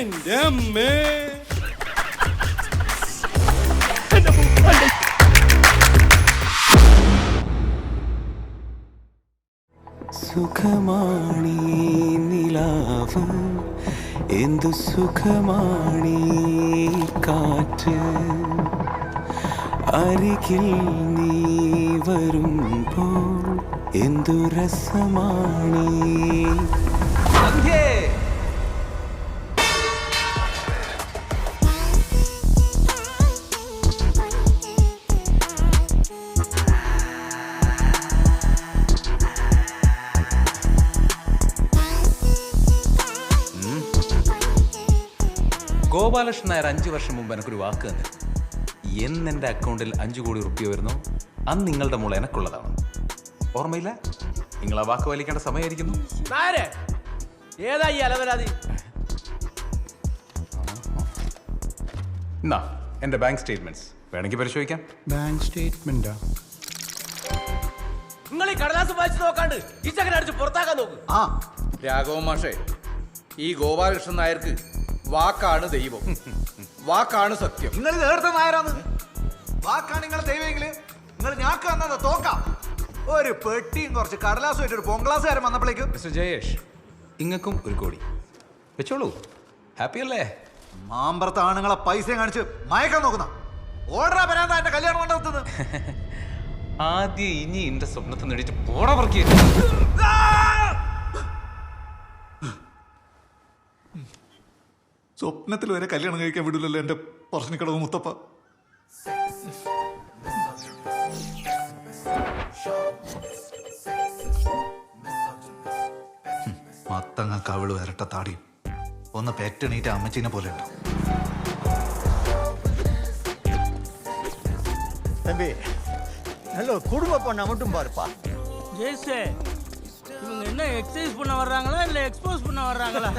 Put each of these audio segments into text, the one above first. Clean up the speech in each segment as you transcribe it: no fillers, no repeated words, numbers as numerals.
എന്റെ അമ്മേ. സുഖമാണീ നിലാവ്, എന്തു സുഖമാണീ കാറ്റ്, അരികിൽ നീ വരുമ്പോൾ എന്തു രസമാണീ. ഗോപാലകൃഷ്ണൻ നായർ 5 വർഷം മുമ്പ് എനിക്കൊരു വാക്ക് തന്നെ, എന്ന് എൻ്റെ അക്കൗണ്ടിൽ 5 കോടി റുപ്യ വരുന്നു അന്ന് നിങ്ങളുടെ മോൾ എനക്കുള്ളതാണ്. ഓർമ്മയില്ല? നിങ്ങൾ ആ വാക്ക് പാലിക്കേണ്ട സമയമായിരിക്കുന്നു. എന്നാ എൻ്റെ ബാങ്ക് സ്റ്റേറ്റ്മെന്റ്സ് വേണമെങ്കിൽ പരിശോധിക്കാം. ബാങ്ക് സ്റ്റേറ്റ്മെന്റാ? നിങ്ങൾ ഈ കടലാസ് വായിച്ച് നോക്കാണ്ട് ഈ ചക്കര അടിച്ച് പുറത്താക്കാൻ നോക്ക്. രാഘവൻ മാഷേ, ഈ ഗോപാലകൃഷ്ണൻ നായർക്ക് വാക്കാണ് ദൈവം, വാക്കാണ് സത്യം. നിങ്ങൾ നേരത്തെ നായരാന്ന്. വാക്കാണ് നിങ്ങളെ ദൈവമെങ്കില് നിങ്ങൾ ഞാക്ക് തന്നത് തോക്കാം. ഒരു പെട്ടിയും കുറച്ച് കടലാസുമായിട്ട് ഒരു പൊങ്കളാസുകാരൻ വന്നപ്പോഴേക്കും. മിസ്റ്റർ ജയേഷ്, ഇങ്ങക്കും 1 കോടി വെച്ചോളൂ. ഹാപ്പി അല്ലേ? മാമ്പറത്ത് ആണുങ്ങളെ പൈസയും കാണിച്ച് മയക്കാൻ നോക്കുന്ന ഓർഡറാ വരാൻ എന്റെ കല്യാണം കൊണ്ടെത്തുന്നത്. ആദ്യം ഇനി എന്റെ സ്വപ്നത്തിൽ നേടിയിട്ട് പോടാ പറക്കി. സ്വപ്നത്തിൽ വരെ കല്യാണം കഴിക്കാൻ വിടില്ലല്ലോ എന്റെ പറശ്ശിനിക്കടവ് മുത്തപ്പ. മത്തങ്ങ കവിള് വരട്ട താടിയും ഒന്ന് പെറ്റണീറ്റ അമ്മച്ചീനെ പോലെ ഉണ്ട്. தம்பி நல்ல குடும்ப பொண்ணை மட்டும் பாருப்பா. ஜெய்சே, இவங்க என்ன எக்ஸசைஸ் பண்ண வர்றாங்களா இல்ல எக்ஸ்போஸ் பண்ண வர்றாங்களா?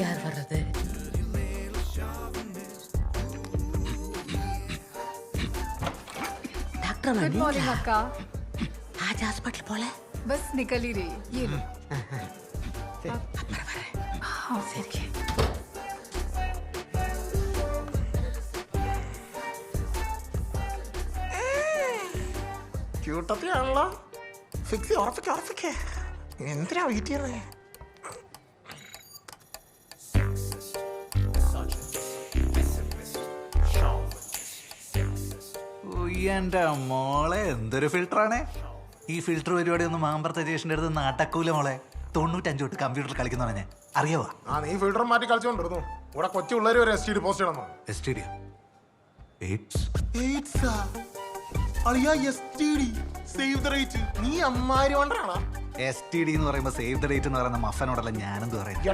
யார் வர்றது? डॉक्टर गुड मॉर्निंग अक्का. आज हॉस्पिटल போல? बस निकल ही रही. ये लो. हाँ सही. ക്യൂട്ടത്തിയാണല്ലോ. ഫിക്സ് ഉറപ്പിക്കേ. എന്തിനാ വെയിറ്റ് ചെയ്യുന്നേ? എന്റെ മോളെ എന്തൊരു ഫിൽറ്ററാണേ. ഈ ഫിൽറ്റർ പരിപാടി ഒന്നും മാമ്പറത്തെ സ്റ്റേഷൻ്റെ അടുത്ത് നാട്ടക്കൂല മോളെ. 95 തൊട്ട് കമ്പ്യൂട്ടറിൽ കളിക്കുന്ന പറഞ്ഞേ അറിയാവോ? നീ ഫിൽറ്റർ മാറ്റി കളിച്ചോണ്ടിരുന്നു. ഇവിടെ കൊച്ചു പിള്ളേർ ഒരു STD പോസ്റ്റ് ഇടണോ? STD നീ അമ്മാരി കൊണ്ടാണോ? STD എന്ന് പറയുമ്പോ സേവ് ദ ഡേറ്റ് എന്ന് പറയുന്ന മഫനോടല്ല ഞാനെന്ത് പറയുന്നത്.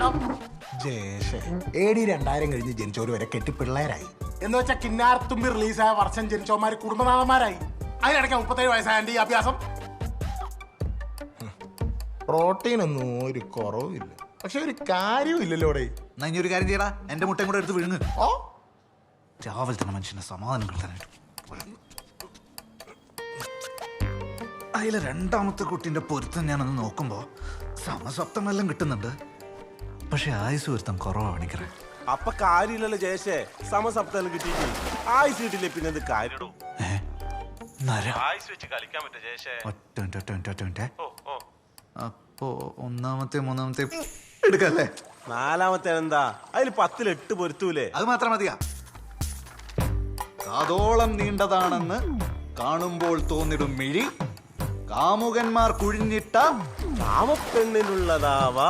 AD 2000 കഴിഞ്ഞ് ജനിച്ചവര് വരെ കെട്ടി പിള്ളേരായി. എന്ന് വെച്ചാൽ കിന്നാരത്തുമ്പി റിലീസായ വർഷം ജനിച്ചവന്മാര് കുടുംബനാഥന്മാരായി. അതിനിടയ്ക്ക് 37 വയസ്സായ ഈ അഭ്യാസം. പ്രോട്ടീനൊന്നും ഒരു കുറവില്ല, പക്ഷെ ഒരു കാര്യവും ഇല്ലല്ലോ. ഇനി ഒരു കാര്യം ചെയ്യടാ, എന്റെ മുട്ടയും കൂടെ എടുത്ത് വിഴുങ്ങ്. രാവിലെ തന്നെ മനുഷ്യനെ സമാധാനം കിട്ടാനായിട്ട്. അതിലെ 2ാമത്തെ കുട്ടീന്റെ പൊരുത്തം ഞാനൊന്ന് നോക്കുമ്പോ സമസപ്തമെല്ലാം കിട്ടുന്നുണ്ട്, പക്ഷെ ആയുസ് പൊരുത്തം കുറവാ പണിക്കറേ. അപ്പൊ കാര്യമില്ലല്ലോ ജയശേ, സമസപ്തം കിട്ടിയിട്ട് ആയുസ് കിട്ടില്ലേ പിന്നെ എന്ത് കാര്യടോ? ആയുസ് വെച്ച് കളിക്കാൻ പറ്റും ജയശേ. അപ്പോ 1ാമത്തെ 3ാമത്തെ എടുക്കല്ലേ? 4ാമത്തെ എന്താ? അതിൽ 10-ൽ 8 പൊരുത്തൂലേ? അത് മാത്രം മതിയാ. കാതോളം നീണ്ടതാണെന്ന് കാണുമ്പോൾ തോന്നിടും മിഴി, കാമുകന്മാർ കുഴിഞ്ഞിട്ട കാമപ്പെണ്ണിനുള്ളതാവാ.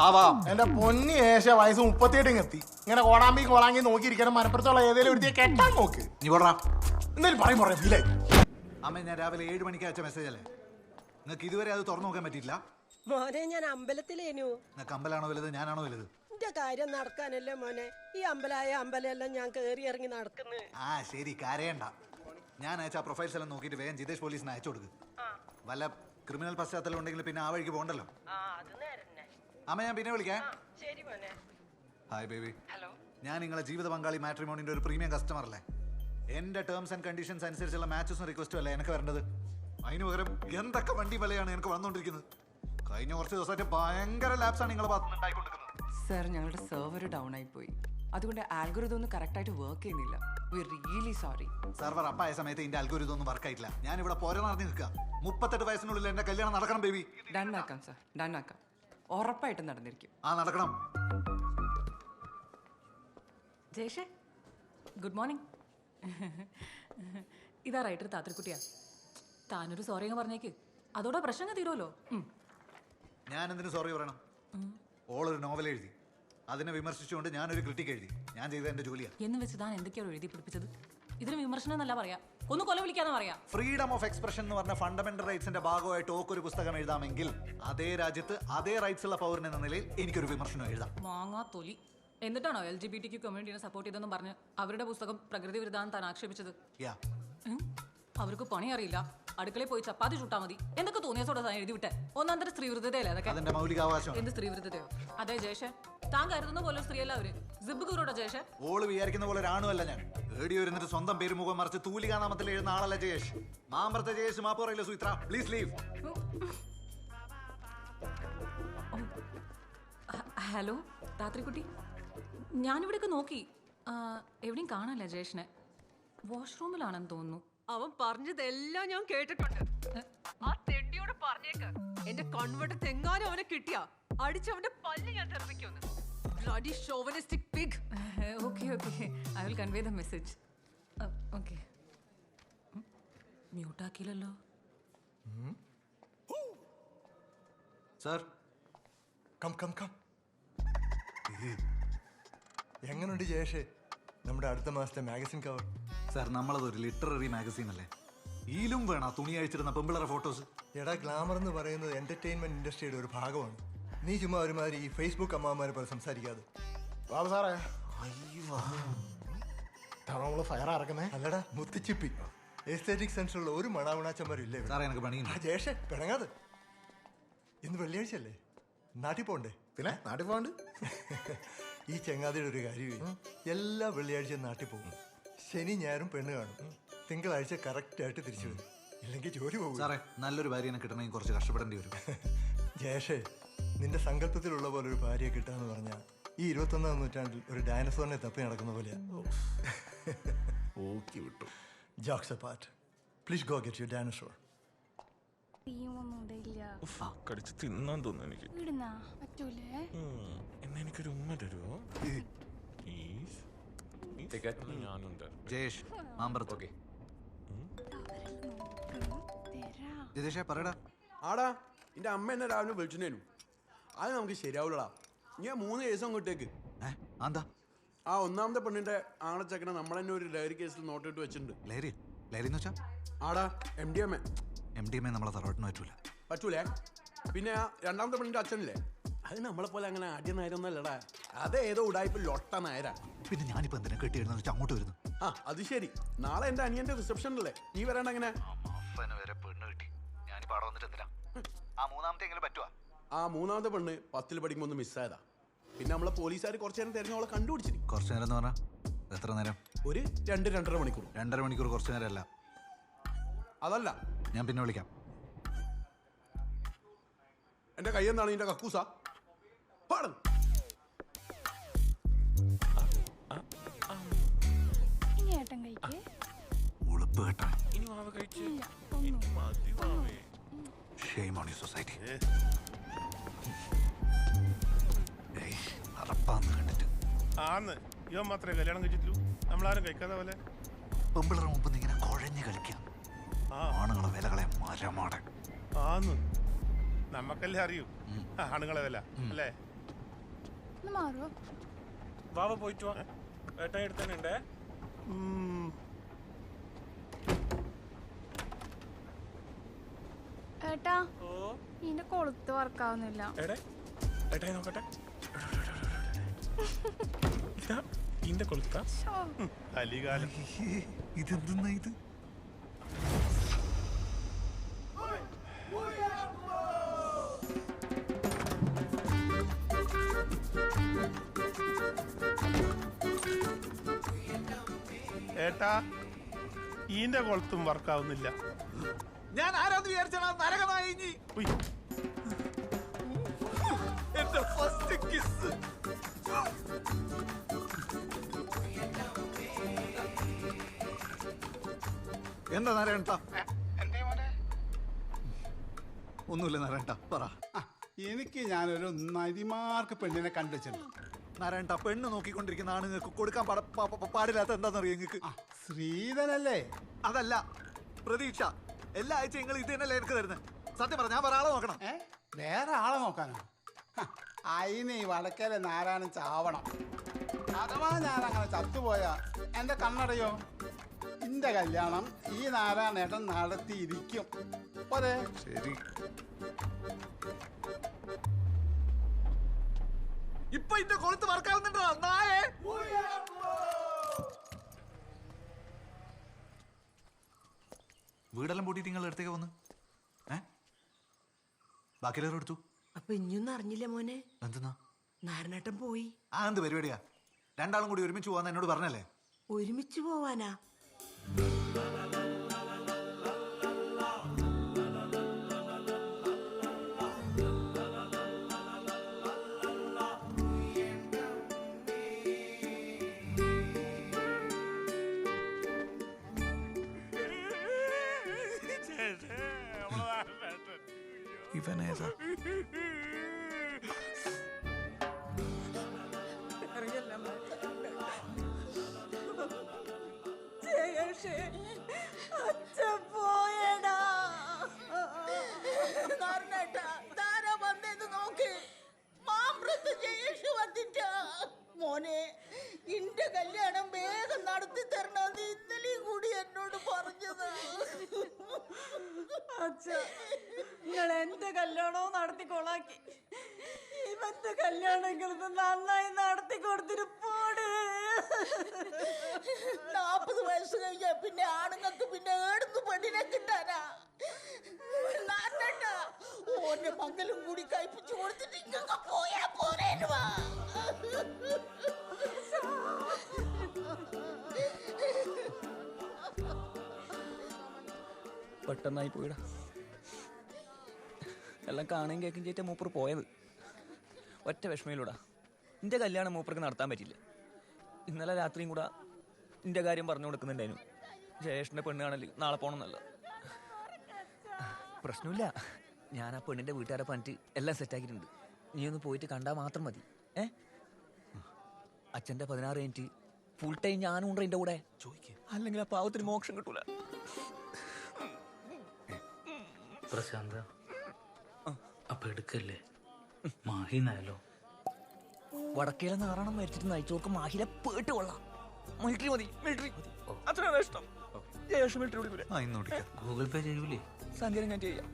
ആവാം. എന്റെ പൊന്നി ഏശ വയസ്സ് 38 എത്തി. ഇങ്ങനെ കോടാമ്പി കോളാങ്കി നോക്കിയിരിക്കണം. മനപ്പുറത്തുള്ള ഏതെങ്കിലും ഒരു കെട്ടാൻ നോക്ക്. നീ പോടാ. എന്തായാലും പറയും ഫീലായി. അമ്മ, ഞാൻ രാവിലെ 7 മണിക്ക് അയച്ച മെസ്സേജ് അല്ലേ? നിങ്ങൾക്ക് ഇതുവരെ അത് തുറന്നു നോക്കാൻ പറ്റിയില്ല? മോനെ ഞാൻ അമ്പലത്തിലേനു. നിങ്ങൾക്ക് അമ്പലാണോ വലുത്, ഞാനാണോ വലുത്? എന്റെ കാര്യം നടക്കാനല്ലേ മോനെ. ഈ അമ്പലമെല്ലാം ഞാൻ കേറി ഇറങ്ങി നടക്കുന്നു. ശരി, കരയണ്ട. ഞാൻ അയച്ച പ്രൊഫൈൽസ് എല്ലാം നോക്കിയിട്ട് വേഗം ജിതേഷ് പോലീസിന് അയച്ചു കൊടുക്ക്. വല്ല ക്രിമിനൽ പശ്ചാത്തലം ഉണ്ടെങ്കിൽ പിന്നെ ആ വഴിക്ക് പോകണ്ടല്ലോ. അമ്മ, ഞാൻ പിന്നെ വിളിക്കാം. Hi baby. ഞാൻ നിങ്ങളെ ജീവിത പങ്കാളി മാട്രിമോണിന്റെ ഒരു പ്രീമിയം കസ്റ്റമർ അല്ലേ? എന്റെ ടേംസ് ആൻഡ് കണ്ടീഷൻസ് അനുസരിച്ചുള്ള മാച്ചസും റിക്വസ്റ്റും അല്ല എനിക്ക് വരേണ്ടത്. അതിന് പകരം എന്തൊക്കെ വണ്ടി വിലയാണ് എനിക്ക് വന്നുകൊണ്ടിരിക്കുന്നത്. കഴിഞ്ഞ കുറച്ച് ദിവസമായിട്ട് ഭയങ്കര ലാപ്സാണ് നിങ്ങളെ ഭാഗത്തുനിന്ന് ഉണ്ടായിക്കൊണ്ടിരിക്കുന്നത്. സർ, ഞങ്ങളുടെ സെർവർ ഡൗൺ ആയി പോയി. അതുകൊണ്ട് ആൽഗോരിതം ഒന്നും കറക്റ്റായിട്ട് വർക്ക് ചെയ്യുന്നില്ല. V really sorry. സർവർ അപ്പായ സമയത്ത് ഇതിന്റെ അൽഗോരിതം ഒന്നും വർക്ക് ആയിട്ടില്ല. ഞാൻ ഇവിടെ പോരെ നടന്ന് നിൽക്കുക. 38 വയസ്സിനുള്ളിൽ എന്റെ കല്യാണം നടക്കണം ബേബി. ഡൺ ആക്കാം സർ, ഡൺ ആക്കാം. ഉറപ്പായിട്ടും നടന്നിരിക്കും. ആ നടക്കണം. ജേഷേ, ഗുഡ് മോർണിംഗ്. ഇതാ റൈറ്റർ താത്രിക്കുട്ടിയാ. താനൊരു സോറി അങ്ങ് പറഞ്ഞേക്ക്, അതോടെ പ്രശ്നം തീരുമല്ലോ. ഞാൻ എന്തിനു സോറി പറയണം? ഓളൊരു നോവൽ എഴുതി, അതിനെ വിമർശിച്ചുകൊണ്ട് ഞാനൊരു ക്രിട്ടിക് എഴുതി. ഞാൻ ചെയ്ത എന്റെ ജോലിയാണ് എന്ന് വെച്ച് താൻ എന്തൊക്കെയാണ് എഴുതി പിടിപ്പിച്ചത്? ഇതിന് വിമർശനം എന്നല്ല പറയാ, ഒന്ന് കൊല വിളിക്കാന്ന് പറയാ. ഫ്രീഡം ഓഫ് എക്സ്പ്രഷൻ എന്ന് പറഞ്ഞ ഫണ്ടമെന്റൽ റൈറ്റ്സിന്റെ ഭാഗമായിട്ട് ഒരു പുസ്തകം എഴുതാമെങ്കിൽ അതേ രാജ്യത്ത് അതേ റൈറ്റ്സ് ഉള്ള പൗരൻ എന്ന നിലയിൽ എനിക്കൊരു വിമർശനം എഴുതാം. മാങ്ങാ തൊലി. എന്നിട്ടാണോ LGBTQ കമ്മ്യൂണിറ്റിനെ സപ്പോർട്ട് ചെയ്തെന്നും പറഞ്ഞ് അവരുടെ പുസ്തകം പ്രകൃതി വിരുദ്ധാന്ന് താൻ ആക്ഷേപിച്ചത്? അവർക്ക് പണി അറിയില്ല, അടുക്കളയിൽ പോയി ചപ്പാത്തി ചുട്ടാ മതി, എന്തൊക്കെ തോന്നിയസോടെ താൻ എഴുതി വിട്ടെ. ഒന്നാന്തര സ്ത്രീ വിരുദ്ധതയല്ലേ അതൊക്കെ? അതിന്റെ മൗലികാവകാശം. എന്ത് സ്ത്രീ വിരുദ്ധതയോ? അതെ ജേഷൻ, താൻ കരുതുന്ന പോലെ സ്ത്രീയല്ല അവര്. സിബുഗൂറോടെ ജേഷൻ. ഓള് വിചാരിക്കുന്ന പോലെ ഒരാണുമല്ല ഞാൻ. ഏടിയോ ഇരുന്നിട്ട് സ്വന്തം പേര് മുഖം മറിച്ച് തൂലികാ നാമത്തിൽ എഴുതുന്ന ആളല്ല ജയേഷ്. മാമ്പറത്തെ ജയേഷ് മാപ്പ് പറയില്ല Sumitra. Please leave. Hello Thathrikkutty, ഞാനിവിടെയൊക്കെ നോക്കി, എവിടെയും കാണാനില്ല ജയേഷിനെ. വാഷ്റൂമിലാണെന്ന് തോന്നുന്നു. അവൻ പറഞ്ഞതെല്ലാം ഞാൻ കേട്ടിട്ടുണ്ട്. ആ തെണ്ടിയോട് പറഞ്ഞേക്ക്, എന്റെ കൺവെർട്ട് തെങ്ങാനും അവനെ കിട്ടിയാ അടിച്ചവന്റെ പല്ല് ഞാൻ തെറിപ്പിക്കുന്നു. Bloody chauvinistic pig. Okay okay, I will convey the message. Okay. മ്യൂട്ടാക്കിയില്ലല്ലോ സാർ. Come come come. എങ്ങനെയുണ്ട് ജയേഷേ നമ്മുടെ അടുത്ത മാസത്തെ മാഗസിൻ കവർ? സാർ, നമ്മളതൊരു ലിറ്റററി മാഗസീൻ അല്ലേ? ഈലും വേണം തുണി അഴിച്ചിരുന്ന പെമ്പിളറെ ഫോട്ടോസ്. എടാ, ഗ്ലാമർ എന്ന് പറയുന്നത് എന്റർടൈൻമെന്റ് ഇൻഡസ്ട്രിയുടെ ഒരു ഭാഗമാണ്. നീ ചുമ്മാ ഒരുമാതിരി ഈ ഫേസ്ബുക്ക് അമ്മാമാരെ പോലെ സംസാരിക്കാതെ. ബാബു സാറേ, നമ്മള് ഫയർ ഇറക്കുന്നേ. അല്ലടാ മുത്തിച്ചിപ്പി, എസ്തറ്റിക് സെൻസിലുള്ള ഒരു മണാമണാച്ചന്മാരും ഇല്ലേ? സാറേ എനിക്ക് പണിയുണ്ട്. ജയേഷേ പിണങ്ങാതെ. ഇന്ന് വെള്ളിയാഴ്ച അല്ലേ, നാട്ടിൽ പോണ്ടേ? പിന്നെ നാട്ടിൽ പോകണ്ട്. ഈ ചങ്ങാതിയുടെ ഒരു കാര്യമേ, എല്ലാ വെള്ളിയാഴ്ചയും നാട്ടിൽ പോകും. ശനി ഞായറും പെണ്ണ് കാണും. തിങ്കളാഴ്ച കറക്റ്റായിട്ട് തിരിച്ചു വരും. ഇല്ലെങ്കിൽ ജോലി പോകും. സാറേ, നല്ലൊരു ഭാര്യനെ കിട്ടണമെങ്കിൽ കുറച്ച് കഷ്ടപ്പെടേണ്ടി വരും. ജയേഷേ, നിന്റെ സങ്കല്പത്തിലുള്ള പോലെ ഒരു ഭാര്യയെ കിട്ടാന്ന് പറഞ്ഞാൽ ഈ 21-ാം നൂറ്റാണ്ടിൽ ഒരു ഡൈനസോറിനെ തപ്പി നടക്കുന്ന പോലെയാ. Jokes apart, please go get your dinosaur. കടിച്ച് തിന്നാൻ തോന്നുന്നു എനിക്ക്. എന്നാ എനിക്കൊരു ഉമ്മ തരുമോ? ഞാനുണ്ട്. ജയേഷ് മാമ്പറത്ത്. ഓക്കെ ജതേഷേ പറയടാ. ആടാ, എന്റെ അമ്മ എന്നെ രാവിലെ വിളിച്ചിട്ടേനു. അത് നമുക്ക് ശരിയാവൂലടാ. ഞാൻ 3 ദിവസം അങ്ങോട്ടേക്ക്. എന്താ? ആ ഒന്നാമത്തെ പെണ്ണിന്റെ ആണച്ചക്കനെ നമ്മളെന്നെ ഒരു ലഹരി കേസിൽ നോട്ടിട്ട് വെച്ചിട്ടുണ്ട്. ലഹരി? ലഹരി എന്ന് വെച്ചാ? ആടാ, MDMA. MDMA നമ്മളെ തറവാട്ടിന് പറ്റൂല. പറ്റൂലേ? പിന്നെ ആ രണ്ടാമത്തെ പെണ്ണിന്റെ അച്ഛനില്ലേ, അത് നമ്മളെ പോലെ അങ്ങനെ ആദ്യ നായരൊന്നല്ലടാ. അത് ഏതോ ഉടായ്പ ലൊട്ട നായരാ. പിന്നെ ഞാനിപ്പോ എന്തിനാ കെട്ടിയെഴുന്ന വെച്ചാൽ അങ്ങോട്ട് വരുന്നു. ആ അത് ശരി, നാളെ എന്റെ അനിയന്റെ റിസപ്ഷൻ അല്ലേ, നീ വരണ്ട? എങ്ങനെ? ആ മൂന്നാമത്തെ പെണ്ണ് 10ൽ പഠിക്കുമ്പോ ഒന്ന് മിസ്സായതാ. പിന്നെ നമ്മളെ പോലീസുകാർ കുറച്ചു നേരം തെരഞ്ഞോളെ കണ്ടുപിടിച്ചിന്. കുറച്ചു നേരം എന്ന് പറഞ്ഞാ എത്ര നേരം? ഒരു 2-2.5 മണിക്കൂർ. 2.5 മണിക്കൂർ കുറച്ചു നേരം അല്ല. അതല്ല, ഞാൻ പിന്നെ വിളിക്കാം. എന്റെ കൈ എന്താണ് നിന്റെ കക്കൂസ? പാടും. ഉളുപ്പ് കേട്ടാ. Shame on your society. അറപ്പാന്ന് കണ്ടിട്ട് ആന്ന് ഇവൻ മാത്രമേ കല്യാണം കഴിച്ചിട്ടുള്ളൂ. നമ്മളാരും കഴിക്കാതെ പോലെ പെമ്പിളറ മുമ്പ് ഇങ്ങനെ കുഴഞ്ഞു കളിക്കാം. ആണുങ്ങളെ വിലകളെ മരമാടെ. ആന്ന് നമ്മക്കല്ലേ അറിയൂ ആണുങ്ങളെ വില അല്ലേ? വാവ പോയിട്ട് വാ, ഏട്ടാ എടുത്തന്നെ. ഏട്ടാ, ഇതിന്റെ കൊളുത്ത് വർക്കാവുന്നില്ല. ഏട്ടായി നോക്കട്ടെ. ഇതിന്റെ കൊളുത്ത അലികാലം. ഇതെന്തെന്നാ ഇത്? ഏട്ടാ ഈന്റെ കൊളത്തും വർക്കാവുന്നില്ല. ഞാൻ ആരാന്ന് വിചാരിച്ചാ നരകമായി എന്റെ ഫസ്റ്റ് കിസ്. എന്താ നാരായണ? ഒന്നുമില്ല നാരായണ, പറ. എനിക്ക് ഞാനൊരു നരിമാർക്ക് പെണ്ണിനെ കണ്ടുവച്ചിട്ടുണ്ട്. നാരായണ, പെണ്ണ് നോക്കിക്കൊണ്ടിരിക്കുന്ന ആണുങ്ങൾക്ക് കൊടുക്കാൻ പാടില്ലാത്ത എന്താണെന്നറിയോ നിങ്ങൾക്ക്? ശ്രീധനല്ലേ? അതല്ല, പ്രതീക്ഷ. എല്ലാ ആഴ്ച നിങ്ങൾ ഇത് തന്നെയല്ലേ എനിക്ക് തരുന്നത്? സത്യം പറ, ഞാൻ വേറെ ആളെ നോക്കണം. വേറെ ആളെ നോക്കാനോ? അതിന് ഈ വടക്കേലെ നാരായണൻ ചാവണം. അഥവാ ഞാൻ അങ്ങനെ ചത്തുപോയാ എന്റെ കണ്ണടയോ? എന്റെ കല്യാണം ഈ നാരായണേട്ടൻ നടത്തിയിരിക്കും. പോരെ? ശരി. ഇപ്പൊ ഇന്റെ കൊളുത്ത് വർക്കാവുന്നുണ്ടോ നായേ? വീടെല്ലാം പൂട്ടിട്ട് നിങ്ങൾ എടുത്തേക്ക് വന്ന് ബാക്കിയെല്ലാവരും എടുത്തു. അപ്പൊ ഇനിയൊന്നും അറിഞ്ഞില്ല മോനെ? എന്തെന്നാ? നാരായണേട്ടൻ പോയി. ആ, എന്ത് പരിപാടിയാ? രണ്ടാളും കൂടി ഒരുമിച്ച് പോവാന്ന് എന്നോട് പറഞ്ഞല്ലേ? ഒരുമിച്ച് പോവാനാ? ഇവനേതാ? അച്ഛൻ പോയടാ. താരാ വന്നെന്ന് നോക്ക്. മാമൃത്ത് ജയേഷ് വന്നിട്ട. മോനെ, ഇന്റെ കല്യാണം വേഗം നടത്തി തരണമെന്ന് ഇന്നലെയും കൂടി എന്നോട് പറഞ്ഞത്. അച്ഛ, നിങ്ങൾ എന്റെ കല്യാണവും നടത്തി കൊളാക്കി. ഇവന്റെ കല്യാണങ്ങൾക്ക് നന്നായി നടത്തി കൊടുത്തിട്ട് പോട്. 40 വയസ്സ് കഴിഞ്ഞാ പിന്നെ ആണുങ്ങൾക്ക് പിന്നെ ഏടുന്ന് പെണ്ണിനെ കിട്ടാനാ? ഓന്റെ മംഗലും കൂടി കഴിപ്പിച്ചു കൊടുത്തിട്ട് ഇങ്ങൊക്കെ പോയാ പോരേനുവാ. പെട്ടെന്നായി പോയിടാ. എല്ലാം കാണുകയും കേൾക്കുകയും ചെയ്തിട്ട് മൂപ്പർ പോയത്. ഒറ്റ വിഷമയിലൂടാ. എൻ്റെ കല്യാണം മൂപ്പർക്ക് നടത്താൻ പറ്റില്ല. ഇന്നലെ രാത്രിയും കൂടെ എൻ്റെ കാര്യം പറഞ്ഞു കൊടുക്കുന്നുണ്ടായിരുന്നു. ജയേഷിൻ്റെ പെണ്ണ് കാണല് നാളെ പോകണമെന്നല്ല. പ്രശ്നമില്ല, ഞാൻ ആ പെണ്ണിൻ്റെ വീട്ടുകാരെ പറഞ്ഞിട്ട് എല്ലാം സെറ്റാക്കിയിട്ടുണ്ട്. നീ ഒന്ന് പോയിട്ട് കണ്ടാൽ മാത്രം മതി. അച്ഛൻ്റെ 16 മിനിറ്റ് ഫുൾ ടൈം ഞാനും ഉണ്ട് എൻ്റെ കൂടെ. അല്ലെങ്കിൽ ആ പാവത്തിന് മോക്ഷം കിട്ടൂല. പ്രശാന്ത, അപ്പൊ എടുക്കല്ലേ? മാഹിന്നായാലോ? വടക്കേലെ നാറാണം മരിച്ചിട്ട് നയിച്ചോർക്ക് മാഹിലെ പേട്ട് കൊള്ളാം. മിലിറ്ററി മതി, മിലിറ്ററി അത്രയാണ് ഇഷ്ടം. ജയേഷ് മിലിറ്ററി വിളിക്കൂലേ? ഗൂഗിൾ പേ ചെയ്യൂലേ? സന്ധ്യ ഞാൻ ചെയ്യാം.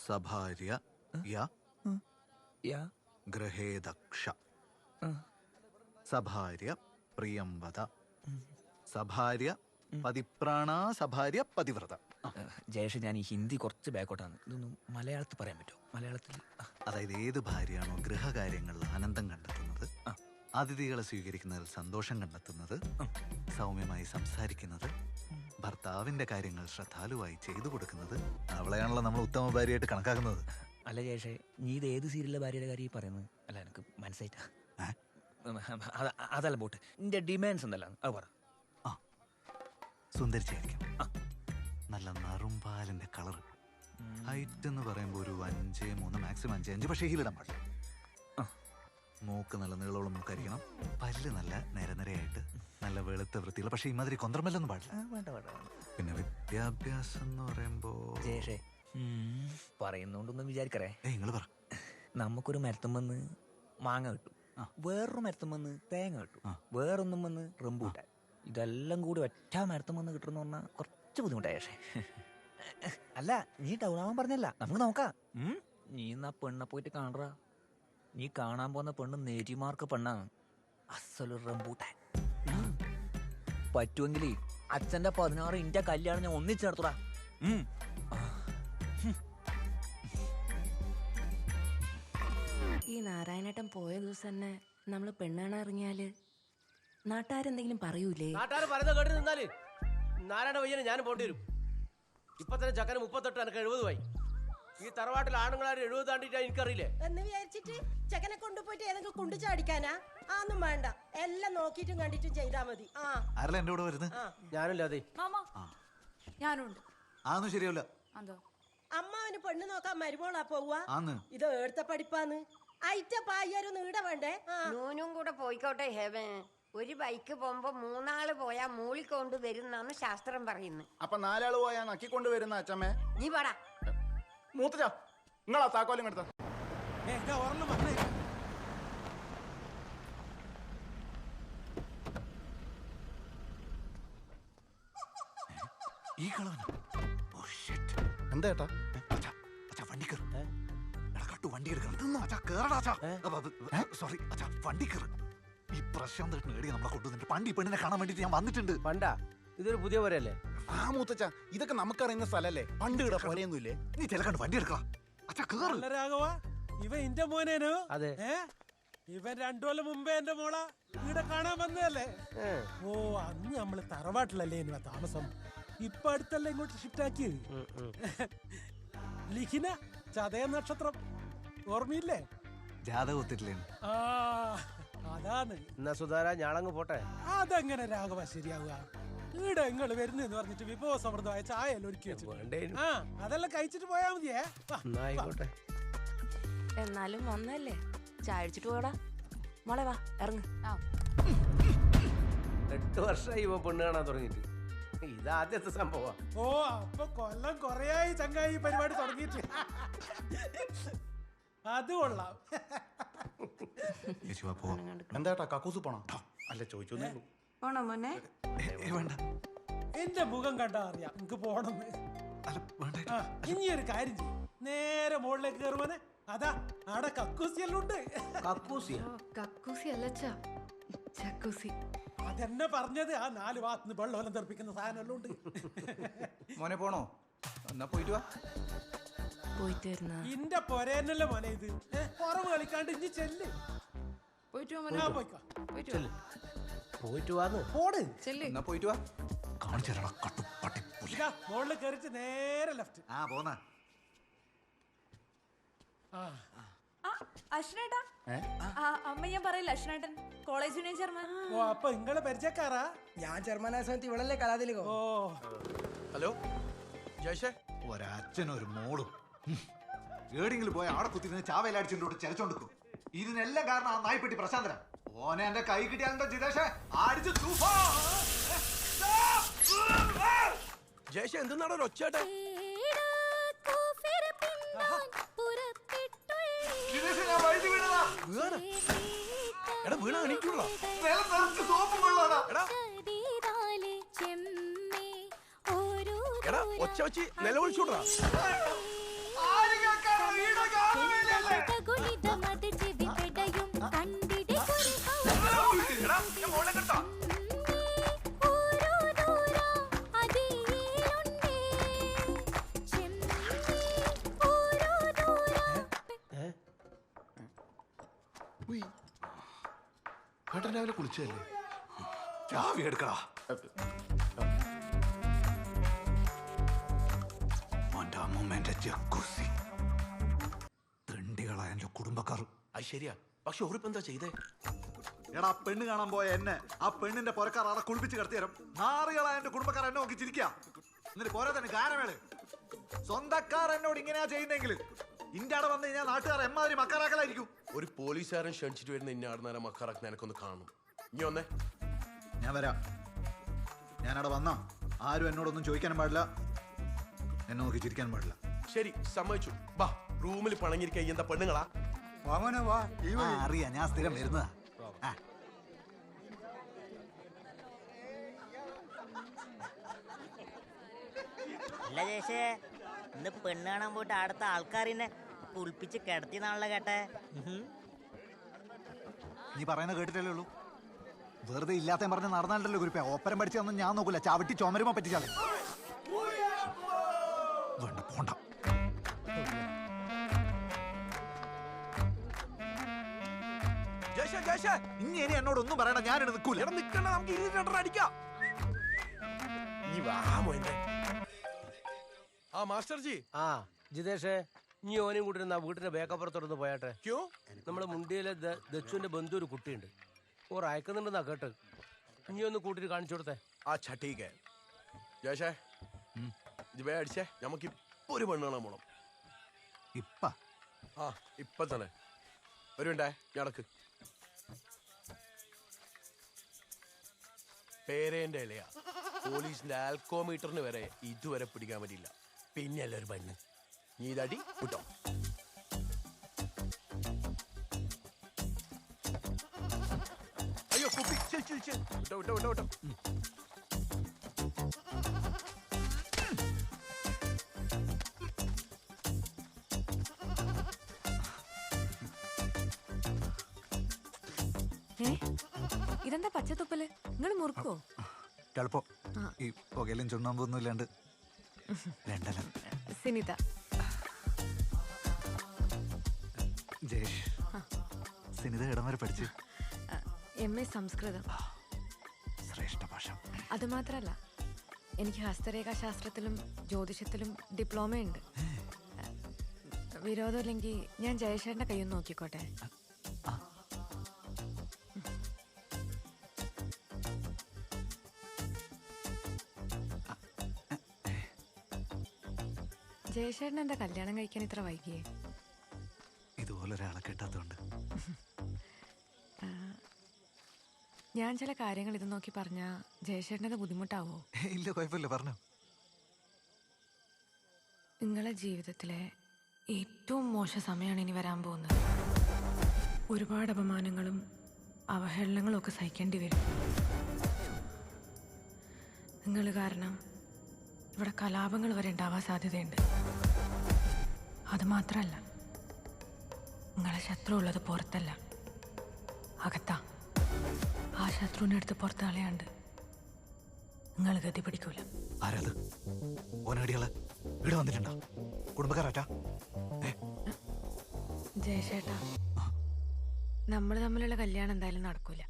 സഭാര്യ ഗൃഹേദക്ഷ സഭാര്യ പ്രിയംവദ സഭാര്യ പതിപ്രാണ സഭാര്യ പതിവ്രത. ജയേഷ്, ഞാൻ ഈ ഹിന്ദി കുറച്ച് ബാക്കോട്ടാണ്. ഇതൊന്നും മലയാളത്തിൽ പറയാൻ പറ്റുമോ? മലയാളത്തിൽ അതായത് ഏത് ഭാര്യയാണോ ഗൃഹകാര്യങ്ങളിൽ ആനന്ദം കണ്ടെത്തുന്നത്, അതിഥികളെ സ്വീകരിക്കുന്നതിൽ സന്തോഷം കണ്ടെത്തുന്നത്, സൗമ്യമായി സംസാരിക്കുന്നത്, ഭർത്താവിന്റെ കാര്യങ്ങൾ ശ്രദ്ധാലുവായി ചെയ്തു കൊടുക്കുന്നത്, അവളെയാണല്ലോ നമ്മൾ ഉത്തമ ഭാര്യയായിട്ട് കണക്കാക്കുന്നത്. അല്ല ജയേഷേ, നീ ഇത് ഏത് സീരിയലിലെ ഭാര്യയുടെ കാര്യം പറയുന്നത്? അല്ല, എനിക്ക് മനസ്സിലായിട്ടാ. അതല്ല പോട്ട്, നിന്റെ ഡിമാൻഡ്സ് എന്തല്ല അത് പറ. സുന്ദരിച്ചായിരിക്കും, നല്ല നറുംപാലിന്റെ കളർ, ഹൈറ്റ് എന്ന് പറയുമ്പോൾ ഒരു 5'3", മാക്സിമം 5'5", പക്ഷേ ഹീലിടാൻ പാടില്ല. മൂക്ക് നല്ല നീളമുള്ള മൂക്കായിരിക്കണം, പല്ല് നല്ല നിരനിരയായിട്ട് നല്ല വെളുത്ത വൃത്തിയുള്ള, പക്ഷെ ഇമാതിരി കൊന്തർമല്ലൊന്നും പാടില്ല. പിന്നെ വിദ്യാഭ്യാസം എന്ന് പറയുമ്പോ ജയേഷേ പറയുന്നോണ്ടൊന്നും വിചാരിക്കറേ. നിങ്ങൾ പറ. നമുക്കൊരു മരത്തും വന്ന് മാങ്ങ കിട്ടും, വേറൊരു മരത്തും വന്ന് തേങ്ങ കിട്ടും, വേറൊന്നും വന്ന് റംബൂട്ടാൻ. ഇതെല്ലാം കൂടി ഒറ്റ മരത്തും വന്ന് കിട്ടുമെന്ന് പറഞ്ഞാൽ കുറച്ച് ബുദ്ധിമുട്ടായ. അല്ല, നീ ടൗണാവാൻ പറഞ്ഞല്ല, നമുക്ക് നോക്കാം. നീ എന്നാ പെണ്ണെ പോയിട്ട് കാണാ. നീ കാണാൻ പോകുന്ന പെണ്ണ് നെരിമാർക്ക് പെണ്ണാണ്, അസലൊരു റംബൂട്ടാൻ. പറ്റുമെങ്കിൽ അച്ഛൻ്റെ 16 ഇന്റെ കല്യാണം ഞാൻ ഒന്നിച്ചു നടത്തൂടാ. ഈ നാരായണേട്ടൻ പോയ ദിവസം തന്നെ നമ്മൾ പെണ്ണാണ് ഇറങ്ങിയാല് നാട്ടുകാരെന്തെങ്കിലും പറയൂലേ? നാട്ടുകാർ പറയുന്നത് കേട്ട് നിന്നാല് നാരായണ വയ്യന് ഞാൻ പോണ്ടി വരും. ഇപ്പൊ തന്നെ ചക്കന് 38, എനിക്ക് 70 ആയി. ഈ തറവാട്ടിൽ ആണുങ്ങളാരും 70 താണ്ടിട്ടാ എനിക്കറിയില്ലേ. എന്ന് വിചാരിച്ചിട്ട് ചെക്കനെ കൊണ്ടുപോയിട്ട് ഏതെങ്കിലും കുണ്ടു ചാടിക്കാനാ? ആന്നും വേണ്ട, എല്ലാം നോക്കിയിട്ടും കണ്ടിട്ടും ചെയ്താ മതി. ആരല്ല എന്റെ കൂടെ വരുന്നത്? ഞാനില്ലാതെ ഞാനുണ്ട്. അതൊന്നും ശരിയല്ല. അമ്മാവന് പെണ്ണ് നോക്കാൻ മരുമോളാ പോവാ. ആന്ന് ഇത് എടുത്ത പഠിപ്പാന്ന്. അയറ്റ പായ്യാരും നീട വേണ്ടേ? നൂനും കൂടെ പോയിക്കോട്ടെ ഹേമേ. ഒരു ബൈക്ക് പോകുമ്പോ 3 ആള് പോയാ മൂളിക്കൊണ്ട് വരുന്നാണ് ശാസ്ത്രം പറയുന്നത്. അപ്പൊ 4 ആള് പോയാ നക്കിക്കൊണ്ട് വരുന്ന അച്ഛമ്മേ. നീ പാടാ മൂത്തച്ചാ, നിങ്ങളാ താക്കോലും എടുത്ത. ഈ കളവന എന്താ ഏട്ടാ? വണ്ടി കയറും. വണ്ടി സോറി അച്ഛാ, വണ്ടി കയറും. ഈ പ്രശാന്ത് നേടിയ നമ്മളെ കൊണ്ടുവന്നിട്ട് പണ്ടി പെണ്ണിനെ കാണാൻ വേണ്ടിട്ട് ഞാൻ വന്നിട്ടുണ്ട്. പണ്ടാ? ഇതൊരു പുതിയ പോരല്ലേ? ആ മൂത്തച്ചാ, ഇതൊക്കെ നമുക്കറിയുന്ന സ്ഥലല്ലേ, പണ്ട് ഇവിടെ പോലെയൊന്നുമില്ലേ? നീ ചിലക്കണ്ട് വണ്ടി എടുക്കാം. അച്ഛാ കേറ്. രാഘവ, ഇവ എന്റെ മോനേനു. അതെ. ഇവൻ 2 കൊല്ലം മുമ്പേ എന്റെ മോള ഇവിടെ കാണാൻ വന്നതല്ലേ. ഓ, അന്ന് നമ്മള് തറവാട്ടിലല്ലേ ഇനി താമസം. ഇപ്പൊ അടുത്തല്ലേ ഇങ്ങോട്ട് ഷിഫ്റ്റ് ആക്കി. ലിഖിന ചതയ നക്ഷത്രം ഓർമ്മയില്ലേ? ജാതക ഒത്തിട്ടില്ലേ? ആ, അതാണ്. എന്നാ സുധാര, ഞാളങ്ങ് പോട്ടെ. അതെങ്ങനെ രാഘവ ശരിയാവുക? ഇവിടെ നിങ്ങള് വരുന്നെന്ന് പറഞ്ഞിട്ട് വിഭവസമൃദ്ധമായ ചായ ഒരുക്കി വെച്ചു. അതെല്ലാം കഴിച്ചിട്ട് പോയാ മതിയേ. ആയിക്കോട്ടെ. എന്നാലും വന്നല്ലേ, ചായ അടിച്ചിട്ട് പോടാ. മോളെ വാ, ഇറങ്ങ്. 8 വർഷമായി ഇവ പെണ്ണ് കാണാൻ തുടങ്ങിയിട്ട്. ഇതാദ്യത്തെ സംഭവ. ഓ, അപ്പൊ കൊല്ലം കൊറേയായി ചങ്ങായി പരിപാടി തുടങ്ങിയിട്ട്. അത് കൊള്ളാം. എന്താ കക്കൂസ് പോണോ? അല്ല ചോദിച്ചു. പോണോ മോനെ? വേണ്ട, എന്റെ മുഖം കണ്ടാ അറിയാം നിങ്ങക്ക് പോണെന്ന്. ഇനി ഒരു കാര്യം ചെയ്യും, നേരെ മുകളിലേക്ക് കയറുവാനെ. അതാ ആടെ കക്കൂസിയെല്ലാം ഉണ്ട്. കക്കൂസി അല്ല ചക്കൂസി. അതെന്നെ പറഞ്ഞത്. ആ 4 ഭാഗത്തുനിന്ന് വെള്ളം തെറിപ്പിക്കുന്ന സാധനം ഉണ്ട്. മോനെ പോണോ? എന്നാ പോയിട്ട് വാ. പോയിട്ട് വരുന്ന ഇന്റെ പൊരേന്നല്ലേ മോനെ ഇത്. പുറമ് കളിക്കാണ്ട് ഇനി ചെല്ല്. പോയിട്ട് വാന്ന് പോട്. എന്നാ പോയിട്ട് വാ. മുകളിൽ കയറിച്ച് നേരെ ലെഫ്റ്റ്. പോന്ന അശ്വനേട്ടാ, അമ്മ ഞാൻ പറയില്ല, അശ്വനേട്ടൻ കോളേജ് യൂണിയൻ ചെയർമാൻ. ഓ, അപ്പൊ നിങ്ങളെ പരിചയക്കാരാ? ഞാൻ ചെയർമാനായ സമയത്ത് ഇവളല്ലേ കലാതിലോ. ഓ, ഹലോ ജയശേ. ഒരച്ഛനൊരു മോളും ഏടെങ്കിലും പോയ ആടെ കുത്തിരുന്ന് ചാവയിലടിച്ചിട്ട് ചരച്ചോണ്ടിരിക്കും. ഇതിനെല്ലാം കാരണം ആ നായ്പ്പെട്ടി പ്രശാന്തന. ഓനെ എന്റെ കൈ കിട്ടിയാലുണ്ടോ ജിതേഷേ, അടിച്ച് ജയശേ, എന്തെന്നാണോ ഒരു ഒച്ചേട്ടെ? എടാ വീണ എണീക്കുള്ള എടാ ഒച്ച വെച്ച് നിലവിളിച്ചൂടാ. ഏട്ടൻ രാവിലെ കുളിച്ചല്ലേ? ചാവി എടുക്കടാ. മോന്റെ അമ്മൂമ്മേന്റെ ജക്കൂസി. തെണ്ടികളായ എന്റെ കുടുംബക്കാർ. അത് ശരിയാ, പക്ഷെ ഉറപ്പ് എന്താ ചെയ്തേ? എടാ, പെണ്ണ് കാണാൻ പോയ എന്നെ ആ പെണ്ണിന്റെ പുറക്കാർ ആളെ കുളിപ്പിച്ച് കിടത്തി തരും. നാറികളായ എന്റെ കുടുംബക്കാർ എന്നെ നോക്കി ചിരിക്കുക. എന്നിട്ട് പോരാ തന്നെ ഗാനമേള്. സ്വന്തക്കാർ എന്നോട് ഇങ്ങനെയാ ചെയ്യുന്നെങ്കിൽ ഇന്റെ അവിടെ വന്ന് കഴിഞ്ഞാൽ നാട്ടുകാർ എമ്മാതിരി മക്കാറാക്കലായിരിക്കും. ഒരു പോലീസുകാരൻ ക്ഷണിച്ചിട്ട് വരുന്ന ഇന്ന ആടുന്നേരം മക്കാറാക്കുന്ന എനിക്കൊന്ന് കാണണം. ഇനി വന്നേ. ഞാൻ വരാം. ഞാനവിടെ വന്നാ ആരും എന്നോടൊന്നും ചോദിക്കാനും പാടില്ല, എന്നെ നോക്കി ചിരിക്കാനും പാടില്ല. ശരി, സമ്മതിച്ചു. വാ, റൂമിൽ പണങ്ങിരിക്കുക എന്താ പെണ്ണുങ്ങളാ? അറിയാ, ഞാൻ സ്ഥിരം വരുന്നതാ. അല്ല ചേച്ചേ, ഇന്ന് പെണ്ണ് കാണാൻ പോയിട്ട് അടുത്ത ആൾക്കാരിനെ കുളിപ്പിച്ച് കിടത്തിന്നാണല്ലോ കേട്ടെ. നീ പറയുന്നത് കേട്ടിട്ടല്ലേ ഉള്ളൂ. വെറുതെ ഇല്ലാത്ത പറഞ്ഞ് നടന്നാലല്ലോ കുരിപ്പ. ഓപ്പരം പഠിച്ചതൊന്നും ഞാൻ നോക്കൂല. ചവിട്ടി ചുമരുമോ പറ്റിച്ചാൽ വേണ്ട, പോണ്ട. ജയശേ, ഇനി എന്നോടൊന്നും പറയണ്ട, ഞാനിവിടെ നിൽക്കൂല. നിക്കണ്ട, നമുക്ക് 200 അടിക്കാം. നീ വാ മോനെ. ആ മാസ്റ്റർ ജി. ആ ജിതേഷേ, നീ ഓനെയും കൂട്ടി വീട്ടിന്റെ ബേക്കപ്പുറത്തോടൊന്ന് പോയാട്ടെ. നമ്മളെ മുണ്ടിയിലെ ദച്ചുവിന്റെ ബന്ധു ഒരു കുട്ടിയുണ്ട്, ഓർ അയക്കുന്നുണ്ടെന്നാ കേട്ടത്. നീ ഒന്ന് കൂട്ടിട്ട് കാണിച്ചു കൊടുത്തേ. അച്ഛാ ടീക്ക് ജയശേ, ഇത് വേ അടിച്ചേ. നമുക്ക് ഇപ്പൊ ഒരു പെണ്ണ് കാണാൻ പോണം. ആ ഇപ്പൊ തന്നെ ഒരു മിനിറ്റേ, നടക്ക്. പേരേന്റെ ഇലയാ, പോലീസിന്റെ ആൽക്കോമീറ്ററിന് വരെ ഇതുവരെ പിടിക്കാൻ പറ്റില്ല. പിന്നെയല്ല ഒരു പെണ്ണ്. നീ ഇതടി വിട്ടോ. അയ്യോ കുപ്പി, വിട്ടോ വിട്ടോ വിട്ടോ വിട്ടോ. ഇതെന്താ പച്ചത്തുപ്പല്? നിങ്ങൾ മുറുക്കോ? എളുപ്പം ഈ പുകയിലും ചുണ്ണാമ്പൊന്നും ഇല്ലാണ്ട് രണ്ടെണ്ണം. സിനിത. ജയേഷ്, സിനിത ഇടം വരെ പഠിച്ച്? MA സംസ്കൃതം. ശ്രേഷ്ഠ ഭാഷ. അതുമാത്രല്ല, എനിക്ക് ഹസ്തരേഖാശാസ്ത്രത്തിലും ജ്യോതിഷത്തിലും ഡിപ്ലോമയുണ്ട്. വിരോധമില്ലെങ്കിൽ ഞാൻ ജയശേഖരന്റെ കയ്യൊന്ന് നോക്കിക്കോട്ടെ? ജയശേഖരൻ എന്താ കല്യാണം കഴിക്കാൻ ഇത്ര വൈകിയേ? ഇതുപോലെ ഒരാളെ കിട്ടാത്തോണ്ട്. ഞാൻ ചില കാര്യങ്ങൾ ഇത് നോക്കി പറഞ്ഞാ ജയശേഖരനത് ബുദ്ധിമുട്ടാവോ? ഇല്ല, കുഴപ്പമില്ല, പറഞ്ഞു. നിങ്ങളെ ജീവിതത്തിലെ ഏറ്റവും മോശ സമയമാണ് ഇനി വരാൻ പോകുന്നത്. ഒരുപാട് അപമാനങ്ങളും അവഹേളനങ്ങളും ഒക്കെ സഹിക്കേണ്ടി വരും. നിങ്ങൾ കാരണം ഇവിടെ കലാപങ്ങൾ വരെ ഉണ്ടാവാൻ സാധ്യതയുണ്ട്. അതുമാത്രമല്ല, നിങ്ങളെ ശത്രു ഉള്ളത് പുറത്തല്ല, അകത്താ. ആ ശത്രുവിനെ എടുത്ത് പുറത്ത് കളയാണ്ട് നിങ്ങൾ ഗതി പിടിക്കൂല. ആരാത്? ഓനടികള് ഇവിടെ വന്നിട്ടുണ്ടോ? കുടുംബക്കാരാറ്റാ? ജയശേട്ടാ, നമ്മൾ തമ്മിലുള്ള കല്യാണം എന്തായാലും നടക്കൂല.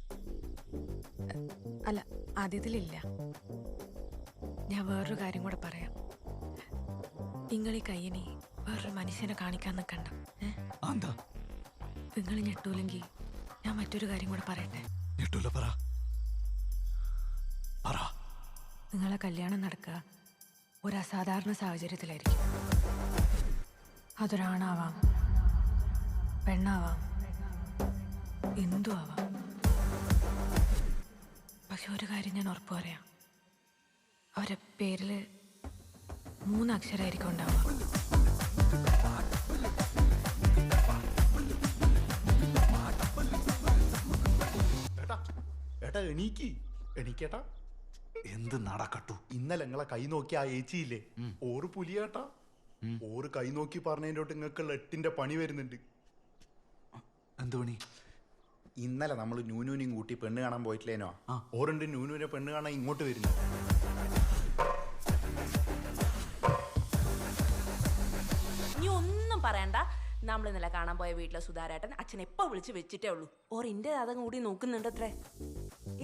അല്ല, ആദ്യത്തിലില്ല. ഞാൻ വേറൊരു കാര്യം കൂടെ പറയാം. നിങ്ങൾ ഈ കയ്യിനെ വേറൊരു മനുഷ്യനെ കാണിക്കാൻ നിൽക്കണ്ട. നിങ്ങൾ ഞെട്ടൂലെങ്കിൽ ഞാൻ മറ്റൊരു കാര്യം കൂടെ പറയട്ടെ. നിങ്ങളെ കല്യാണം നടക്കുക ഒരു അസാധാരണ സാഹചര്യത്തിലായിരിക്കും. അതൊരാണാവാം, പെണ്ണാവാം, എന്തു ആവാം. പക്ഷെ ഒരു കാര്യം ഞാൻ ഉറപ്പ് പറയാം, അവരുടെ പേരില് 3 അക്ഷരമായിരിക്കും ഉണ്ടാവുക. ഏട്ടാ എണീക്കേട്ടാ. എന്ത് നടക്കട്ടു? ഇന്നലെ നിങ്ങളെ കൈ നോക്കി ആ ഏച്ചിയില്ലേ, ഓറ് പുലിയേട്ടാ. ഓറ് കൈ നോക്കി പറഞ്ഞതിൻ്റെ തൊട്ട് നിങ്ങൾക്കുള്ള 8ന്റെ പണി വരുന്നുണ്ട്. എന്ത് പണി? ഇന്നലെ നമ്മൾ നൂനൂനെയും കൂട്ടി പെണ്ണ് കാണാൻ പോയിട്ടില്ലേനോ? ഓറുണ്ട് നൂനൂനെ പെണ്ണ് കാണാൻ ഇങ്ങോട്ട് വരുന്നു. നീ ഒന്നും പറയണ്ട. നമ്മൾ ഇന്നലെ കാണാൻ പോയ വീട്ടിലെ സുധാരേട്ടൻ അച്ഛൻ എപ്പോ വിളിച്ച് വെച്ചിട്ടേ ഉള്ളൂ. ഓർ ഇന്റെ ജാതകം കൂടി നോക്കുന്നുണ്ടത്രേ.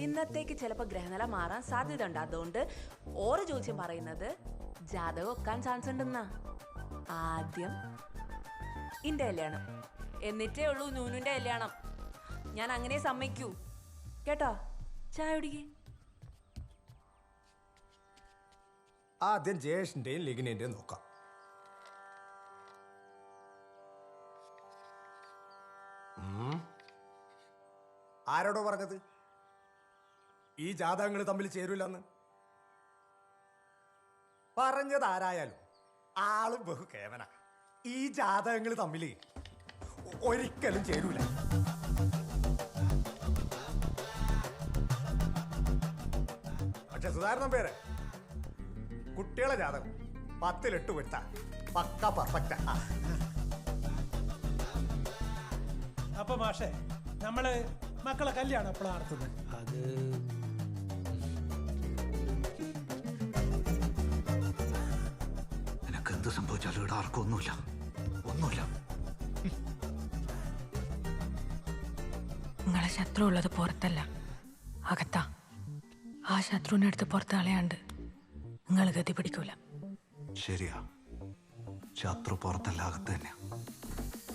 ഇന്നത്തേക്ക് ചിലപ്പോ ഗ്രഹനില മാറാൻ സാധ്യത ഉണ്ട്. അതുകൊണ്ട് ഓരോ ചോദ്യം പറയുന്നത് ജാതകം ഒക്കാൻ ചാൻസ് ഉണ്ടെന്നാ. ആദ്യം ഇന്റെ കല്യാണം, എന്നിട്ടേ ഉള്ളൂ നൂനുന്റെ കല്യാണം. ഞാൻ അങ്ങനെ സമ്മതിക്കൂ കേട്ടോ. ചായ കുടിക്കേ. ആദ്യം ജയേഷിന്റെയും ലിഗിനേന്റെയും നോക്കാം. ആരോടോ പറഞ്ഞത് ഈ ജാതകങ്ങൾ തമ്മിൽ ചേരൂലെന്ന്? പറഞ്ഞത് ആരായാലും ആള് ബഹു കേവന. ഈ ജാതകങ്ങൾ തമ്മിൽ ഒരിക്കലും ചേരൂല. പക്ഷെ സുധാരണ പേര് കുട്ടികളെ ജാതകം 10-8 വരുത്ത പക്ക പെർഫെക്റ്റ്. അപ്പൊ മാഷേ, നമ്മള് മക്കളെ കല്യാണം എപ്പോഴാണ് നടത്തുന്നത്? അത് നിനക്ക് എന്ത് സംഭവിച്ചാലും ഇവിടെ ആർക്കും ഒന്നുമില്ല. നിങ്ങളെ ശത്രു ഉള്ളത് പുറത്തല്ല, അകത്താ. ആ ശത്രുവിനെ അടുത്ത് പുറത്ത് കളയാണ്ട് നിങ്ങൾ ഗതി പിടിക്കൂല. ശരിയാ, ശത്രു പുറത്തല്ല, അകത്ത് തന്നെയാ.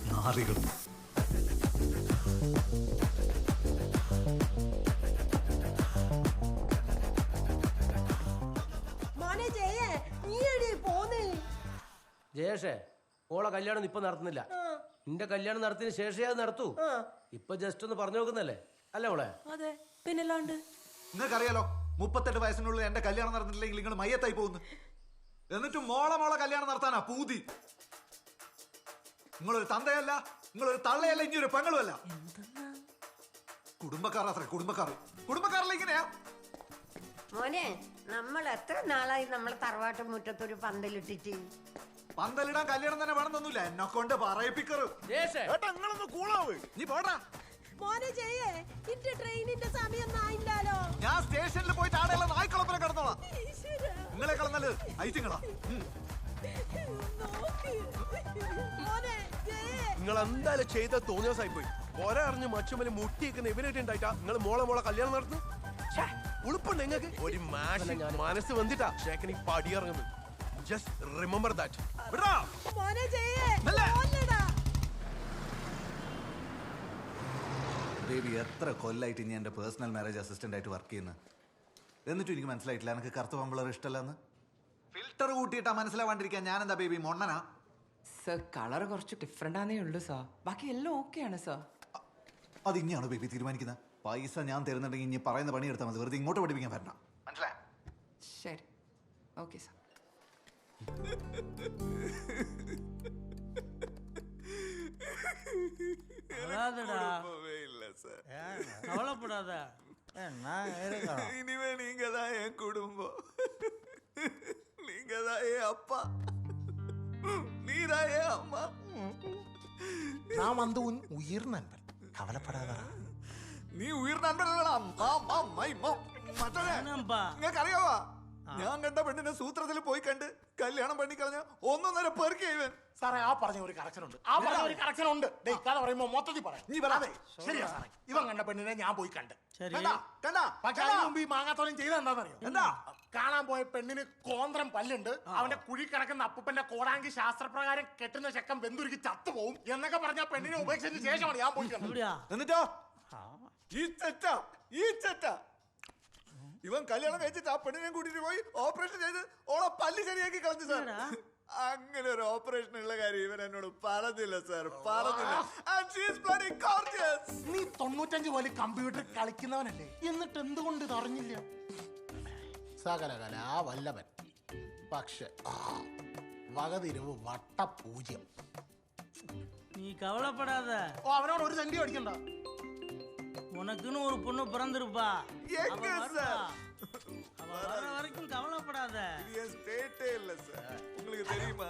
നാറികൾ. മോനെ ജയേ, നീ എടി പോന്ന്? ജയേഷേ, ഓളെ കല്യാണം ഇപ്പൊ നടത്തുന്നില്ല. നിന്റെ കല്യാണം നടത്തിയതിന് ശേഷേ അത് നടത്തൂ. ഇപ്പൊ ജസ്റ്റ് ഒന്ന് പറഞ്ഞു നോക്കുന്നല്ലേ അല്ലേ ഓളെ? അതെ, പിന്നല്ലാണ്ട്. നിങ്ങൾക്കറിയാലോ 38 വയസ്സിനുള്ളിൽ എന്റെ കല്യാണം നടന്നിട്ടില്ലെങ്കിൽ നിങ്ങൾ മയ്യത്തായി പോകുന്നു. എന്നിട്ടും മോളെ കല്യാണം നടത്താനാ പൂതി. നിങ്ങളൊരു തന്തയല്ല, നിങ്ങളൊരു തള്ളയല്ല, ഇനി ഒരു പെങ്ങളുമല്ല. കുടുംബക്കാരത്ര കുടുംബക്കാരല്ല ഇങ്ങനെയാ. മോനെ, നമ്മൾ എത്ര നാളായി നമ്മളെ തറവാട്ട് മുറ്റത്തൊരു പന്തലിട്ടിട്ട്? പന്തലിടാൻ കല്യാണം തന്നെ വേണമെന്നൊന്നുമില്ല, എന്നെ കൊണ്ട് പറയിപ്പിക്കറ്. നീ പോടാ. മോനെ ജയേ, ഇന്റെ ട്രെയിനിന്റെ സമയം ആയില്ലല്ലോ. ഞാൻ സ്റ്റേഷനിൽ പോയിട്ട് ആടെയുള്ള നായ്ക്കളപ്പുറം കിടന്നോളാം. നിങ്ങളെ കളഞ്ഞാല് ഐറ്റിങ്ങളാ. നിങ്ങൾ എന്തായാലും ചെയ്ത തോന്നിയാസായി പോയി. ഒരറിഞ്ഞ് മച്ചുമല് മുട്ടിയേക്കുന്ന ഇവരായിട്ട് ഉണ്ടായിട്ടാ നിങ്ങൾ മോളെ കല്യാണം നടത്തുന്നു. ഉളുപ്പുണ്ട് നിങ്ങൾക്ക് ഒരു മനസ്സ് വന്നിട്ടാ ഷേക്കനി പടിയിറങ്ങുന്നത്. Just remember that. ബേബി, എത്ര കൊല്ലായിട്ട് ഇനി എന്റെ പേഴ്സണൽ മാരേജ് അസിസ്റ്റന്റ് ആയിട്ട് വർക്ക് ചെയ്യുന്നത്. എന്നിട്ടും എനിക്ക് മനസ്സിലായിട്ടില്ല എനിക്ക് കറുത്ത പമ്പിളർ ഇഷ്ടമല്ലെന്ന്. ഫിൽറ്റർ കൂട്ടിയിട്ടാ മനസ്സിലാവാണ്ടിരിക്കാൻ ഞാൻ എന്താ ബേബി മൊണ്ണനാ? സർ, കളർ കുറച്ച് ഡിഫറെന്റ് ആണേ ഉള്ളൂ സാർ, ബാക്കി എല്ലാം ഓക്കെയാണ് സാർ. അത് ഇനിയാണോ ബേബി തീരുമാനിക്കുന്നത്? പൈസ ഞാൻ തരുന്നുണ്ടെങ്കിൽ ഇനി പറയുന്ന പണി എടുത്താൽ മതി, വെറുതെ ഇങ്ങോട്ട് പഠിപ്പിക്കാൻ വരണം. മനസ്സിലായി? ശരി, ഓക്കെ സാർ. கவலைப்படாத, இனிமே நீங்க தான் என் குடும்பம், நீங்க தான் என் அப்பா, நீ தான் என் அம்மா. நான் வந்து உன் உயிர் நண்பன், கவலைப்படாதா. നീ ഉയർ നിങ്ങൾക്കറിയാവാ, ഞാൻ കണ്ട പെണ്ണിനെ സൂത്രത്തിൽ പോയി കണ്ട് കല്യാണം പണിക്കളഞ്ഞ 1.5 പേർക്ക് ഇവൻ. സാറേ, ആ പറഞ്ഞ ഒരു കറക്ഷൻ ഉണ്ട്, കഥ പറയുമ്പോ മൊത്തത്തിൽ പറയാം. ശരിയാ സാറേ, ഇവൻ കണ്ട പെണ്ണിനെ ഞാൻ പോയി കണ്ട്. പക്ഷെ അതിന് മുമ്പ് ഈ മാങ്ങാത്തോലം ചെയ്ത എന്താണെന്നറിയോ? എന്താ? കാണാൻ പോയ പെണ്ണിന് കോന്ത്രം പല്ലുണ്ട്, അവന്റെ കുഴി കിടക്കുന്ന അപ്പൂപ്പന്റെ കോടാങ്കി ശാസ്ത്രപ്രകാരം കെട്ടുന്ന ചെക്കൻ വെന്തുരുക്കി ചത്തുപോകും എന്നൊക്കെ പറഞ്ഞ പെണ്ണിനെ ഉപേക്ഷിച്ച ശേഷമാണ് ഞാൻ പോയി കണ്ടത്. എന്നിട്ടോ ഈ ചെറ്റ ഇവൻ കല്യാണം കഴിച്ചിട്ട് ആ പെണ്ണിനെ കൂട്ടിട്ട് പോയി ഓപ്പറേഷൻ ചെയ്ത് ഓളെ പല്ല് ശരിയാക്കി കളഞ്ഞു സാർ. അങ്ങനെ ഒരു ഓപ്പറേഷൻ ഉള്ള കാര്യം ഇവൻ എന്നോട് പറഞ്ഞില്ല സാർ, പറഞ്ഞില്ല. നീ 95 പോലെ കമ്പ്യൂട്ടർ കളിക്കുന്നവനല്ലേ, എന്നിട്ട് എന്തുകൊണ്ട് ഇത് അറിഞ്ഞില്ല? സകലകല വല്ലവൻ, പക്ഷെ വകതിരിവ് വട്ടപൂജ്യം. நீ கவலைப்படாத. അവനോട് ഒരു സെന്റി അടിക്കണ്ട. உனக்குன்னு ஒரு பொண்ணு பிறந்திருப்பா, அவ வர்ற வரைக்கும் கவலைப்படாத. உங்களுக்கு தெரியுமா,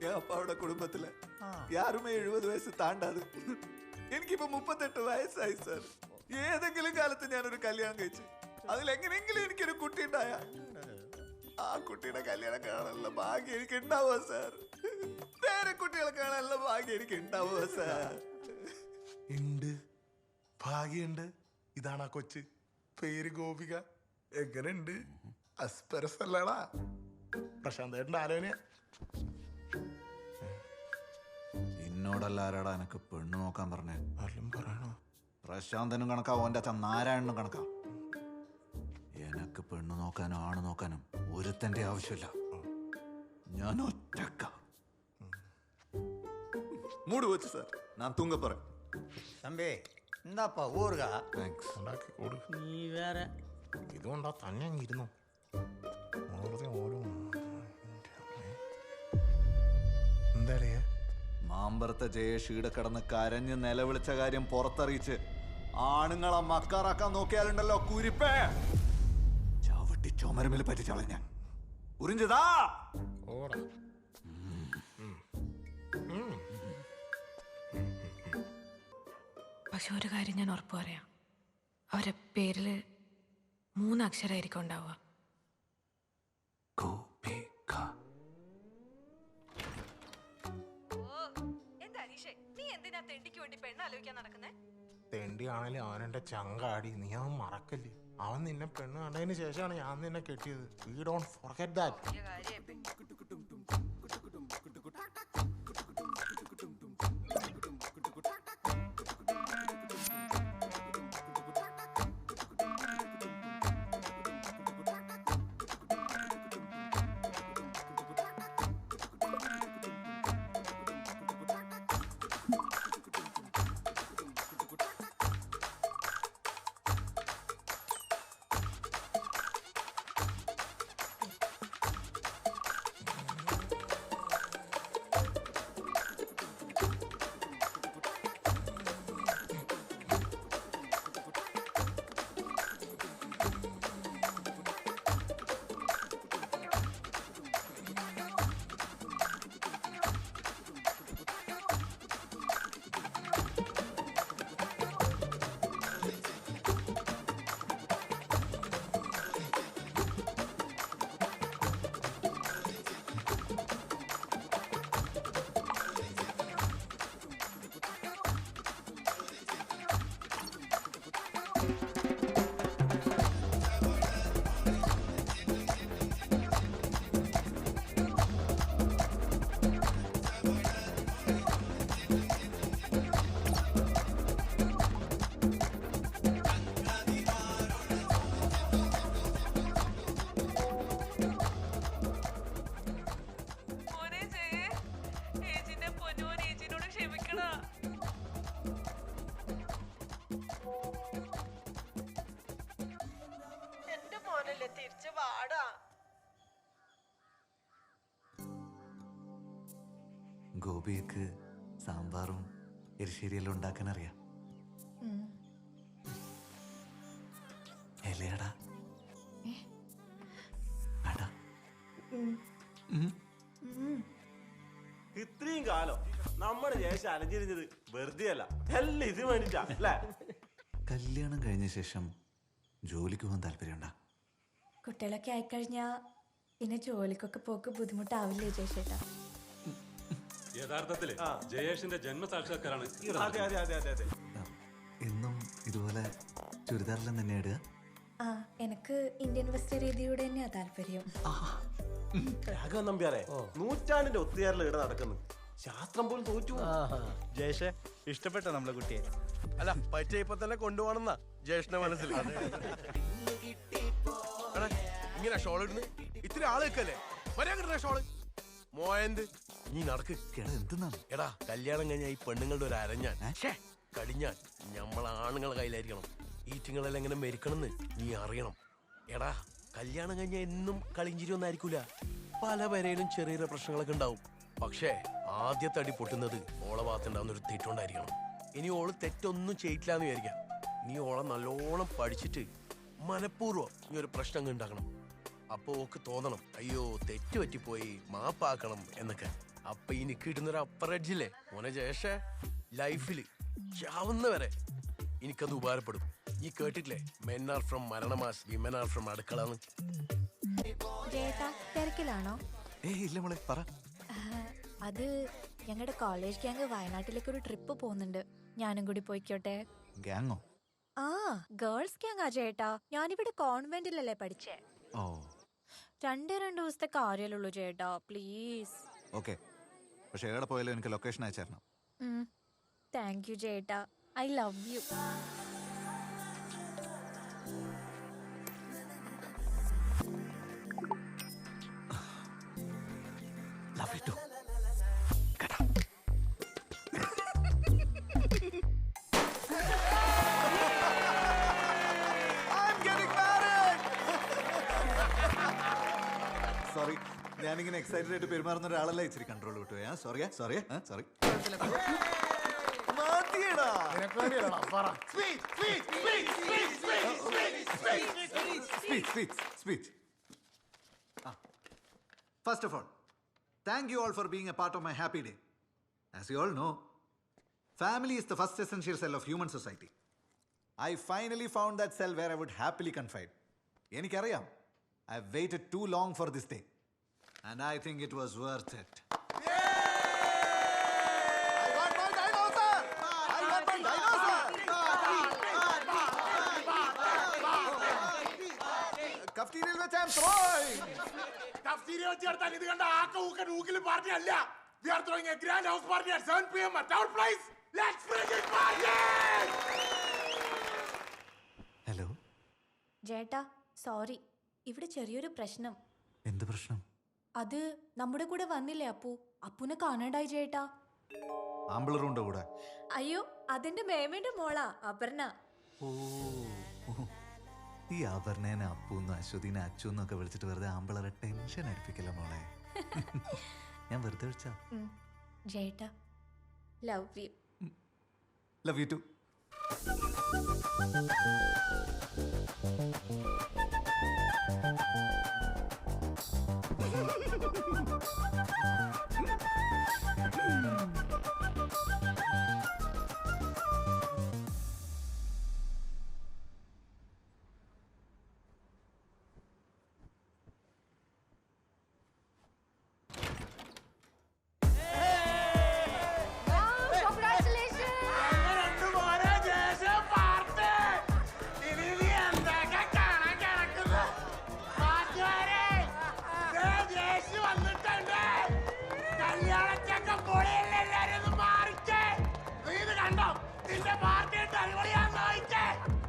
என் அப்பாவோட குடும்பத்துல யாருமே 70 വയസ്സ് താണ്ടാത്. എനിക്കിപ്പോ 38 വയസ്സായി സാർ. ഏതെങ്കിലും കാലത്ത് ഞാനൊരു കല്യാണം കഴിച്ചു, അതിലെങ്ങനെയെങ്കിലും എനിക്കൊരു കുട്ടി ഉണ്ടായ ആ കുട്ടിയുടെ കല്യാണം കാണാനുള്ള ഭാഗ്യം എനിക്ക് ഉണ്ടാവുക സാർ. വേറെ കുട്ടികളെ കാണാനുള്ള ഭാഗ്യം എനിക്ക് ഉണ്ടാവുക സാർ. ഉണ്ട്, ഭാഗ്യണ്ട്. ഇതാണ് ആ കൊച്ച്, പേര് ഗോപിക. എങ്ങനെയുണ്ട്? അസ്പരസല്ലടാ. പ്രശാന്തേട്ടൻ്റെ ആലോചന. എന്നോടല്ല ആരാടാ എനക്ക് പെണ്ണ് നോക്കാൻ പറഞ്ഞേ? പറയണോ? പ്രശാന്തനും കണക്കാ, ഓന്റെ അച്ഛൻ നാരായണനും കണക്കാ. എനക്ക് പെണ്ണ് നോക്കാനും ആണ് നോക്കാനും ഒരുത്തന്റെ ആവശ്യമില്ല, ഞാൻ ഒറ്റക്ക. മൂട് വെച്ച് സാർ, ഞാൻ തൂങ്ങ പറ. തമ്പേ, എന്താപ്പാ ഊറുക? താങ്ക്സ്. நீ வேற. ഇതുകൊണ്ടാ തന്നെ ഇരുന്നു. എന്താ മാമ്പറത്തെ ജയേഷ് കിടന്ന് കരഞ്ഞ് നിലവിളിച്ച കാര്യം പുറത്തറിയിച്ച് ആണുങ്ങളെ മക്കാറാക്കാൻ നോക്കിയാലുണ്ടല്ലോ കുരിപ്പേ, ചവിട്ടി ചുമരമിൽ പറ്റിച്ചോളെ ഞാൻ. ഉറിഞ്ചതാ ഓടാ. പക്ഷെ ഒരു കാര്യം ഞാൻ ഉറപ്പ് പറയാം, അവരുടെ പേരില് 3 അക്ഷരമായിരിക്കും ഉണ്ടാവുക. എന്താ അനീഷേ, നീ എന്തിനാ തെണ്ടിക്ക് വേണ്ടി പെണ്ണാലോചിക്കാൻ നടക്കുന്നേ? തെണ്ടി തെണ്ടിയാണേലും അവനെന്റെ ചങ്കാടി, നീ അവൻ മറക്കല്ലേ. അവൻ നിന്നെ പെണ്ണ് കണ്ടതിന് ശേഷമാണ് ഞാൻ നിന്നെ കെട്ടിയത്. We don't forget that. ഗോപിക്ക് സാമ്പാറും എരിശ്ശേരിയെല്ലാം ഉണ്ടാക്കാൻ അറിയാം. എലയടാ അടാ ഇത്രയും കാലം നമ്മുടെ ശേഷം അലഞ്ഞിരിഞ്ഞത് വെറുതെ അല്ല, എല്ലാം ഇത് വേണ്ടിട്ടാ അല്ലേ? കല്യാണം കഴിഞ്ഞ ശേഷം ജോലിക്ക് പോകാൻ താല്പര്യമുണ്ടാ? കുട്ടികളൊക്കെ ആയിക്കഴിഞ്ഞാ പിന്നെ ജോലിക്കൊക്കെ പോക്ക് ബുദ്ധിമുട്ടാവില്ലേ ജയശേട്ടാ? യഥാർത്ഥത്തില് ജയേഷിന്റെ ജന്മസാക്ഷാത്കാരാണ്. എന്നും ഇതുപോലെ ചുരിദാറിലും തന്നെ ഇടുക? ആ, എനിക്ക് ഇന്ത്യൻ വസ്ത്ര രീതിയോട് തന്നെയാ താല്പര്യം. രാഘവൻ നമ്പ്യാരെ നൂറ്റാണ്ടിന്റെ ഒത്തുചേരൽ ഇവിടെ നടക്കുന്നു. ശാസ്ത്രം പോലും തോറ്റു. ജയേഷേ, ഇഷ്ടപ്പെട്ട നമ്മളെ കുട്ടിയെ? അല്ല, പറ്റിയ ഇപ്പൊ തന്നെ കൊണ്ടുപോകണമെന്നാ ജയേഷിന്റെ മനസ്സിൽ. ഇങ്ങനെ ഷോൾ ഇടുന്നു, ഇത്തിരി ആള് വെക്കല്ലേ വരാൻ കിട്ടുന്ന ഷോള് മോയന്ത്. നീ നടക്ക്. എടാ, കല്യാണം കഴിഞ്ഞ ഈ പെണ്ണുങ്ങളുടെ ഒരു അരഞ്ഞാൻ കടിഞ്ഞാൻ ഞമ്മളാണുങ്ങളെ കയ്യിലായിരിക്കണം. ഈറ്റിങ്ങളെല്ലാം എങ്ങനെ മരിക്കണമെന്ന് നീ അറിയണം. എടാ, കല്യാണം കഴിഞ്ഞ എന്നും കളിഞ്ചിരി ഒന്നും ആയിരിക്കൂല. പല പേരയിലും ചെറിയ ചെറിയ പ്രശ്നങ്ങളൊക്കെ ഉണ്ടാവും. പക്ഷേ ആദ്യത്തെ അടി പൊട്ടുന്നത് ഓളെ ഭാഗത്തുണ്ടാവുന്ന ഒരു തെറ്റുണ്ടായിരിക്കണം. ഇനി ഓള് തെറ്റൊന്നും ചെയ്യിട്ടില്ല എന്ന് വിചാരിക്കാം. നീ ഓളെ നല്ലോണം പഠിച്ചിട്ട് മനഃപൂർവ്വം നീ ഒരു പ്രശ്നം ഉണ്ടാക്കണം. അപ്പൊ ഓക്ക് തോന്നണം, അയ്യോ തെറ്റ് പറ്റിപ്പോയി, മാപ്പാക്കണം എന്നൊക്കെ. അപ്പൊ ഈ കിട്ടുന്നൊരു അപ്പർ എഡ്ജില്ലേ മോനെ ജയേഷ, ലൈഫില് ചാവുന്നവരെ എനിക്കത് ഉപകാരപ്പെടും. ഈ കേട്ടിട്ടില്ലേ, മെൻ ആർ ഫ്രം മരണമാസ്, വിമൻ ആർ ഫ്രം അടുക്കളന്ന്. തിരക്കിലാണോ? ഇല്ല മോളെ, പറ. അത് ഞങ്ങളുടെ കോളേജ് ഗ്യാങ് വയനാട്ടിലേക്ക് ഒരു ട്രിപ്പ് പോകുന്നുണ്ട്. ഞാനും കൂടി പോയിക്കോട്ടെ? ഗ്യാങ്ങോ? ആ, ഗേൾസ് ഗ്യാങ് ആ ചേട്ടാ. ഞാനിവിടെ കോൺവെന്റിലല്ലേ പഠിച്ചേ. ഓ, 2 ദിവസത്തെ കാര്യമുള്ളൂ ചേട്ടാ, പ്ലീസ്. ഓക്കെ, പക്ഷെ എവിടെ പോയാലും എനിക്ക് ലൊക്കേഷൻ അയച്ചു തരണം. താങ്ക് യു ചേട്ടാ, I love you. Love you too. Sorry, ഞാനിങ്ങനെ എക്സൈറ്റഡ് ആയിട്ട് പെരുമാറുന്ന ഒരാളല്ല, ഇച്ചിരി കൺട്രോൾ കിട്ടുക. Sorry sorry sorry. First of all, thank you all for being a part of my happy day. As you all know, family is the first essential cell of human society. I finally found that cell where I would happily confide. എനിക്കറിയാം, I've waited too long for this day, and I think it was worth it. I got my dinosaur! കഫ്റ്റീരിയയിൽ വെച്ച് I am throwing. Cafeteria വെച്ച് നടത്താൻ ഇത് കണ്ട ആക്ക ഊക്ക നൂക്കിലും party അല്ല. We are throwing a grand house party at 7 PM at our place. Let's bring it party! Hello. ചേട്ടാ sorry, ഇവിടെ ചെറിയൊരു പ്രശ്നം. എന്ത് പ്രശ്നം? അത് നമ്മുടെ കൂടെ വന്നില്ലേ അപ്പു? അപ്പുനെ കാണാണ്ടായി ചേട്ടാ. ആമ്പിളറുണ്ടോ കൂടെ? അയ്യോ, അതെന്റെ മേമയുടെ മോളാ അപർണ. ഓ, ഈ അപർണേനെ അപ്പൂന്നും അശ്വതിനെ അച്ചുന്നൊക്കെ വിളിച്ചിട്ട് വെറുതെ ആമ്പിളറെ ടെൻഷൻ അടിപ്പിക്കല മോളെ. ഞാൻ വെറുതെ വിളിച്ചാ. ചേട്ടാ love you. Love you too.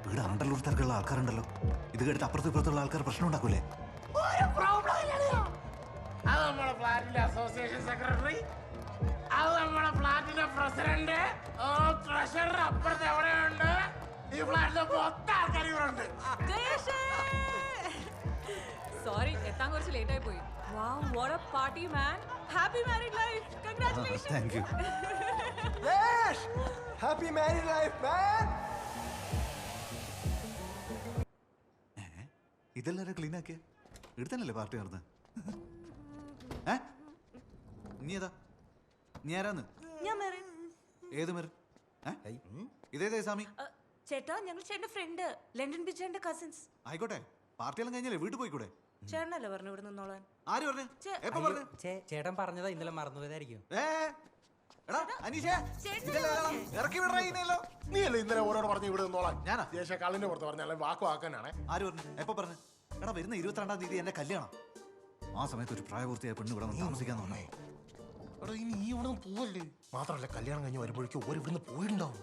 ഇവിടെ ആണ്ടല്ലൂർ തരക്കുള്ള ആൾക്കാരുണ്ടല്ലോ. ഇത് കേട്ടിട്ട് അപ്പുറത്ത് ഇപ്പുറത്തുള്ള ആൾക്കാർ പ്രശ്നം ഉണ്ടാക്കൂലേ? അത് നമ്മുടെ ഫ്ലാറ്റിന്റെ അസോസിയേഷൻ സെക്രട്ടറി, അത് നമ്മുടെ ഫ്ലാറ്റിന്റെ പ്രസിഡന്റ്, ട്രഷറർ അപ്പുറത്ത് എവിടെയുണ്ട്. ഈ ഫ്ലാറ്റിലെ മൊത്തം ആൾക്കാർ ഇവിടെ ഉണ്ട്. സോറി, എത്താൻ കുറച്ച് ലേറ്റ് ആയി പോയി. Wow, what a party, man. Happy married life. Congratulations. Thank you. Yes! Happy married life, man! ഇതെല്ലാരും ക്ലീൻ ആക്കിയ ഇവിടുത്തന്നല്ലേ പാർട്ടി നടന്ന്? നീ ഏതാ? നീ ആരാന്ന്? ഏത് മെറിൻ? ഇതേതേ സാമി? ചേട്ടാ, ഞങ്ങൾ ചേട്ടന്റെ ഫ്രണ്ട്, ലണ്ടൻ ബിജന്റെ കസിൻസ്. ആയിക്കോട്ടെ, പാർട്ടിയെല്ലാം കഴിഞ്ഞാലേ വീട്ടിൽ പോയിക്കൂടെ? ചേട്ടനല്ലേ പറഞ്ഞു ഇവിടെ നിന്നോളാൻ? ആര് പറഞ്ഞു? എപ്പോ പറഞ്ഞു? ചേട്ടൻ പറഞ്ഞതാ, ഇന്നലെ മറന്നുപോയതായിരിക്കും. നീ അല്ലേ ഇന്നലെ ഓരോട് പറഞ്ഞു ഇവിടെ നിന്നോളാൻ? ഞാനാ ദേശക്കാളിന്റെ പുറത്ത് പറഞ്ഞാൽ വാക്ക് വാക്കാനാണ്. ആര് പറഞ്ഞു? എപ്പോ പറഞ്ഞു? എടാ, വരുന്ന 22-ാം തീയതി എന്റെ കല്യാണം. ആ സമയത്ത് ഒരു പ്രായപൂർത്തിയായ പെണ്ണ് ഇവിടെ താമസിക്കാൻ തോന്നേ. എടാ, ഇനി നീ ഇവിടെ പോവല്ലേ? മാത്രമല്ല, കല്യാണം കഴിഞ്ഞ് വരുമ്പോഴേക്കും ഓരോ ഇവിടുന്ന് പോയിട്ടുണ്ടാവും.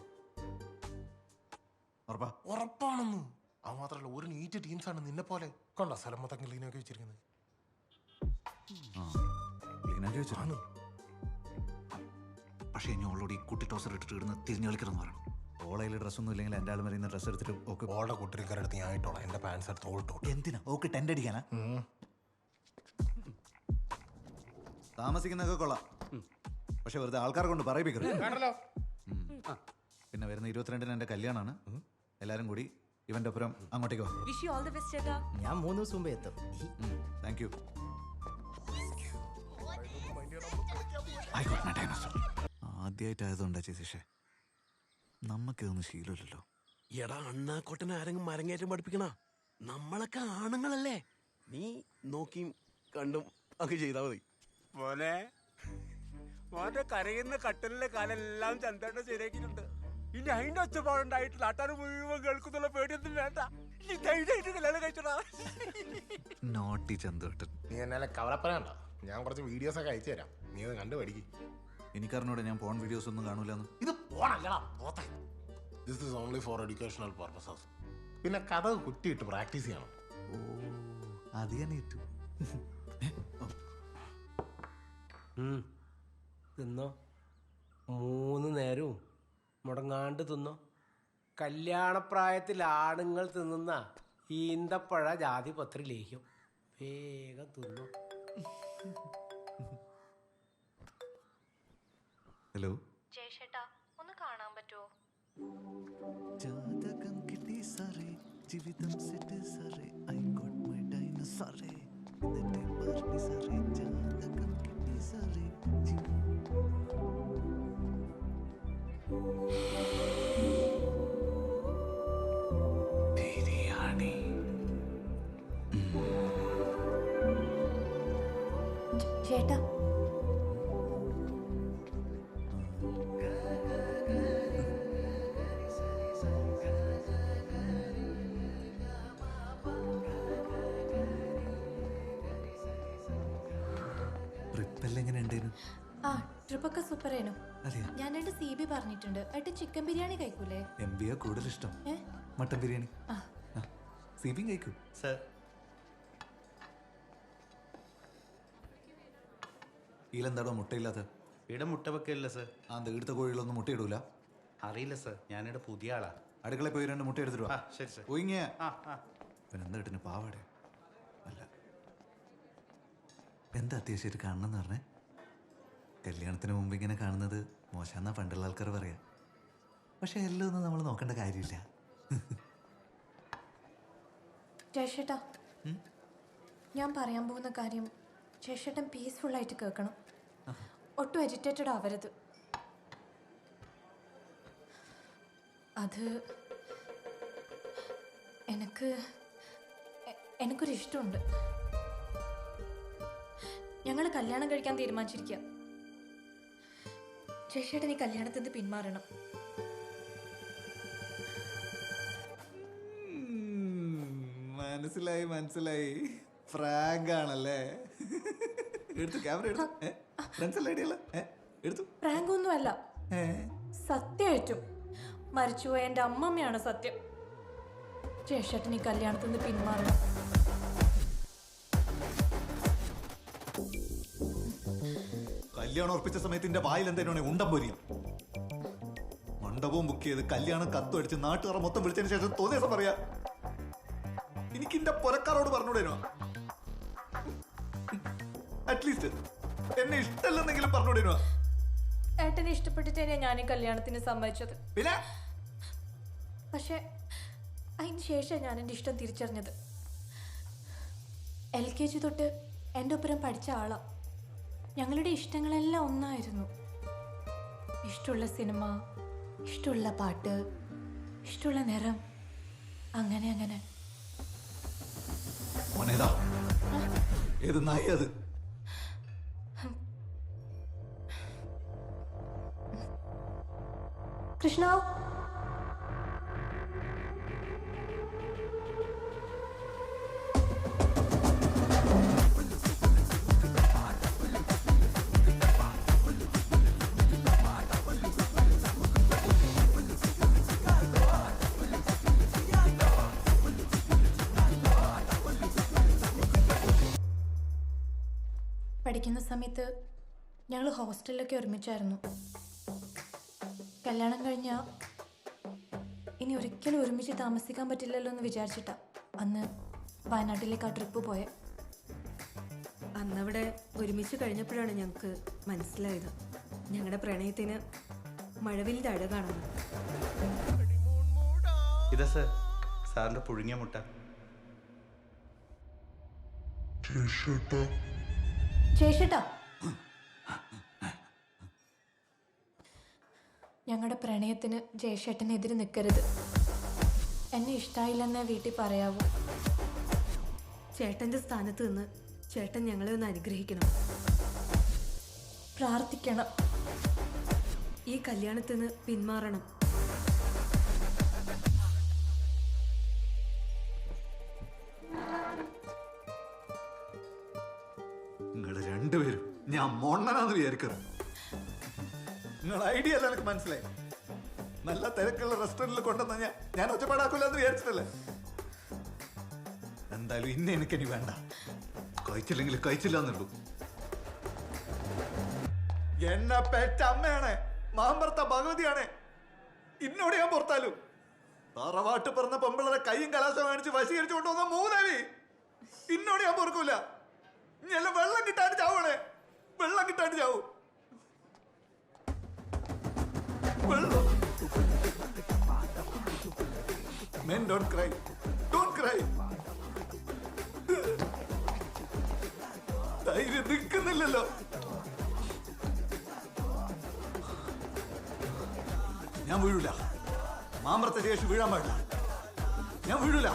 ഉറപ്പാണെന്ന്. അത് മാത്രമല്ല, ഒരു നീറ്റ് ടീംസ് ആണ് നിന്നെ പോലെ. കണ്ട സ്ഥലം മൊത്തം ക്ലീനാക്കി വെച്ചിരിക്കുന്നത്. പക്ഷേ ഇനി ഓൾറെഡി കുട്ടി ടോസർ ഇട്ടിട്ട് ഇടുന്ന തിരിഞ്ഞു കളിക്കണമെന്ന് പറയണം. ഓളയിൽ ഡ്രസ്സൊന്നും ഇല്ലെങ്കിൽ എൻ്റെ ആൾ മറിയുന്ന ഡ്രസ്സ് എടുത്തിട്ട് ഓക്കെ ഓളുടെ കുട്ടിക്കാരെടുത്ത് ഞാൻ ആയിട്ടോളാം. എന്റെ പാൻസ് എടുത്ത് ഓൾട്ടോ. എന്തിനാ? Okay tent അടിക്കാനാ? താമസിക്കുന്നതൊക്കെ കൊള്ളാം, പക്ഷെ വെറുതെ ആൾക്കാരെ കൊണ്ട് പറയിപ്പിക്കരുത്. പിന്നെ വരുന്ന 22-ന് എൻ്റെ കല്യാണമാണ്. എല്ലാവരും കൂടി ഇവന്റെ ഒപ്പം അങ്ങോട്ടേക്ക് വാ. Wish you all the best ചേട്ടാ. ഞാൻ 3 ദിവസം മുമ്പേ എത്തും. Thank you. ആദ്യമായിട്ടായതുകൊണ്ടാ ചേച്ചി, നമുക്കിതൊന്നും ശീലമില്ലല്ലോ. എടാ, അണ്ണാക്കോട്ടനെ ആരെങ്കിലും മരങ്ങേറ്റം പഠിപ്പിക്കണ? നമ്മളൊക്കെ ആണുങ്ങളല്ലേ? നീ നോക്കിയും കണ്ടും ഒക്കെ ചെയ്താ മതി. മോനെ, മോന്റെ കരയുന്ന കട്ടലിലെ കാലെല്ലാം ചന്തേട്ട ശരിയാക്കിയിട്ടുണ്ട്. ഇനി അതിന്റെ ഒച്ചപ്പാടുണ്ടായിട്ടില്ല. ആട്ടാറ് മുഴുവൻ കേൾക്കുന്നുള്ള പേടിയൊന്നും വേണ്ട. ഈ ധൈര്യമായിട്ട് കല്യാണം കഴിച്ചോടാ. നോട്ടി ചന്തേട്ടൻ. നീ എന്നാലെ കവലപ്പനണ്ട. ഞാൻ കുറച്ച് വീഡിയോസ് ഒക്കെ അയച്ചു തരാം, നീ അത് കണ്ടു പഠിക്കും. എനിക്കറിഞ്ഞൂടെ ഞാൻ പോൺ വീഡിയോസ് ഒന്നും കാണൂലെന്ന്. ഇത് പോണല്ലടാ, പോത്തെ. This is only for educational purposes. പിന്നെ കഥ കുറ്റിയിട്ട് പ്രാക്ടീസ് ചെയ്യണം. അത് ഞാൻ ഏറ്റു. തിന്നോ, 3 നേരവും മുടങ്ങാണ്ട് തിന്നോ. കല്യാണപ്രായത്തിൽ ആണുങ്ങൾ തിന്നുന്ന ഈന്തപ്പഴ ജാതി പത്രി ലേഹ്യം വേഗം തിന്നോ. ഹലോ ജയശേട്ടാ, ഒന്ന് കാണാൻ പറ്റുമോ? ജാതകം കിട്ടി സാറേ, ജീവിതം സെറ്റ് സാറേ, ഐ ഗോട്ട് മൈ ഡൈനോസറേ, ഇന്നത്തെ പാർട്ടി സാറേ, ജാതകം കിട്ടി സാറേ. ബിരിയാണി. ചേട്ടാ, ട്രിപ്പ് എല്ലാം എങ്ങനെ ഉണ്ടായിരുന്നു? ആ ട്രിപ്പൊക്കെ സൂപ്പർ ആയിരുന്നു. അതെയോ? ഞാൻ 2 CB പറഞ്ഞിട്ടുണ്ട്. ഏട്ടൻ ചിക്കൻ ബിരിയാണി കഴിക്കൂലേ? MB കൂടുതൽ ഇഷ്ടം. ഏ? മട്ടൻ ബിരിയാണി. ആ. CB കഴിക്കൂ. സർ ഇതിലെന്താണോ മുട്ടയില്ലാത്ത? ഇവിടെ മുട്ട വെക്കില്ല സർ. ആ ഇവിടുത്തെ കോഴികളൊന്നും മുട്ടയിടൂല. അറിയില്ല സർ, ഞാനിവിടെ പുതിയ ആളാ. അടുക്കളയിൽ പോയി 2 മുട്ട എടുത്തിട്ട് വാ. ശരി സർ. ഒയിങ്ങിയ ആ ആ എന്താ കിട്ടുന്ന പാവാടെ അല്ല. എന്താ അത്യാവശ്യമായിട്ട് കാണണമെന്ന് പറഞ്ഞേ? കല്യാണത്തിന് മുമ്പ് ഇങ്ങനെ കാണുന്നത് മോശമെന്നാ പണ്ടുള്ള ആൾക്കാർ പറയാ. പക്ഷെ എല്ലാം ഒന്നും നമ്മൾ നോക്കേണ്ട കാര്യമില്ല. ചേട്ടാ, ഞാൻ പറയാൻ പോകുന്ന കാര്യം ചേട്ടൻ പീസ്ഫുൾ ആയിട്ട് കേൾക്കണം. ഒട്ടും എജിറ്റേറ്റഡ് ആവരുത്. അത് എനിക്കൊരു ഇഷ്ടമുണ്ട്. ഞങ്ങൾ കല്യാണം കഴിക്കാൻ തീരുമാനിച്ചിരിക്കുക. ചേട്ടൻ ഈ കല്യാണത്തിൽ നിന്ന് പിന്മാറണം. മനസ്സിലായി. ഫ്രാങ്ക് ആണല്ലേ? എടുത്തു ക്യാമറ എടുത്തു. ഫ്രണ്ട്സ് അല്ല ഐഡിയ എടുത്തു. പ്രാങ്ക് ഒന്നുമല്ല, സത്യമായിട്ടും മരിച്ചുപോയ എൻ്റെ അമ്മമ്മയാണ് സത്യം. ചേട്ടൻ ഈ കല്യാണത്തിൽ നിന്ന് പിന്മാറണം. കല്യാണം ഉറപ്പിച്ച സമയത്ത് എന്റെ വായിൽ എന്തായാലും ഉണ്ടം പൊരിയും. മണ്ഡപവും ബുക്ക് ചെയ്ത് കല്യാണം കത്തും അടിച്ച് നാട്ടുകാർ മൊത്തം വിളിച്ചതിന് ശേഷം തോന്നിയ ദിവസം പറയാ എനിക്ക് എന്റെ പുരക്കാരോട് പറഞ്ഞൂടേനോ? അറ്റ്ലീസ്റ്റ് എന്നെ ഇഷ്ടമല്ലെന്നെങ്കിലും പറഞ്ഞൂടേനോ? ഏട്ടനെ ഇഷ്ടപ്പെട്ടിട്ട് തന്നെയാണ് ഞാൻ ഈ കല്യാണത്തിന് സമ്മതിച്ചത്. പിന്നെ പക്ഷെ അതിന് ശേഷം ഞാൻ എൻ്റെ ഇഷ്ടം തിരിച്ചറിഞ്ഞത്. LKG തൊട്ട് എൻ്റെ ഒപ്പരം പഠിച്ച ആളാ. ഞങ്ങളുടെ ഇഷ്ടങ്ങളെല്ലാം ഒന്നായിരുന്നു. ഇഷ്ടമുള്ള സിനിമ, ഇഷ്ടമുള്ള പാട്ട്, ഇഷ്ടമുള്ള നിറം, അങ്ങനെ. ഏത് നായ അത്? കൃഷ്ണ, പഠിക്കുന്ന സമയത്ത് ഞങ്ങൾ ഹോസ്റ്റലിലൊക്കെ ഒരുമിച്ചായിരുന്നു. കല്യാണം കഴിഞ്ഞാൽ ഇനി ഒരിക്കലും ഒരുമിച്ച് താമസിക്കാൻ പറ്റില്ലല്ലോ എന്ന് വിചാരിച്ചിട്ടാ അന്ന് വയനാട്ടിലേക്ക് ആ ട്രിപ്പ് പോയെ. അന്നവിടെ ഒരുമിച്ച് കഴിഞ്ഞപ്പോഴാണ് ഞങ്ങൾക്ക് മനസ്സിലായത് ഞങ്ങളുടെ പ്രണയത്തിന് മഴവില്ലിൻ്റെ അഴകാണെന്ന്. ഇതാ സർ സാറിന്റെ പുഴുങ്ങിയ മുട്ട. ചേട്ടാ, ഞങ്ങളുടെ പ്രണയത്തിന് ജയശേട്ടനെതിരെ നിൽക്കരുത്. എന്നെ ഇഷ്ടമായില്ലെന്നേ വീട്ടിൽ പറയാവൂ. ചേട്ടൻ്റെ സ്ഥാനത്ത് നിന്ന് ചേട്ടൻ ഞങ്ങളെ ഒന്ന് അനുഗ്രഹിക്കണം, പ്രാർത്ഥിക്കണം. ഈ കല്യാണത്തിൽ നിന്ന് പിന്മാറണം. നിങ്ങൾ രണ്ടുപേരും ഞാൻ മൊണ്ണനാന്ന് വിചാരിക്കുന്നത്. നിങ്ങൾ ഐഡിയ അല്ല എനിക്ക് മനസ്സിലായി. നല്ല തിരക്കുള്ള റെസ്റ്റോറന്റിൽ കൊണ്ടുവന്ന ഞാൻ ഒച്ചപ്പാടാക്കൂല എന്ന് വിചാരിച്ചിട്ടല്ലേ? എന്തായാലും ഇന്ന് എനിക്കിനി വേണ്ട. കഴിച്ചില്ലെങ്കിൽ കഴിച്ചില്ല എന്നുള്ളൂ. എന്നെ പെറ്റ അമ്മയാണ്, മാമ്പർത്ത ഭഗവതിയാണ്. ഇന്നോട് ഞാൻ പുറത്താലും തറവാട്ട് പറഞ്ഞ പെമ്പിളരെ കൈയും കലാശം കാണിച്ച് വശീകരിച്ചു കൊണ്ടുവന്ന മൂദേവി ഇന്നോട് ഞാൻ പൊറുക്കൂല. എല്ലാം വെള്ളം കിട്ടാണ്ട് ചാവണേ, വെള്ളം കിട്ടാണ്ട് ചാവും. വെള്ളം. Men don't cry. Don't cry. ധൈര്യം നിൽക്കുന്നില്ലല്ലോ. ഞാൻ വീഴൂല. മാമ്പ്രത്തെ ശേഷി വീഴാൻ പാടില്ല. ഞാൻ വീഴൂല.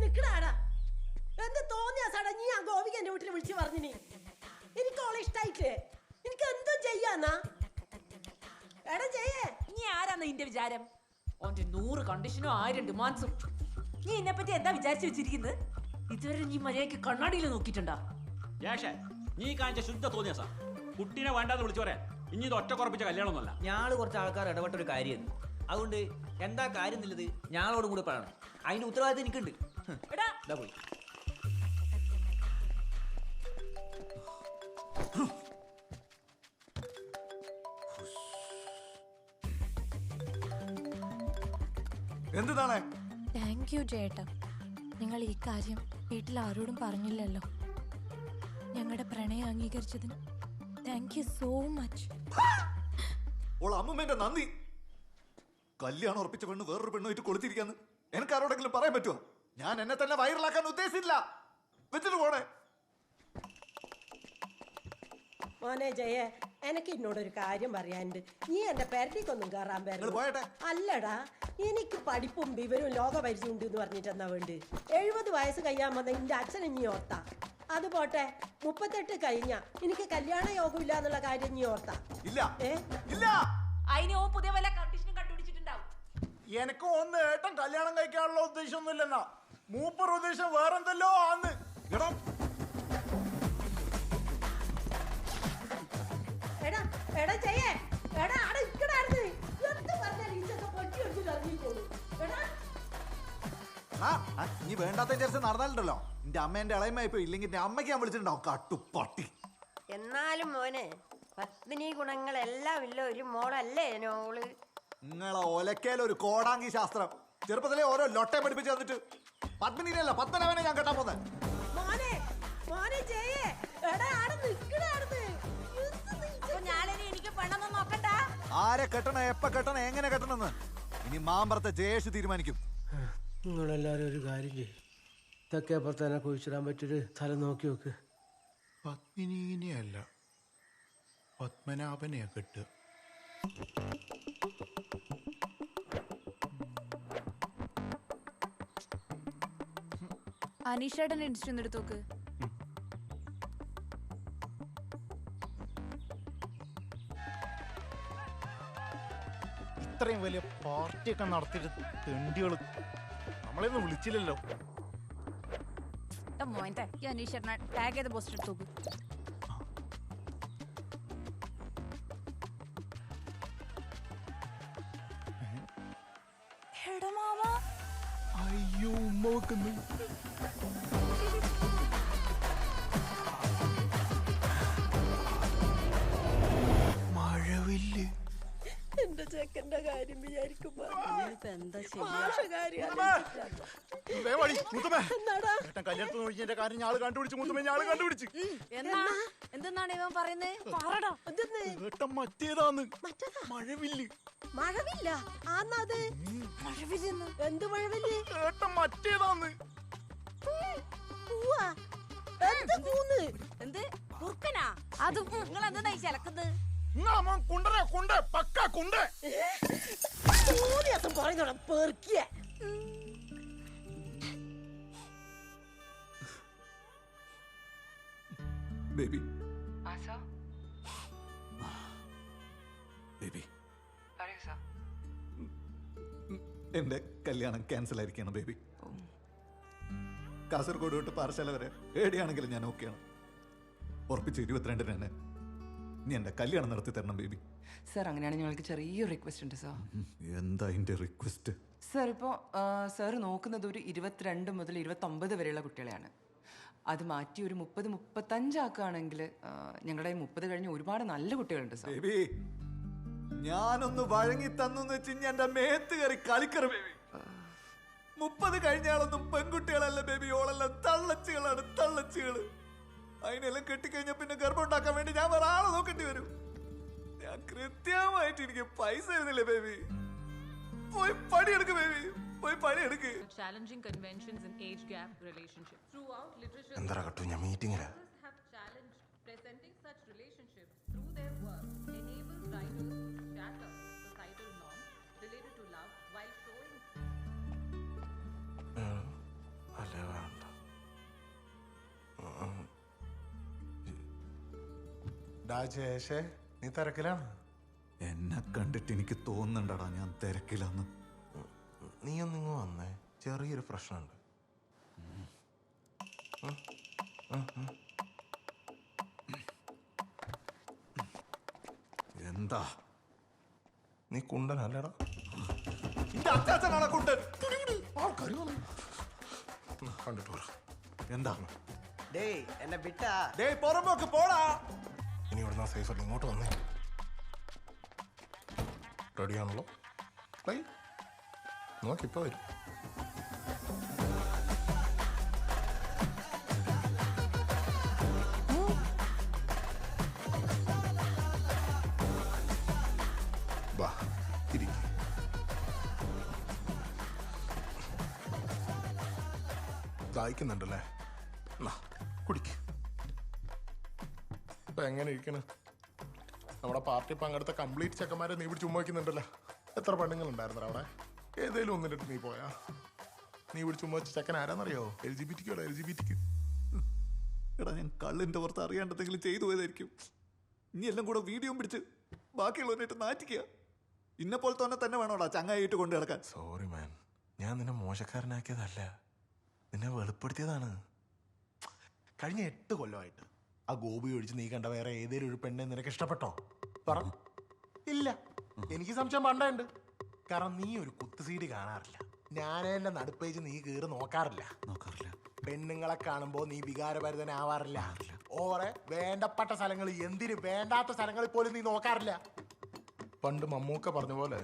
നിക്കടാടാ. എന്ത് തോന്നിയാ സാടാ നീ ആ ഗോപിക എന്റെ വീട്ടിൽ വിളിച്ചു പറഞ്ഞിനി? എനിക്ക് ഓളെ ഇഷ്ടായിട്ടേ. എനിക്ക് എന്തും ചെയ്യാന്നാ. എടാ ചെയ്യേ. നീ ആരാന്ന് നിന്റെ വിചാരം? ഓന്റെ 100 കണ്ടീഷനും 1000 ഡിമാൻഡ്സും. നീ എന്നെ പറ്റി എന്താ വിചാരിച്ചു വെച്ചിരിക്കുന്നത്? ഇതുവരെ നീ മര്യാദയ്ക്ക് കണ്ണാടിയിൽ നോക്കിയിട്ടുണ്ടാ? നീ കാണിച്ച ശുദ്ധ തോന്നിയ സാർ കുട്ടീനെ വേണ്ടാന്ന് വിളിച്ചു പറയാൻ. ഇനി ഇത് ഒറ്റ കുറപ്പിച്ച കല്യാണമൊന്നുമല്ല. ഞാള് കുറച്ച് ആൾക്കാർ ഇടപെട്ടൊരു കാര്യമാണ്. അതുകൊണ്ട് എന്താ കാര്യം എന്നുള്ളത് ഞാളോടും കൂടെ പറയണം. അതിന്റെ ഉത്തരവാദിത്തം എനിക്കുണ്ട്. ഇതാ പോയി. എന്താണ്? താങ്ക് യു ചേട്ടാ. നിങ്ങൾ ഈ കാര്യം വീട്ടിൽ ആരോടും പറഞ്ഞില്ലല്ലോ. ഞങ്ങളുടെ പ്രണയം അംഗീകരിച്ചതിന് താങ്ക് യു സോ മച്ച്. ഓൾ അമ്മൂമ്മേന്റെ നന്ദി. കല്യാണം ഉറപ്പിച്ച പെണ്ണ് വേറൊരു പെണ്ണുമായിട്ട് കൊളുത്തിരിക്കാന്ന് എനിക്ക് ആരോടെങ്കിലും പറയാൻ പറ്റുമോ? ഞാൻ എന്നെ തന്നെ വൈറലാക്കാൻ ഉദ്ദേശിച്ചില്ല. വെച്ചിട്ട് പോണേ. മോനെ ജയ, എനിക്ക് എന്നോടൊരു കാര്യം പറയാനുണ്ട്. നീ എന്റെ പെരടിക്കൊന്നും കയറാൻ പറ്റില്ല. അല്ലടാ, എനിക്ക് പഠിപ്പും വിവരവും ലോകപരിചയം ഉണ്ട് എന്ന് പറഞ്ഞിട്ട് എന്നാ വേണ്ട. 70 വയസ്സ് കഴിയാൻ വന്ന എന്റെ അച്ഛനെ നീ ഓർത്താ? അത് പോട്ടെ, 38 കഴിഞ്ഞ എനിക്ക് കല്യാണ യോഗമില്ല എന്നുള്ള കാര്യം നീ ഓർത്താ? ഇല്ല. അതിന് ഓ പുതിയ വല്ല കണ്ടീഷനും കണ്ടുപിടിച്ചിട്ടുണ്ടാവും. എനിക്ക് ഒന്ന് ഏട്ടൻ കല്യാണം കഴിക്കാനുള്ള ഉദ്ദേശമൊന്നുമില്ലെന്നാ. മൂപ്പർ ഉദ്ദേശം വേറെന്തല്ലോ ആന്ന്. എടാ എടാ ചെയ്യേ. എടാ അവിടെ ഇക്കടായിരുന്നു. എന്ത് പറഞ്ഞാൽ ഈച്ചൊക്കെ പൊട്ടി എടുത്തിട്ട് ഇറങ്ങിക്കോളൂ. എടാ നീ വേണ്ടാത്ത ചേർച്ച് നടന്നാലുണ്ടല്ലോ എന്റെ അമ്മേന്റെ ഇളയമായി പോയി. ഇല്ലെങ്കിൽ എന്റെ അമ്മയ്ക്ക് ഞാൻ വിളിച്ചിട്ടുണ്ടാവും കട്ടുപ്പട്ടി. എന്നാലും മോനെ പത്മിനി ഗുണങ്ങളെല്ലാം ഇല്ല ഒരു മോളല്ലേ നോള്. നിങ്ങളെ ഒലക്കേലൊരു കോടാങ്കി ശാസ്ത്രം. ചെറുപ്പത്തിലെ ഓരോ ലൊട്ടെ പഠിപ്പിച്ച് തന്നിട്ട് പത്മിനിയല്ല പത്മനാഭനെ ഞാൻ കെട്ടാൻ പോന്നെ. മോനെ മോനെ ചെയ്യേ. എടാ അവിടെ നിക്കടായിരുന്നു. അപ്പൊ ഞാനിനി എനിക്ക് പെണ്ണെന്ന് നോക്കണ്ട. ആരെ കെട്ടണം, എപ്പ കെട്ടണം, എങ്ങനെ കെട്ടണമെന്ന് ഇനി മാമ്പറത്തെ ജയേഷ് തീരുമാനിക്കും. നിങ്ങളെല്ലാരും ഒരു കാര്യം ചെയ്യും. ഇതൊക്കെ അപ്പുറത്ത് തന്നെ കുഴിച്ചിടാൻ പറ്റൊരു സ്ഥലം നോക്കി നോക്ക്. പത്മിനിയല്ല പത്മനാഭനെയാ കെട്ടുക. അനീഷേട്ടൻ്റെ ഇൻസ്റ്റന്റ് എടുത്ത് നോക്ക്. ഇത്രയും വലിയ പാർട്ടിയൊക്കെ നടത്തിയിട്ട് തെണ്ടികള് നമ്മളെയൊന്നും വിളിച്ചില്ലല്ലോ. മോന്റെ ഈ അനീഷേട്ടനെ ടാഗ് ചെയ്ത പോസ്റ്റ് എടുത്ത് നോക്ക്. അയ്യോ ഉമ്മ വെക്കുന്നു. മഴവില്ല്. എന്റെ ചെക്കന്റെ കാര്യം വിചാരിക്കുമ്പോ കല്യാണത്തിന് നോക്കിയ കാര്യം ഞാള് കണ്ടുപിടിച്ചു. മുത്തുമേ ഞാള് കണ്ടുപിടിച്ചു. എന്തെന്നാണ് ഇവൻ പറയുന്നത്? ഏട്ടൻ മറ്റേതാന്ന്. മഴവില്ല്. മഴവില്ല ആന്നത്? മഴവില്ലെന്ന് എന്ത് മഴവില്ല്? ഏട്ടൻ മറ്റേതാന്ന്. എന്ത് കുറുക്കനാ? അത് നിങ്ങൾ എന്താ ചിലക്കുന്നത്? പറയുന്നോടാ പെർക്കിയ. ബേബി ബേബി എന്റെ കല്യാണം ക്യാൻസൽ ആയിരിക്കണം ബേബി. കാസർഗോഡ് തൊട്ട് പാറശാല വരെ എവിടെയാണെങ്കിലും ഞാൻ ഓക്കെയാണ്. ഉറപ്പിച്ച് 22-ന് നീ എന്റെ കല്യാണം നടത്തി തരണം ബേബി. സർ അങ്ങനെയാണെങ്കിൽ ഞങ്ങൾക്ക് ചെറിയൊരു റിക്വസ്റ്റ് ഉണ്ട് സാർ. എന്താ അതിന്റെ റിക്വസ്റ്റ്? സർ ഇപ്പോൾ സാർ നോക്കുന്നത് ഒരു 22 മുതൽ 29 വരെയുള്ള കുട്ടികളെയാണ്. അത് മാറ്റി ഒരു 30-35 ആക്കുകയാണെങ്കിൽ ഞങ്ങളുടെ 30 കഴിഞ്ഞ് ഒരുപാട് നല്ല കുട്ടികളുണ്ട് സാർ. ബേബി ഞാനൊന്ന് വഴങ്ങി തന്നു വെച്ച് എന്റെ മേത്ത് കയറി കളിക്കറ ബേബി. 30 കഴിഞ്ഞാളൊന്നും പെൺകുട്ടികളല്ല ബേബി, ഓളെല്ലാം തള്ളച്ചികളാണ്, തള്ളച്ചികള്. അതിനെല്ലാം കെട്ടിക്കഴിഞ്ഞാൽ പിന്നെ ഗർഭം ഉണ്ടാക്കാൻ വേണ്ടി ഞാൻ വേറെ ആളെ നോക്കേണ്ടി വരും. ഞാൻ കൃത്യമായിട്ട് എനിക്ക് പൈസ തരുന്നില്ലേ ബേബി. പോയി പണിയെടുക്ക് ബേബി, പോയി പണിയെടുക്ക്. Challenging conventions in age gap relationships. Throughout literature, എന്താ കട്ടു ഞാൻ മീറ്റിംഗിലാ. have challenged presenting such relationships through their work enables writers to shatter societal norms related to love while showing. Hello രാജേഷേ നീ തിരക്കിലാണ്? എന്നെ കണ്ടിട്ട് എനിക്ക് തോന്നുന്നുണ്ടടാ ഞാൻ തിരക്കിലാന്ന്. നീ ഒന്നിങ്ങ് വന്നേ, ചെറിയൊരു പ്രശ്നമുണ്ട്. എന്താ? നീ കുണ്ടനല്ലടാ. കണ്ടിട്ട് പറ. എന്താ? എന്നെ വിട്ടാ പുറമ്പോക്ക് പോടാ. ഇനി ഇവിടുന്ന് സേഫ് അല്ല, ഇങ്ങോട്ട് വന്നേ. റെഡിയാണല്ലോ? നോക്കിപ്പോ വരും. വാ ഇരിക്കും. ദാഹിക്കുന്നുണ്ടല്ലേ? കുടിക്ക്. ഇപ്പൊ എങ്ങനെ ഇരിക്കണ്? നമ്മുടെ പാർട്ടി പങ്കെടുത്ത കംപ്ലീറ്റ് ചെക്കന്മാരെ നീ ഇവിടെ ചുമ്മാ വയ്ക്കുന്നുണ്ടല്ലോ. എത്ര പെണ്ണുങ്ങളുണ്ടായിരുന്നു അവിടെ? ഏതേലും ഒന്നിട്ട് നീ പോയാ? നീ ഇവിടെ ചുമ്മാ വെച്ച ചെക്കൻ ആരാന്നറിയോ? LGBT എടാ, ഞാൻ കള്ളിന്റെ പുറത്ത് അറിയാണ്ടെന്തെങ്കിലും ചെയ്തു പോയതായിരിക്കും. നീ എല്ലാം കൂടെ വീഡിയോ പിടിച്ച് ബാക്കിയുള്ളവരായിട്ട് നാറ്റിക്കുക. ഇന്നെ പോലെ തന്നെ വേണോടാ ചങ്ങായിട്ട് കൊണ്ട് കിടക്കാൻ. സോറി മാൻ, ഞാൻ നിന്നെ മോശക്കാരനാക്കിയതല്ല, നിന്നെ വെളിപ്പെടുത്തിയതാണ്. കഴിഞ്ഞ 8 കൊല്ലമായിട്ട് ആ ഗോപി ഒഴിച്ച് നീ കണ്ട വേറെ ഏതെങ്കിലും ഒരു പെണ്ണെ നിനക്ക് ഇഷ്ടപ്പെട്ടോ? പറ. ഇല്ല. എനിക്ക് സംശയം പണ്ടുണ്ട്. കാരണം നീ ഒരു കുത്തുസീഡി കാണാറില്ല. ഞാനെന്നെ നടുപ്പേജ് നീ കീറി നോക്കാറില്ല. പെണ്ണുങ്ങളെ കാണുമ്പോ നീ വികാരഭരിതനാവാറില്ല. ഓറെ വേണ്ടപ്പെട്ട സ്ഥലങ്ങൾ, എന്തിന് വേണ്ടാത്ത സ്ഥലങ്ങളിൽ പോലും നീ നോക്കാറില്ല. പണ്ട് മമ്മൂക്ക പറഞ്ഞ പോലെ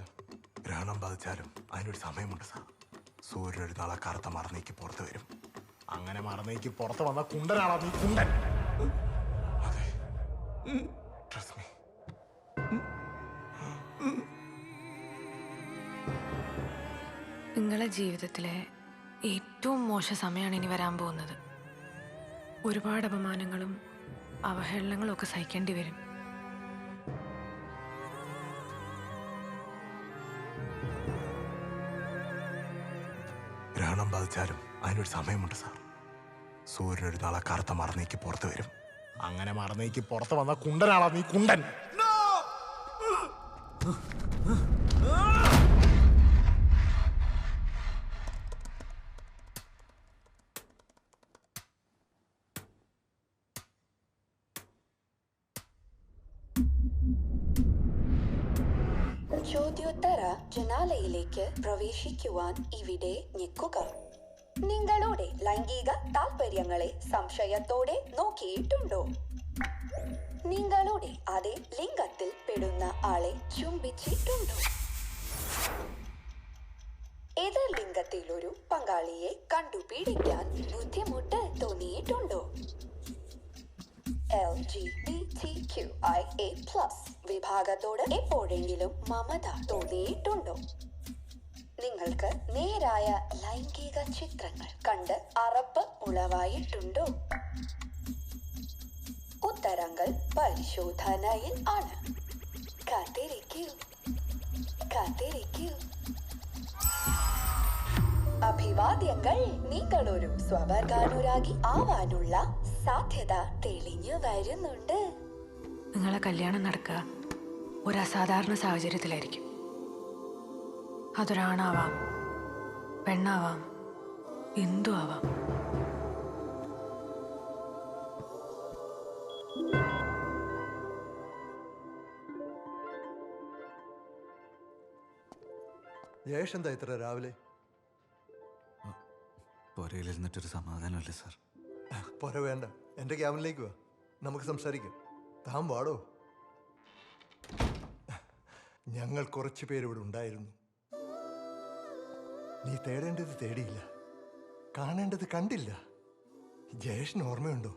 ഗ്രഹണം ബാധിച്ചാലും അതിനൊരു സമയമുണ്ട് സാർ. സൂര്യൻ ഒരു നാളെ കറുത്ത മറന്നേക്ക് പുറത്ത് വരും. അങ്ങനെ മറന്നേക്ക് പുറത്ത് വന്ന കുണ്ടനാണോ നീ? കുണ്ടൻ. അതെ, ട്രസ്റ്റ് മീ. നിങ്ങളെ ജീവിതത്തിലെ ഏറ്റവും മോശം സമയമാണ് ഇനി വരാൻ പോകുന്നത്. ഒരുപാട് അപമാനങ്ങളും അവഹേളനങ്ങളും ഒക്കെ സഹിക്കേണ്ടി വരും. ഗ്രഹണം ബാധിച്ചാലും അതിനൊരു സമയമുണ്ട് സാർ. സൂര്യൻ ഒരു നാളെ കറുത്ത മറന്നേക്ക് പുറത്ത് വരും. അങ്ങനെ മറന്നേക്ക് പുറത്ത് വന്ന കുണ്ടനാണോ നീ? കുണ്ടൻ. ചോദ്യോത്തര ജനാലയിലേക്ക് പ്രവേശിക്കുവാൻ ഇവിടെ ഞെക്കുക. നിങ്ങളുടെ ലൈംഗിക താല്പര്യങ്ങളെ സംശയത്തോടെ നോക്കിയിട്ടുണ്ടോ? നിങ്ങളുടെ അതേ ലിംഗത്തിൽ പെടുന്ന ആളെ ചുംബിച്ചിട്ടുണ്ടോ? എതിർ ലിംഗത്തിലൊരു പങ്കാളിയെ കണ്ടുപിടിക്കാൻ ബുദ്ധിമുട്ട് തോന്നിയിട്ടുണ്ടോ? LGBTQIA+ വിഭാഗത്തോട് എപ്പോഴെങ്കിലും മമത തോന്നിയിട്ടുണ്ടോ? നിങ്ങൾക്ക് നേരായ ലൈംഗിക ചിത്രങ്ങൾ കണ്ട് അറപ്പ് ഉളവായിട്ടുണ്ടോ? ഉത്തരങ്ങൾ പരിശോധനയിൽ ആണ്. കാത്തിരിക്കൂ, കാത്തിരിക്കൂ. അഭിവാദ്യങ്ങൾ. നിങ്ങളൊരു സ്വവർഗാനുരാഗി ആവാനുള്ള സാധ്യത തെളിഞ്ഞു വരുന്നുണ്ട്. നിങ്ങളെ കല്യാണം നടക്കുക ഒരു അസാധാരണ സാഹചര്യത്തിലായിരിക്കും. അതൊരാണാവാം, പെണ്ണാവാം, എന്തു ആവാം. ജയേഷ് എന്താ ഇത്ര രാവിലെ? പുരയിലിരുന്നിട്ടൊരു സമാധാനമല്ല സാർ. പോര, വേണ്ട, എൻ്റെ ക്യാബിനിലേക്ക് വാ, നമുക്ക് സംസാരിക്കാം. താൻ വാടോ. ഞങ്ങൾ കുറച്ച് പേരിവിടെ ഉണ്ടായിരുന്നു. നീ തേടേണ്ടത് തേടിയില്ല, കാണേണ്ടത് കണ്ടില്ല. ജയേഷിന് ഓർമ്മയുണ്ടോ?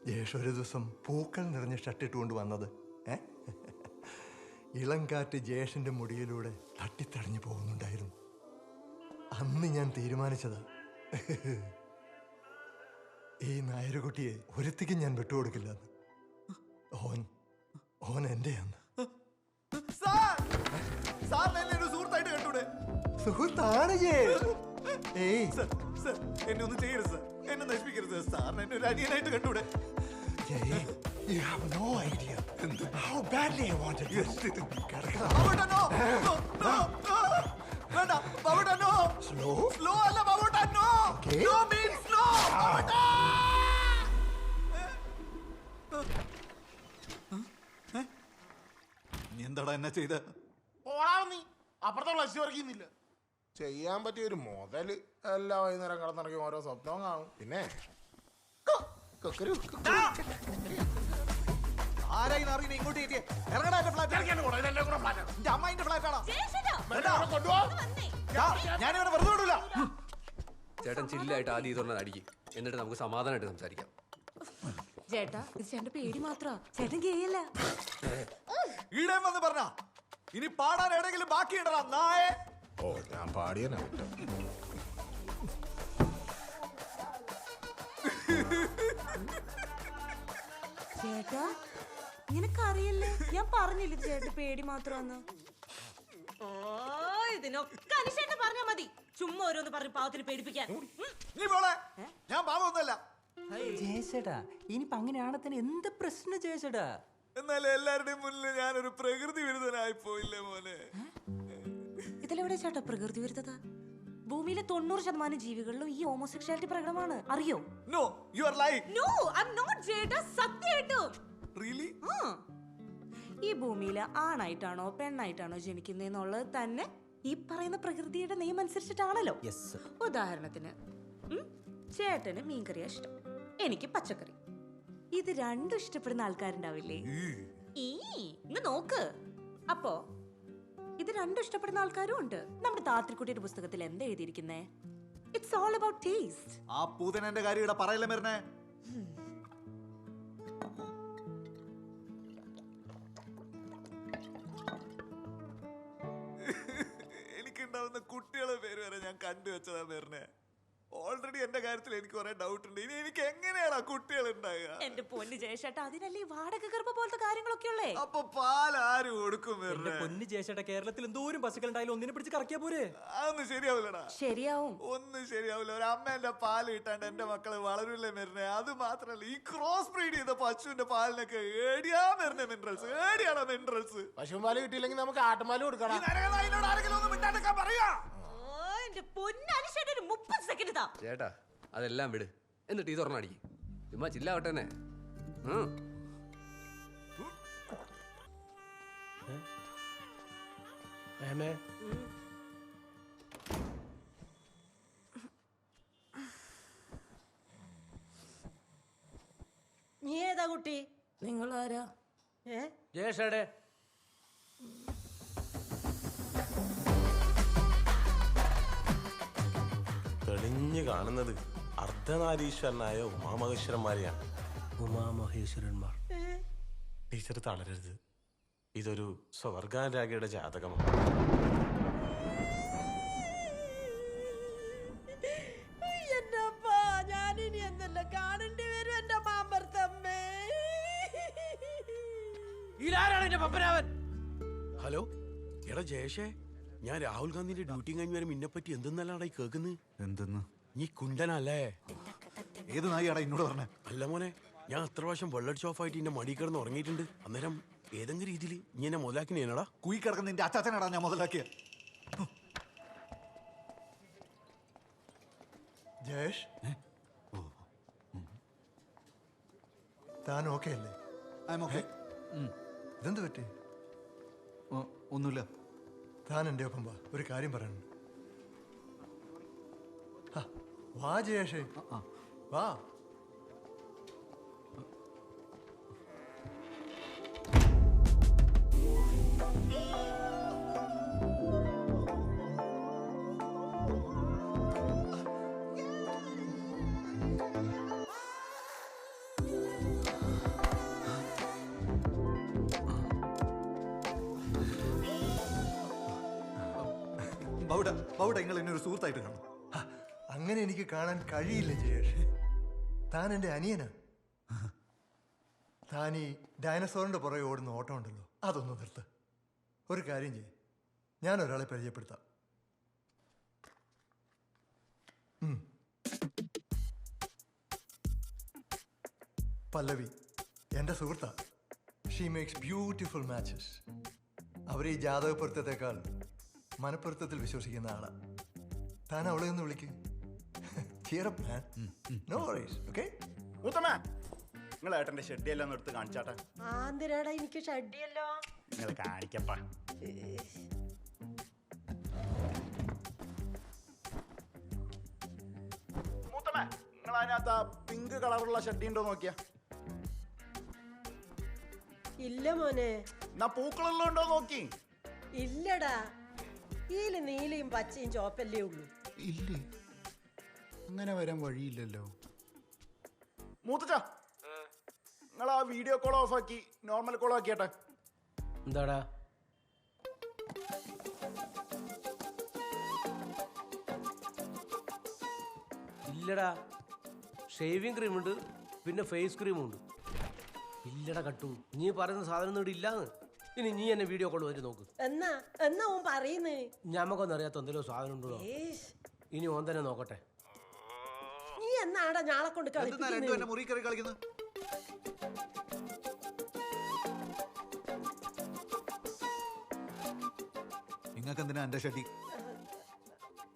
ജയേഷ് ഒരു ദിവസം പൂക്കൾ നിറഞ്ഞ ഷർട്ടിട്ടുകൊണ്ട് വന്നത്. ഇളം കാറ്റ് ജയേഷിൻ്റെ മുടിയിലൂടെ തട്ടിത്തടഞ്ഞു പോകുന്നുണ്ടായിരുന്നു. അന്ന് ഞാൻ തീരുമാനിച്ചതാ, ഈ നായരുകുട്ടിയെ ഒരുത്തിക്കും ഞാൻ വിട്ടുകൊടുക്കില്ലെന്ന്. ഓൻ എന്റെയാന്ന്. സുഹൃത്തായിട്ട് കണ്ടൂടെ? സുഹൃത്താണ്. എന്നെ ഒന്നും ചെയ്യരുത് സാർ, എന്നെ നശിപ്പിക്കരുത് സാർ, എന്നെ ഒരു അനിയനായിട്ട് കണ്ടൂടെ? You have no idea how badly I wanted this. ബാബുട്ടാ, no, no, no, no. വേണ്ട, ബാബുട്ടാ, no. Slow? Slow അല്ല, ബാബുട്ടാ, no. Okay. No means no, ബാബുട്ടാ. നീ എന്താടാ എന്നെ ചെയ്ത? പോടാ നീ, അപ്പുറത്തെ ഫ്ലഷ് വർക്കുന്നില്ല. ചെയ്യാൻ പറ്റിയ ഒരു മുതല് എല്ലാ വൈകുന്നേരം കിടന്നിറങ്ങി ഓരോ സ്വപ്നവും കാണും. പിന്നെ ആരായി അറിയുന്നത് ഇങ്ങോട്ട് കയറ്റിയേ? ഇറങ്ങടാ എന്റെ ഫ്ലാറ്റ്. എന്റെ അമ്മായിന്റെ ഫ്ലാറ്റാണോ? ഞാനിവിടെ വെറുതെ വിടൂല. ചേട്ടൻ ചില്ലായിട്ട് ആദ്യം ഇതൊന്നും അടിക്കും, എന്നിട്ട് നമുക്ക് സമാധാനമായിട്ട് സംസാരിക്കാം. ചേട്ടാ ഇത് ചേട്ടന്റെ പേടി മാത്രമാ, ചേട്ടൻ കേയല്ല. ഈടേ വന്ന് പറഞ്ഞ ഇനി പാടാൻ എവിടെയെങ്കിലും ബാക്കിയുണ്ടോ നായേ? ഓ, ഞാൻ പാടിയനാ. ചേട്ടാ നിനക്കറിയില്ലേ, ഞാൻ പറഞ്ഞില്ലേ ചേട്ടൻ പേടി മാത്രമാന്ന്. ഇതിനൊക്കെ അനുശേഷം പറഞ്ഞാ മതി, ചുമ്മാ ഓരോന്ന് പറഞ്ഞ് പാവത്തിന് പേടിപ്പിക്കാൻ. നീ പോളെ, ഞാൻ പാവമൊന്നുമല്ല. ജയച്ചേട്ടാ ഇനിയിപ്പോ അങ്ങനെയാണെ തന്നെ എന്ത് പ്രശ്നം ജയച്ചേട്ടാ? എന്നാലും എല്ലാവരുടെയും മുന്നിൽ ഞാനൊരു പ്രകൃതി വിരുദ്ധനായി പോയില്ലേ മോനെ? ഇതിലെവിടെ ചേട്ടാ പ്രകൃതി വിരുദ്ധത? ഭൂമിയിലെ 90% ജീവികളിലും ഈ ഹോമോസെക്ഷുവാലിറ്റി പ്രകടമാണ്, അറിയോ? No, you are lying. No, I am not ചേട്ടാ, സത്യമായിട്ടും. റിയലി? ഈ ഭൂമിയിൽ ആണായിട്ടാണോ പെണ്ണായിട്ടാണോ ജനിക്കുന്നതെന്നുള്ളത് തന്നെ ഈ പറയുന്ന പ്രകൃതിയുടെ നിയമം അനുസരിച്ചിട്ടാണല്ലോ. ഉദാഹരണത്തിന് ചേട്ടന് മീൻകറിയാ ഇഷ്ടം, എനിക്ക് പച്ചക്കറി. ഇത് രണ്ടും ഇഷ്ടപ്പെടുന്ന ആൾക്കാരുണ്ടാവില്ലേ? ഇങ്ങ് നോക്ക്. അപ്പോ ഇത് രണ്ടും ഇഷ്ടപ്പെടുന്ന ആൾക്കാരും ഉണ്ട്. നമ്മുടെ താത്രിക്കുട്ടിയുടെ പുസ്തകത്തിൽ എന്താ എഴുതിയിരിക്കുന്നേ? It's all about taste. ആ പൂതനന്റെ കാര്യം ഇവിടെ പറയല്ലേ മരുന്നേ. എനിക്കുണ്ടാവുന്ന കുട്ടികളെ പേര് വരെ ഞാൻ കണ്ടുവച്ചതാ മരുന്നേ. ഓൾറെഡി എന്റെ കാര്യത്തിൽ എനിക്ക് കുറെ ഡൗട്ട് ഉണ്ട്. ഇനി എനിക്ക് എങ്ങനെയാണ് കുട്ടികൾ ഉണ്ടാകുക? എന്റെ പൊന്ന് ജയശേട്ടാ, അതിനല്ലേ വാടക ഗർഭ പോലത്തെ കാര്യങ്ങളൊക്കെ ഉള്ളേ. അപ്പൊ പാൽ ആര് കൊടുക്കും? പൊന്ന് ജയശേട്ടാ, കേരളത്തിൽ എന്തോരം പശുക്കളുണ്ടായാലും ഒന്നിനെ പിടിച്ച് കറക്കിയാ പോരെ? അതൊന്നും ശരിയാവില്ലടാ. ശരിയാവും. ഒന്നും ശരിയാവില്ല. ഒരു അമ്മേന്റെ പാല് കിട്ടാണ്ട് എന്റെ മക്കള് വളരില്ലേ മരുന്നേ. അത് മാത്രല്ല, ഈ ക്രോസ് ബ്രീഡ് ചെയ്ത പശുവിന്റെ പാലിനൊക്കെ ഏടിയാ മരുന്നേ മിനറൽസ്, ഏടിയാണ് മിനറൽസ്. പശുവും പാല് കിട്ടിയില്ലെങ്കിൽ നമുക്ക് ആട്ടുംപാല് കൊടുക്കണം. ആരെങ്കിലും ഒന്ന് മിണ്ടാണ്ടിരിക്കാൻ പറയാ. എന്റെ പൊന്നനുശേഷം ഒരു 30 സെക്കൻഡ് താ. ചേട്ടാ അതെല്ലാം വിട്, എന്നിട്ട് ഈ തുറന്ന് അടിക്കും. ചുമ്മാ ചില്ലാവട്ടെ തന്നെ. നീ ഏതാ കുട്ടി? നിങ്ങൾ ആരാ? ജയേഷേടെ തെളിഞ്ഞു കാണുന്നത് അർദ്ധനാരീശ്വരനായ ഉമാമഹേശ്വരന്മാരെയാണ്. ഉമാമഹേശ്വരന്മാർ. ടീച്ചർ തളരരുത്, ഇതൊരു സ്വർഗാനുരാഗിയുടെ ജാതകമാണ്. ഞാനിനി എന്തെല്ലാം കാണേണ്ടി വരും എന്റെ മാമ്പർത്തമ്മേ. ഇതാരാണ് എന്റെ പപ്പനാവൻ? ഹലോ, എടാ ജയേഷേ, ഞാൻ രാഹുൽ ഗാന്ധിന്റെ ഡ്യൂട്ടി കഴിഞ്ഞ് വരെ മിന്നെ പറ്റി എന്തെന്നല്ലാടാ ഈ കേൾക്കുന്നത്? എന്തെന്ന്? നീ കുണ്ടനല്ലേ? ഏത് നായിയാടാ എന്നോട് പറഞ്ഞേ? അല്ല മോനെ, ഞാൻ അത്ര പ്രാവശ്യം വെള്ളടിച്ച് ഓഫായിട്ട് എന്റെ മടി കിടന്ന് ഉറങ്ങിയിട്ടുണ്ട്. അന്നേരം ഏതെങ്കിലും രീതിയിൽ നീ എന്നെ മുതലാക്കിനേടാ? കുയി കിടക്കുന്ന നിന്റെ അച്ചാച്ചനാടാ ഞാൻ മുതലാക്കിയ. ജയേഷ്, താൻ ഓക്കെ അല്ലേ? ഇതെന്ത് പറ്റി? ഒന്നുമില്ല. താൻ എൻ്റെ ഒപ്പം വാ, ഒരു കാര്യം പറയാനുണ്ട്. വാ ജയേഷേ, വാ. നിങ്ങൾ എന്നെ ഒരു സുഹൃത്തായിട്ട് കാണും. അങ്ങനെ എനിക്ക് കാണാൻ കഴിയില്ല ജയേഷ്. താൻ എൻ്റെ അനിയനാണ്. താൻ ഈ ഡൈനസോറിന്റെ പുറകെ ഓടുന്ന ഓട്ടം ഉണ്ടല്ലോ, അതൊന്ന് നിർത്ത്. ഒരു കാര്യം ചെയ്യ്, ഞാൻ ഒരാളെ പരിചയപ്പെടുത്താം. പല്ലവി, എൻ്റെ സുഹൃത്താ. She makes beautiful matches. അവർ ഈ ജാതക പൊരുത്തത്തെക്കാൾ മനപ്പൊരുത്തത്തിൽ വിശ്വസിക്കുന്ന ആളാ. താൻ അവളെ ഒന്ന് വിളിക്ക്. Cheer up, man. No worries, okay? മൂത്തമ്മ, നിങ്ങൾ ഏട്ടന്റെ ഷെഡിയെല്ലാം ഒന്ന് എടുത്ത് കാണിച്ചാട്ടെ. ആന്തിരാടാ എനിക്ക് ഷഡ്ഡിയല്ലോ. നിങ്ങൾ കാണിക്കപ്പാ. മൂത്തമ്മ, നിങ്ങൾ അതിനകത്ത് പിങ്ക് കളറുള്ള ഷഡ്ഡി ഉണ്ടോ നോക്കിയാ. ഇല്ല മോനെ. എന്നാ പൂക്കളെല്ലാം ഉണ്ടോ നോക്കി. ഇല്ലടാ, ഇതില് നീലയും പച്ചയും ചോപ്പല്ലേ ഉള്ളൂ. ഇല്ലേ, അങ്ങനെ വരാൻ വഴിയില്ലല്ലോ. മൂത്തച്ച, നിങ്ങൾ ആ വീഡിയോ കോൾ ഓഫ് ആക്കി നോർമൽ കോൾ ആക്കിയട്ടെ. എന്താടാ? ഇല്ലടാ, ഷേവിങ് ക്രീം ഉണ്ട്, പിന്നെ ഫേസ് ക്രീമും ഉണ്ട്. ഇല്ലടാ കട്ടു, നീ പറയുന്ന സാധനം ഇവിടെ ഇല്ലാന്ന്. ഇനി നീ എന്നെ വീഡിയോ കോൾ വരെ നോക്ക്. എന്നാ ഓൻ പറയുന്നേ? ഞമ്മക്കൊന്നും അറിയാത്ത എന്തെങ്കിലും സാധനം ഉണ്ടോ? ഇനി ഓൻ തന്നെ നോക്കട്ടെ. നീ എന്നാടാ ഞാളെ കൊണ്ട് മുറി കയറി കളിക്കുന്നത്? നിങ്ങൾക്ക് എന്തിനാ എന്റെ ഷഡി?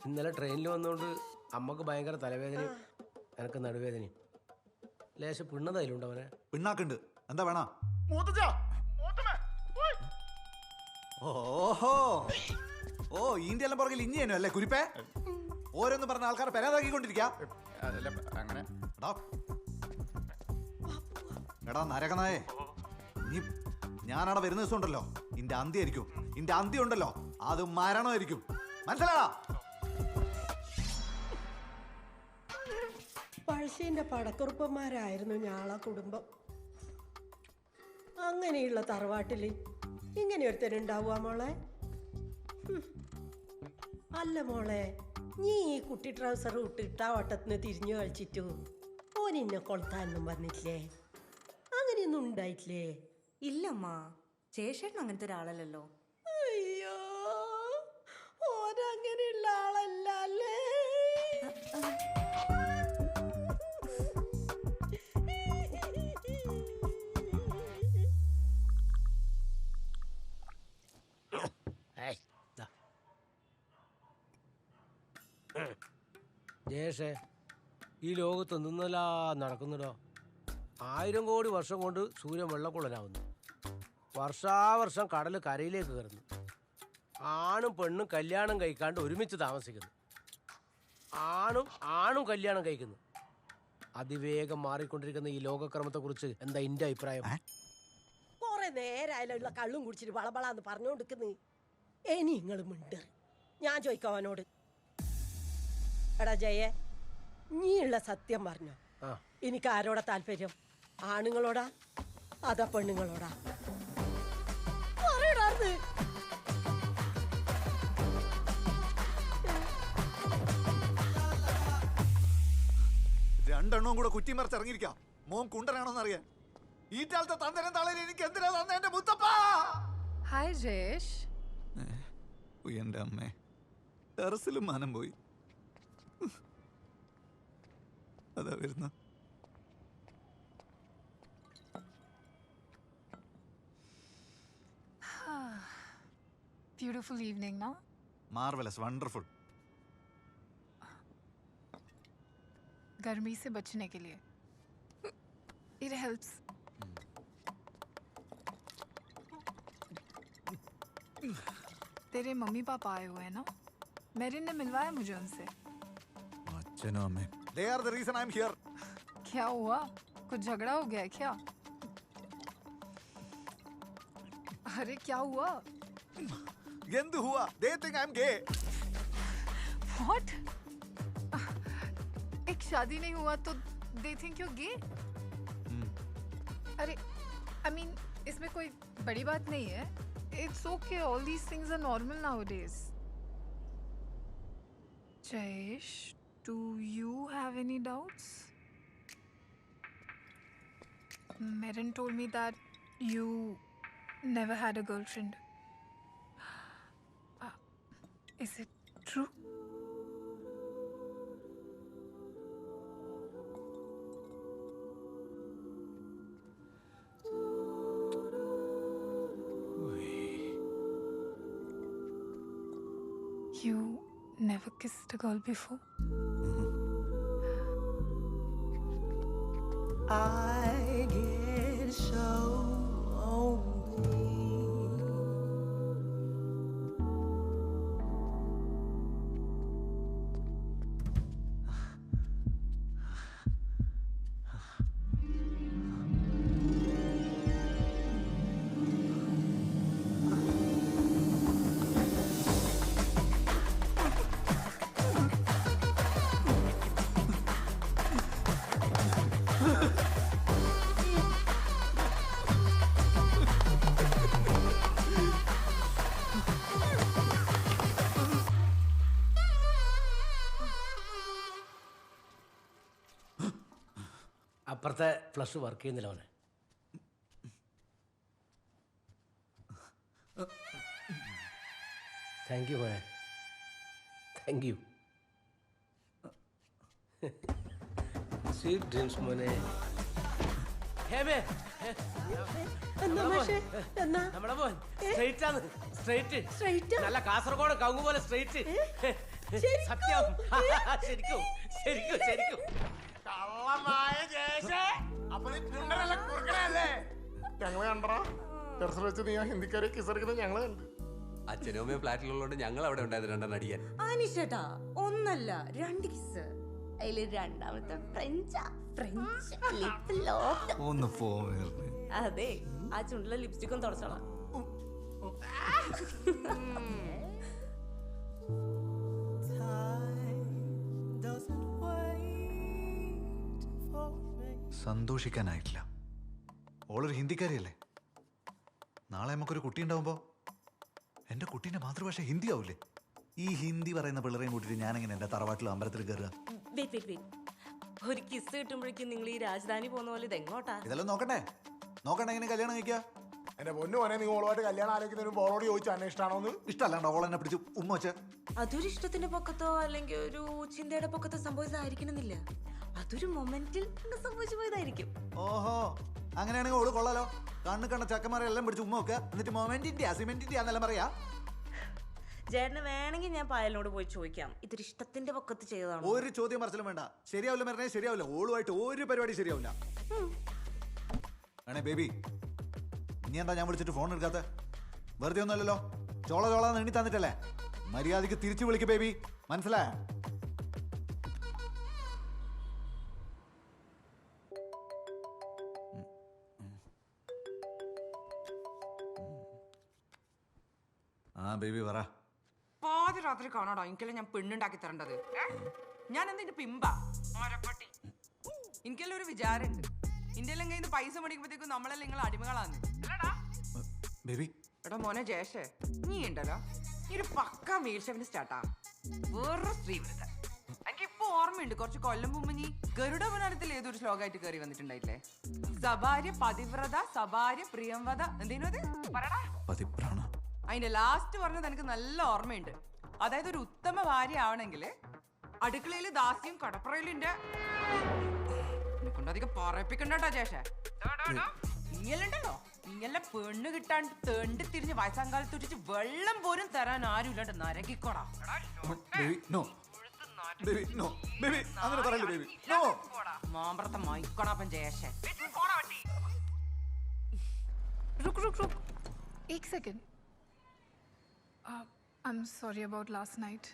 ഇന്നലെ ട്രെയിനിൽ വന്നോണ്ട് അമ്മക്ക് ഭയങ്കര തലവേദനയും എനക്ക് നടുവേദനയും. ലേശം പിണ്ണതായിലുണ്ട് അവനെ. പിണ്ണാക്കുണ്ട്. എന്താ വേണ? ഓഹോ, ഓ ഈന്റെ എല്ലാം പുറകിൽ ഇഞ്ഞേനു അല്ലേ കുരിപ്പേ? ഓരോന്ന് പറഞ്ഞ ആൾക്കാരെ പെരാതാക്കിക്കൊണ്ടിരിക്കാ. എടാ നരകനായേ, നീ ഞാനവിടെ വരുന്ന ദിവസം ഉണ്ടല്ലോ, ഇന്റെ അന്ത്യായിരിക്കും. ഇന്റെ അന്ത്യം ഉണ്ടല്ലോ, അത് മരണമായിരിക്കും. മനസ്സിലാടാ? പഴശ്ശിന്റെ പടക്കുറുപ്പന്മാരായിരുന്നു ഞാളെ കുടുംബം. അങ്ങനെയുള്ള തറവാട്ടില് ഇങ്ങനെ ഒരുത്തനുണ്ടാവുക മോളെ? അല്ല മോളെ, നീ ഈ കുട്ടി ട്രൗസർ ഇട്ടിട്ടാ വട്ടത്തിന് തിരിഞ്ഞു കളിച്ചിട്ടു ഓനിന്നെ കൊളുത്താനൊന്നും വന്നിട്ടില്ലേ? അങ്ങനെയൊന്നും ഉണ്ടായിട്ടില്ലേ? ഇല്ലമ്മ, ചേഷേട്ടൻ അങ്ങനത്തെ ഒരാളല്ലല്ലോ. അയ്യോ, ഓനങ്ങനെയുള്ള ആളല്ല അല്ലേ? ജയേഷേ, ഈ ലോകത്ത് നിന്നല്ല നടക്കുന്നുടോ. 1000 കോടി വർഷം കൊണ്ട് സൂര്യൻ വെള്ളക്കുള്ളനാവുന്നു. വർഷാവർഷം കടൽ കരയിലേക്ക് കയറുന്നു. ആണും പെണ്ണും കല്യാണം കഴിക്കാണ്ട് ഒരുമിച്ച് താമസിക്കുന്നു. ആണും കല്യാണം കഴിക്കുന്നു. അതിവേഗം മാറിക്കൊണ്ടിരിക്കുന്ന ഈ ലോകക്രമത്തെക്കുറിച്ച് എന്താ എൻ്റെ അഭിപ്രായം? കുറെ നേരമായുള്ള കള്ളും കുടിച്ചിട്ട് വളബളാന്ന് പറഞ്ഞുകൊണ്ടിരിക്കുന്നു. ഇനി നിങ്ങൾ മിണ്ട്. ഞാൻ ചോദിക്കാം അവനോട്. എടാ ജയെ, നീയുള്ള സത്യം പറഞ്ഞോ? എനിക്ക് ആരോടാ താല്പര്യം? ആണുങ്ങളോടാ അതാ പെണ്ണുങ്ങളോടാ? പറയടാർന്ന്. രണ്ടെണ്ണവും കൂടെ കുറ്റിമറിച്ച് ഇറങ്ങിയിരിക്കാം. മോൻ കുണ്ടനാണോന്ന് അറിയാൻ. ഈ കാലത്തെ തന്തരം തളയിൽ എനിക്ക് എന്തിനാ തന്നെ എന്റെ മുത്തപ്പ? ഹായ് ജയേഷ്. എന്റെ അമ്മേ, ടെറസിലും മാനം പോയി. അതാ വരുന്ന. Beautiful evening, no? Marvelous, wonderful. गर्मी से बचने के लिए it helps. तेरे मम्मी पापा आए हुए हैं ना? मेरिन ने मिलवाया मुझे उनसे. अच्ഛനും അമ്മയും. They are the reason I'm here. क्या हुआ? कुछ झगड़ा हो गया है क्या? अरे क्या हुआ? എന്ത് हुआ? They think I'm gay. What? एक शादी नहीं हुआ तो they think you're gay? अरे I mean इसमें कोई बड़ी बात नहीं है. It's okay. All these things are normal nowadays. Jayesh, do you have any doubts? Merin told me that you never had a girlfriend. Is it true? You never kissed a girl before? I get so lonely. അപ്പുറത്തെ flush work ചെയ്യുന്നില്ല അവനെ. Thank you മോനെ, thank you. Sweet dreams മോനെ. ഹേമേ, നമ്മളെ മോൻ straight ആണ്, straight. നല്ല കാസർഗോഡ് കവുങ്ങ് പോലെ സ്ട്രൈറ്റ്. സത്യം, ശരിക്കും ശരിക്കും ശരിക്കും. ഞങ്ങള് കണ്ടോ ടെറസിൽ വെച്ച് നീ ആ ഹിന്ദിക്കാരെ കിസറിക്കുന്നത് ഞങ്ങള് കണ്ട്. അച്ഛനും അമ്മയും ഫ്ലാറ്റിലുള്ളതുകൊണ്ട് ഞങ്ങൾ അവിടെ ഉണ്ടായത് രണ്ടെണ്ണം അടിക്കാൻ. ആനിഷേട്ടാ, ഒന്നല്ല 2 കിസ്. അതില് രണ്ടാമത്തെ ഫ്രഞ്ച് ലിപ് ലോക്ക്. ഒന്ന് പോവേ. അതെ, ആ ചുണ്ടിലെ ലിപ്സ്റ്റിക്കും തുടച്ചോളാം. സന്തോഷിക്കാനായിട്ടില്ല. ഓളൊരു ഹിന്ദിക്കാരിയല്ലേ. നാളെ നമുക്കൊരു കുട്ടി ഉണ്ടാവുമ്പോ എന്റെ കുട്ടീന്റെ മാതൃഭാഷ ഹിന്ദി ആവൂലേ? ഈ ഹിന്ദി പറയുന്ന പിള്ളേരെയും കൂട്ടിട്ട് ഞാനെങ്ങനെ എന്റെ തറവാട്ടിലും അമ്പലത്തിൽ കയറുക? ഒരു കിസ് കിട്ടുമ്പോഴേക്കും നിങ്ങൾ ഈ രാജധാനി പോകുന്ന പോലെ ഇതെങ്ങോട്ടാ? ഇതെല്ലാം നോക്കണ്ടേ? നോക്കണ്ടേ എങ്ങനെ കല്യാണം കഴിക്കുക? എന്റെ പൊന്നു മോനെ, നീ ഓളുമായിട്ട് കല്യാണം ആലോചിക്കുന്നതിന് ഓളോട് ചോദിച്ചു അന്നെ ഇഷ്ടമാണോന്ന്? ഇഷ്ടമല്ലാണ്ട് ഓൾ എന്നെ പിടിച്ചു ഉമ്മ വെച്ച്. അതൊരു ഇഷ്ടത്തിന്റെ പൊക്കത്തോ അല്ലെങ്കിൽ ഒരു ചിന്തയുടെ പൊക്കത്തോ സംഭവിച്ചതായിരിക്കണമെന്നില്ല. അതൊരു മൊമെന്റിൽ സംഭവിച്ചു പോയതായിരിക്കും. ഓഹോ, അങ്ങനെയാണെങ്കിൽ ഓള് കൊള്ളാലോ. കണ്ണ് കണ്ട ചക്കന്മാരെ എല്ലാം പിടിച്ച് ഉമ്മ വെക്കുക, എന്നിട്ട് മൊമെന്റിന്റെ സിമെന്റിന്റെ ആന്നെല്ലാം പറയാ. ചേട്ടന് വേണമെങ്കിൽ ഞാൻ പായലിനോട് പോയി ചോദിക്കാം, ഇതൊരു ഇഷ്ടത്തിന്റെ പൊക്കത്ത് ചെയ്തതാണ്. ഒരു ചോദ്യം പറച്ചിലും വേണ്ട. ശരിയാവില്ല പറഞ്ഞേ ശരിയാവില്ല. ഓളുമായിട്ട് ഒരു പരിപാടി ശരിയാവില്ല. ആണേ ബേബി, ഇനി എന്താ ഞാൻ വിളിച്ചിട്ട് ഫോൺ എടുക്കാത്ത? വെറുതെ ഒന്നുമല്ലല്ലോ, ചോള ചോളാന്ന് എണ്ണി തന്നിട്ടല്ലേ? മര്യാദക്ക് തിരിച്ചു വിളിക്ക് ബേബി, മനസ്സിലായ? ആ ബേബി പറ. പാതിരാത്രി കാണാടോ എനിക്കെല്ലാം ഞാൻ പെണ്ണുണ്ടാക്കി തരേണ്ടത്. ഞാൻ എന്തിന്റെ പിമ്പാ മരപ്പട്ടി? എനിക്കെല്ലാം ഒരു വിചാരമുണ്ട്. ഇന്ത്യയിലും കയ്യിൽ നിന്ന് പൈസ മേടിക്കുമ്പോഴത്തേക്കും നമ്മളെല്ലാം നിങ്ങൾ അടിമകളാന്ന്. ബേബി എടാ മോനെ ജേഷേ, നീ ഉണ്ടല്ലോ നീ ഒരു പക്ക മീൽഷെഫിന് സ്റ്റാർട്ടാ. വേറൊരു സ്ത്രീ വിരുദ്ധ. എനിക്കിപ്പോ ഓർമ്മയുണ്ട്, കുറച്ച് കൊല്ലം മുമ്പ് നീ ഗരുഡ പുരാണത്തിൽ ഏതൊരു ശ്ലോകമായിട്ട് കയറി വന്നിട്ടുണ്ടായില്ലേ? സഭാര്യ പതിവ്രത സഭാര്യ പ്രിയംവത എന്തേനും അത് പറടാ. അതിന്റെ ലാസ്റ്റ് പറഞ്ഞത് എനിക്ക് നല്ല ഓർമ്മയുണ്ട്. അതായത് ഒരു ഉത്തമ ഭാര്യ ആവണമെങ്കിൽ അടുക്കളയിൽ ദാസ്യം കടപ്പുറയിലിന്റെ കൊണ്ടധികം പറയിപ്പിക്കണ്ടോ ചേഷേ. ഇങ്ങല്ലോ ഇങ്ങനെ പെണ്ണ് കിട്ടാണ്ട് തെണ്ടി തിരിഞ്ഞ് വയസ്സാങ്കാലത്ത് തുടിച്ച് വെള്ളം പോലും തരാൻ ആരും ഇല്ലാണ്ട് നരകിക്കോടാ. മാമ്പ്രത്തെ മൈക്കോണാപ്പൻ ജേഷേ. रुक 1 second. I'm sorry about last night.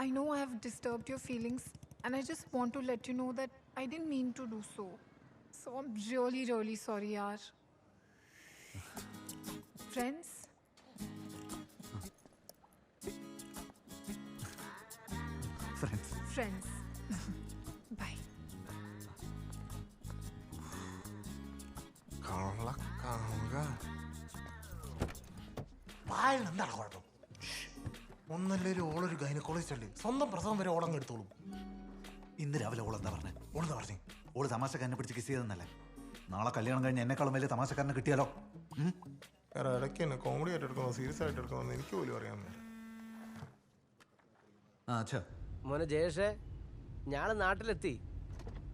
I know I have disturbed your feelings and I just want to let you know that I didn't mean to do so. So I'm really, really sorry, yaar. Friends? Friends. Bye. പായൽ എന്താണ് കുഴപ്പം? ഒന്നല്ലേ ഓളൊരു gynaecologist അല്ലേ, സ്വന്തം പ്രസവം വരെ ഓളങ്ങ് എടുത്തോളും. ഇന്ന് രാവിലെ all എന്താ പറഞ്ഞേ? ഓളെന്താ പറഞ്ഞേ? ഓള് തമാശക്കാരനെ പിടിച്ച് കിസ് ചെയ്തെന്നല്ലേ? നാളെ കല്യാണം കഴിഞ്ഞ് എന്നെക്കാളും വലിയ തമാശക്കാരനെ കിട്ടിയാലോ? ഇടയ്ക്ക് എന്നെ കോമഡി ആയിട്ട് എടുക്കണോ സീരിയസ് ആയിട്ട് എടുക്കണോ എന്ന് എനിക്ക് പോലും അറിയാൻ പറ്റില്ല. മോനെ ജയേഷേ, ഞാൻ നാട്ടിലെത്തി.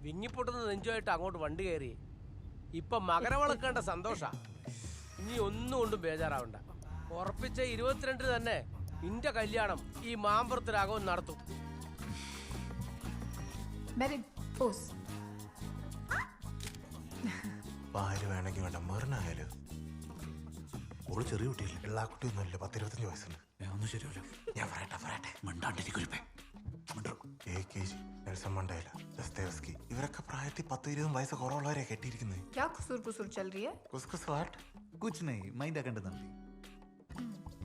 വിങ്ങിപ്പൊട്ടുന്ന നെഞ്ചുമായിട്ട് അങ്ങോട്ട് വണ്ടി കയറി. ഇപ്പൊ മകരവിളക്കേണ്ട സന്തോഷ. ഇനി ഒന്നും കൊണ്ടും ബേജാറാവണ്ട. ഉറപ്പിച്ച 22 തന്നെ ഇന്റെ കല്യാണം ഈ മാമ്പുറത്ത് രാഘവൻ നടത്തും. പാല് വേണമെങ്കിൽ വേണ്ട, മെറിനായാലും. ഓള് ചെറിയ കുട്ടിയല്ലേ, എല്ലാ കുട്ടിയൊന്നുമില്ല, 10-25 വയസ്സുണ്ട്. ഒന്നും ശരിയല്ല. ഞാൻ പറയട്ടെ മണ്ടാണ്ടിരിക്കുരിപ്പേ. AKG, നെൽസൺ മണ്ടേല, ദസ്തേവ്സ്കി, ഇവരൊക്കെ പ്രായത്തിൽ 10-20 വയസ്സ് കുറവുള്ളവരെ കെട്ടിയിരിക്കുന്നത്.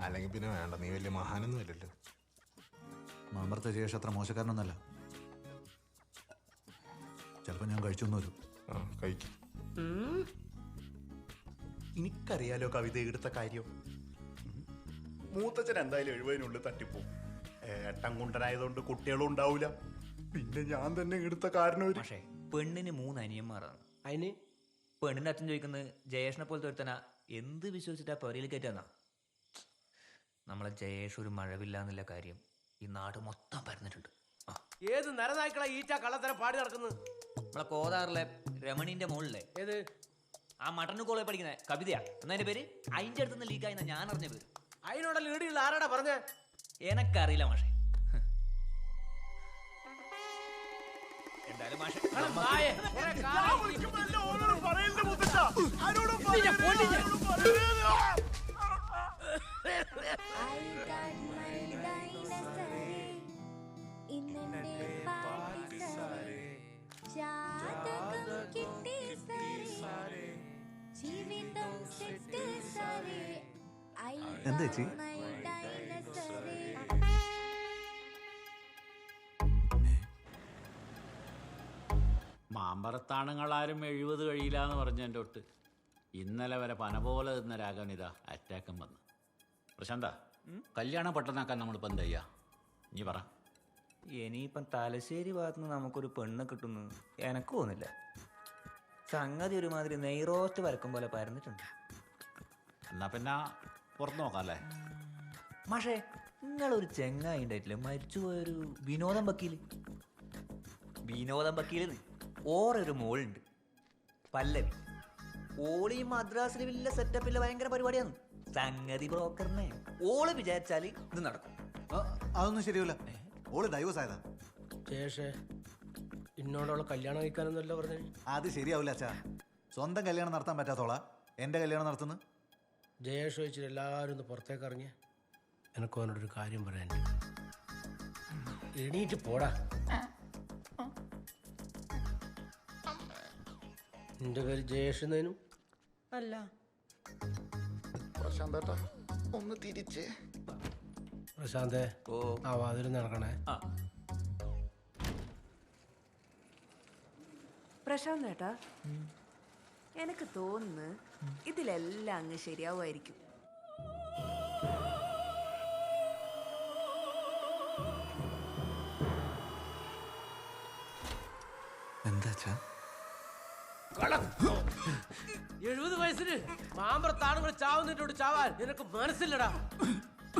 അല്ലെങ്കിൽ പിന്നെ വേണ്ട, നീ വലിയ മഹാനൊന്നും അല്ലല്ലോ. മാമ്പറത്തെ ജയേഷ് അത്ര മോശക്കാരനൊന്നല്ല. ചിലപ്പോ ഞാൻ കഴിച്ചൊന്നു വരും. കഴിക്കും. എനിക്കറിയാലോ കവിത എടുത്ത കാര്യം. മൂത്തച്ഛൻ എന്തായാലും 70-നുള്ളിൽ തട്ടിപ്പോ. ഏട്ടൻ കുണ്ടനായതുകൊണ്ട് കുട്ടികളും ഉണ്ടാവൂല. പിന്നെ ഞാൻ തന്നെ എടുത്ത കാരണം. പക്ഷേ പെണ്ണിന് 3 അനിയന്മാരാണ്. അതിന് പെണ്ണിന്റെ അച്ഛൻ ചോദിക്കുന്നത് ജയേഷിനെ പോലത്തെ ഒരുത്തന എന്ത് വിശ്വസിച്ചിട്ടാ പൊരയിൽ കയറ്റാന്നാ. നമ്മളെ ജയേഷ് ഒരു മഴവില്ലാന്നുള്ള കാര്യം ഈ നാട് മൊത്തം പരന്നിട്ടുണ്ട്. ഏത് നരനായ്ക്കളാ ഈറ്റ കള്ളത്തരം പാടി നടക്കുന്നത്? നമ്മളെ കോതാറിലെ രമണീന്റെ മുകളിലെ ഏത് ആ മട്ടൻ കോളേജ് പഠിക്കുന്ന കവിതയാ എന്നതിന്റെ പേര് അതിന്റെ അടുത്തുനിന്ന് ലീക്കായെന്ന ഞാൻ അറിഞ്ഞ പേര്. അതിനോട് ലീഡിയുള്ള ആരാടാ പറഞ്ഞ? എനക്കറിയില്ല മാഷെ. എന്തായാലും മാഷെ എന്താ ചേച്ചി? മാമ്പറത്താണുങ്ങളാരും 70 കഴിയില്ല എന്ന് പറഞ്ഞ എൻ്റെ ഒട്ട് ഇന്നലെ വരെ പന പോലെ നിന്ന രാഗവനിതാ അറ്റാക്കം വന്നു. പ്രശാന്ത, കല്യാണം പെട്ടെന്നാക്കാൻ നമ്മളിപ്പോൾ എന്താ ചെയ്യാ? നീ പറ. ഇനിയിപ്പം തലശ്ശേരി ഭാഗത്തുനിന്ന് നമുക്കൊരു പെണ്ണ് കിട്ടുന്നു എനക്ക് തോന്നില്ല. സംഗതി ഒരുമാതിരി നെയ്റോസ്റ്റ് വരക്കും പോലെ പരന്നിട്ടുണ്ട്. എന്നാ പിന്നെ പുറത്ത് നോക്കാം അല്ലേ? മാഷേ, നിങ്ങളൊരു ചെങ്ങായി ഉണ്ടായിട്ടില്ല, മരിച്ചുപോയൊരു വിനോദം വക്കീല്. വിനോദം വക്കീല് ഓരൊരു മോളുണ്ട്, പല്ലവി. ഓള് ഈ മദ്രാസിൽ വലിയ സെറ്റപ്പില്ല, ഭയങ്കര പരിപാടിയാണ്. സംഗതി ബ്രോക്കറിനെ ഓള് വിചാരിച്ചാല് ഇത് നടക്കും. അതൊന്നും ശരിയല്ല. ഓള് ഡൈവേഴ്സ് ആയതാ. ശേഷേ ഇന്നോടുള്ള കല്യാണം കഴിക്കാനൊന്നുമല്ല പറഞ്ഞു. അത് ശരിയാവില്ല അച്ഛാ. സ്വന്തം കല്യാണം നടത്താൻ പറ്റാത്തോളാ എന്റെ കല്യാണം നടത്തുന്നു. ജയേഷ് ചോദിച്ചിട്ട് എല്ലാവരും ഒന്ന് പുറത്തേക്ക് ഇറങ്ങിയ എനക്ക് അവനോടൊരു കാര്യം പറയാനുണ്ട്. എണീറ്റ് പോടാ. നിന്റെ പേര് ജയേഷ് എന്നതിനും അല്ല. പ്രശാന്തേട്ടാ ഒന്ന് തിരിച്ചേ. പ്രശാന്തേ, ആ വാതിൽ നടക്കണേ. പ്രശാന്ത് ഏട്ടാ, എനിക്ക് തോന്നുന്നു ഇതിലെല്ലാം അങ്ങ് ശരിയാവുമായിരിക്കും. എന്താ 70 വയസ്സിന് മാമ്പറത്താണുങ്ങൾ ചാവുന്നതിനോട് ചാവാൻ നിനക്ക് മനസ്സില്ലടാ.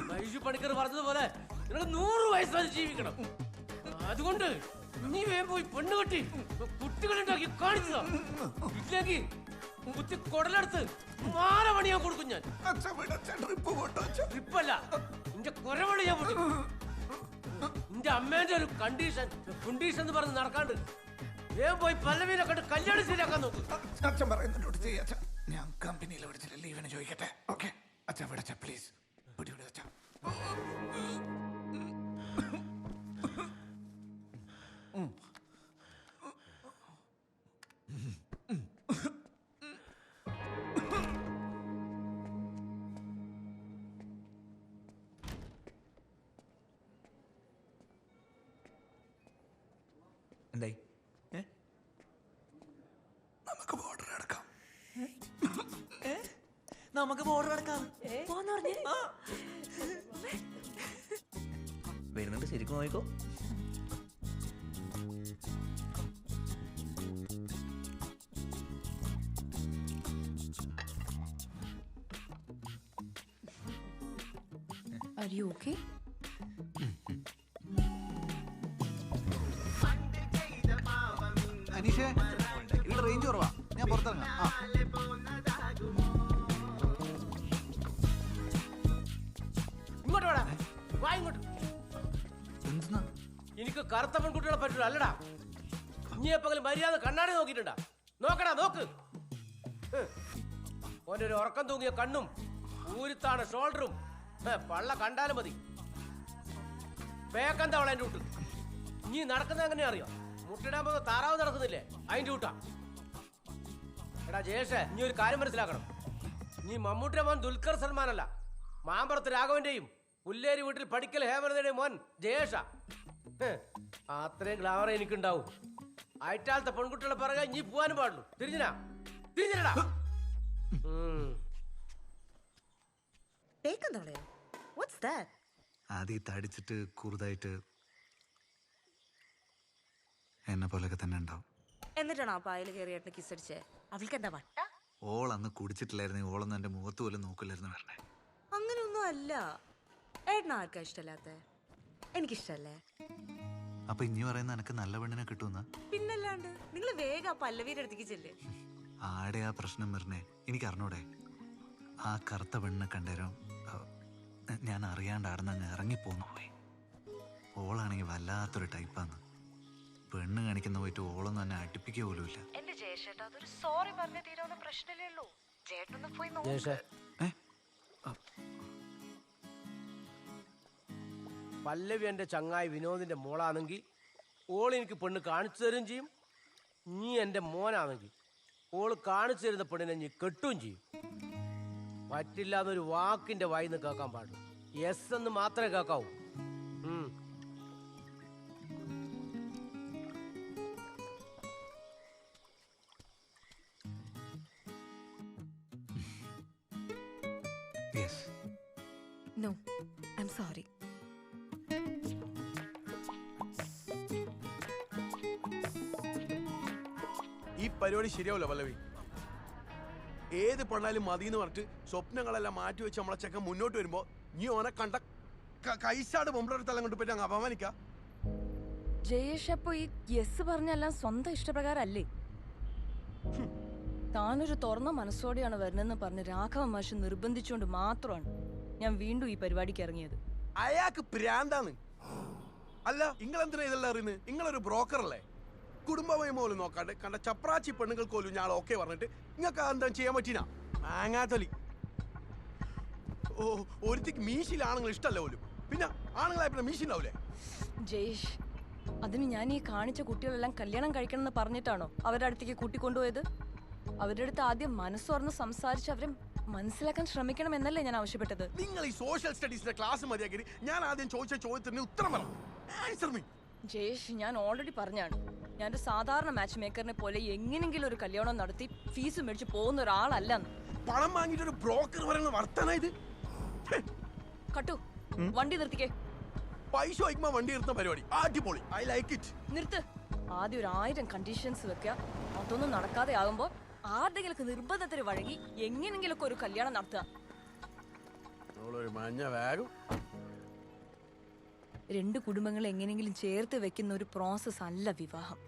വൈഷു പണിക്കർ പറഞ്ഞതുപോലെ നിനക്ക് 100 വയസ്സ് വരെ ജീവിക്കണം. അതുകൊണ്ട് നീ വേഗം പോയി പെണ്ണ് കെട്ടി കുട്ടികളുണ്ടാക്കി കാണിച്ചതാ. ഇല്ലെങ്കിൽ കുത്തി കൊടലെടുത്ത് മാല പണിയാൻ കൊടുക്കും ഞാൻ. ട്രിപ്പല്ല, നിന്റെ കൊരവളി ഞാൻ പൊട്ടി. നിന്റെ അമ്മേന്റെ ഒരു കണ്ടീഷൻ എന്ന് പറഞ്ഞ് നടക്കാണ്ട് വേഗം പോയി പല്ലവീനെ കണ്ട് കല്യാണം ശരിയാക്കാൻ നോക്കും. അച്ഛൻ പറയുന്നുണ്ട് ചെയ്യാ. ഞാൻ കമ്പനിയിൽ വിളിച്ചിട്ട് ലീവിന് ചോദിക്കട്ടെ. ഓക്കെ അച്ഛാ, വിടച്ച പ്ലീസ്. പിടിവിട അച്ഛാ. എന്തായി? നമുക്ക് ബോർഡർ അടക്കാം. നമുക്ക് ബോർഡർ അടക്കാം. വരുന്നുണ്ട്, ശരിക്കും നോക്കിക്കോ. Are you okay? അനീഷേ, ഇവിടെ റേഞ്ച് കുറവാ, ഞാൻ പുറത്തിറങ്ങാം. ഇങ്ങോട്ട് വേടാ. വായിങ്ങോട്ട്. എന്തിനാ? എനിക്ക് കറുത്ത പെൺകുട്ടികളെ പറ്റൂല അല്ലടാ. നീ എപ്പോഴും മര്യാദ കണ്ണാടി നോക്കിയിട്ടുണ്ടാ? നോക്കടാ നോക്ക്. ഓൻ്റെ ഒരു ഉറക്കം തൂങ്ങിയ കണ്ണും ഊരുത്താണ് ഷോൾഡറും പള്ള കണ്ടാലും മതി. വേക്കെന്താ അവളെ എൻ്റെ കൂട്ട്. നീ നടക്കുന്നത് എങ്ങനെയാ അറിയോ? മുട്ടിടാൻ പോകുന്ന താറാവ് നടക്കുന്നില്ലേ അതിൻ്റെ കൂട്ടാ. എടാ ജയേഷേ, നീ ഒരു കാര്യം മനസ്സിലാക്കണം. നീ മമ്മൂട്ടിയുടെ മോൻ ദുൽഖർ സൽമാനല്ല, മാമ്പറത്ത് രാഘവന്റെയും പുല്ലേരി വീട്ടിൽ പഠിക്കൽ ഹേമലതയുടെയും മോൻ ജയേഷ. അത്രയും ഗ്ലാമർ എനിക്കുണ്ടാവും. അയറ്റാലത്തെ പെൺകുട്ടികളെ പറയാൻ നീ പോവാനും പാടുള്ളൂ. തിരിഞ്ഞടാ. ആദ്യം തടിച്ചിട്ട് കുറുതായിട്ട് എന്നെ പോലൊക്കെ തന്നെ ഉണ്ടാവും. എന്നിട്ടാണ് ആ പായൽ കയറിയിട്ട് കിസടിച്ചേ? അവൾക്ക് എന്താ വട്ട? ഓൾ അന്ന് കുടിച്ചിട്ടില്ലായിരുന്നു. ഓളൊന്നും എന്റെ മുഖത്ത് പോലും നോക്കില്ലായിരുന്നു പറഞ്ഞേ. അങ്ങനെയൊന്നും അല്ല. ഏട്ടന് ആർക്കാ ഇഷ്ടമല്ലാത്ത? എനിക്കിഷ്ടല്ലേ. അപ്പൊ ഇനി പറയുന്ന എനക്ക് നല്ല പെണ്ണിനെ കിട്ടുന്ന? പിന്നല്ലാണ്ട്. നിങ്ങൾ വേഗം പല്ലവിയുടെ അടുത്തേക്ക് ചെല്ലേ. ആടെ ആ പ്രശ്നം പറഞ്ഞേ എനിക്ക് അറിഞ്ഞൂടെ. ആ കറുത്ത പെണ്ണിനെ കണ്ടേരം ഞാൻ അറിയാണ്ട് ആടുന്ന് അങ്ങ് ഇറങ്ങിപ്പോന്നു പോയി. ഓളാണെങ്കിൽ വല്ലാത്തൊരു ടൈപ്പാന്ന്. പെണ്ണ് കാണിക്കുന്ന പോയിട്ട് ഓളൊന്നും എന്നെ അടുപ്പിക്കുക പോലും ഇല്ല. എന്റെ ജയേഷേട്ടാ, അതൊരു സോറി പറഞ്ഞ തീരാവുന്ന പ്രശ്നമല്ലേ ഉള്ളൂ. ചേട്ടനൊന്ന് പോയി നോക്ക്. പല്ലവി എന്റെ ചങ്ങായി വിനോദിന്റെ മോളാണെങ്കിൽ ഓൾ എനിക്ക് പെണ്ണ് കാണിച്ചു തരുകയും ചെയ്യും. നീ എന്റെ മോനാണെങ്കിൽ ഓള് കാണിച്ചു തരുന്ന പെണ്ണിനെ നീ കെട്ടുകയും ചെയ്യും. പറ്റില്ലാന്നൊരു വാക്കിന്റെ വായിന്ന് കേൾക്കാൻ പാടില്ല. യെസ് എന്ന് മാത്രമേ കേൾക്കാവൂ. No, I'm sorry. ഈ പരിപാടി ശരിയാവില്ല പല്ലവി. ഏത് പെണ്ണാലും മതിന്ന് പറഞ്ഞിട്ട് സ്വപ്നങ്ങളെല്ലാം മാറ്റി വെച്ച് നമ്മളെ ചെക്കൻ മുന്നോട്ട് വരുമ്പോ നീ ഓനെ കണ്ട കൈസാട് പൊമ്പളെടുത്തെല്ലാം കൊണ്ട് പോയിട്ട് അങ്ങ് അപമാനിക്ക. ജയേഷ്, അപ്പൊ ഈ യെസ് പറഞ്ഞെല്ലാം സ്വന്തം ഇഷ്ടപ്രകാരല്ലേ? താനൊരു തുറന്ന മനസ്സോടെയാണ് വരുന്നെന്ന് പറഞ്ഞ് രാഘവ മാഷ് നിർബന്ധിച്ചുകൊണ്ട് മാത്രമാണ് ഞാൻ വീണ്ടും ഈ പരിപാടിക്ക് ഇറങ്ങിയത്. അയാൾക്ക് പ്രാന്താന്ന്. അല്ല, നിങ്ങളെന്തിനാ ഇതെല്ലാം അറിയുന്നത്? നിങ്ങളൊരു ബ്രോക്കർ അല്ലേ? കുടുംബമായി പോലും നോക്കാണ്ട് കണ്ട ചപ്രാച്ചി പെണ്ണുങ്ങൾക്ക് പോലും ഞാൻ ഓക്കെ പറഞ്ഞിട്ട് നിങ്ങൾക്ക് എന്താ ചെയ്യാൻ പറ്റീനാ? മാങ്ങാത്തൊലി. ഓ, ഒരുത്തിക്ക് മീശിൽ ആണുങ്ങൾ ഇഷ്ടമല്ല പോലും. പിന്നെ ആണുങ്ങളായ പിന്നെ മീശിണ്ടാവൂലേ? ജയേഷ്, അതിന് ഞാൻ ഈ കാണിച്ച കുട്ടികളെല്ലാം കല്യാണം കഴിക്കണം എന്ന് പറഞ്ഞിട്ടാണോ അവരുടെ അടുത്തേക്ക് കൂട്ടിക്കൊണ്ടുപോയത്? അവരുടെ അടുത്ത് ആദ്യം മനസ്സ് തുറന്ന് സംസാരിച്ച് അവരെ മനസ്സിലാക്കാൻ ശ്രമിക്കണം എന്നല്ലേ ഞാൻ ആവശ്യപ്പെട്ടത്? നിങ്ങൾ ഈ സോഷ്യൽ സ്റ്റഡീസിന്റെ ക്ലാസ് മതിയാക്കി ഞാൻ ആദ്യം ചോദിച്ച ചോദ്യത്തിന് ഉത്തരം പറഞ്ഞു. ജയേഷ്, ഞാൻ ഓൾറെഡി പറഞ്ഞാണ്, ഞാനൊരു സാധാരണ മാച്ച് മേക്കറിനെ പോലെ എങ്ങനെങ്കിലും ഒരു കല്യാണം നടത്തി ഫീസ് മേടിച്ച് പോകുന്ന ഒരാളല്ലെന്ന്. പണം വാങ്ങിയിട്ട് ഒരു ബ്രോക്കർ പറയുന്ന വർത്താനായത്. കട്ടു, വണ്ടി നിർത്തിക്കേ. പൈസ വയ്ക്കുമ്പോ വണ്ടി നിർത്തുന്ന പരിപാടി അടിപൊളി. I like it. നിർത്ത്. ആദ്യം ഒരു 1000 കണ്ടീഷൻസ് വെക്കുക. അതൊന്നും നടക്കാതെ ആകുമ്പോ ആരുടെങ്കിലും നിർബന്ധത്തിന് വഴങ്ങി എങ്ങനെങ്കിലൊക്കെ ഒരു കല്യാണം നടത്തുക. രണ്ട് കുടുംബങ്ങളെ എങ്ങനെങ്കിലും ചേർത്ത് വെക്കുന്ന ഒരു പ്രോസസ് അല്ല വിവാഹം.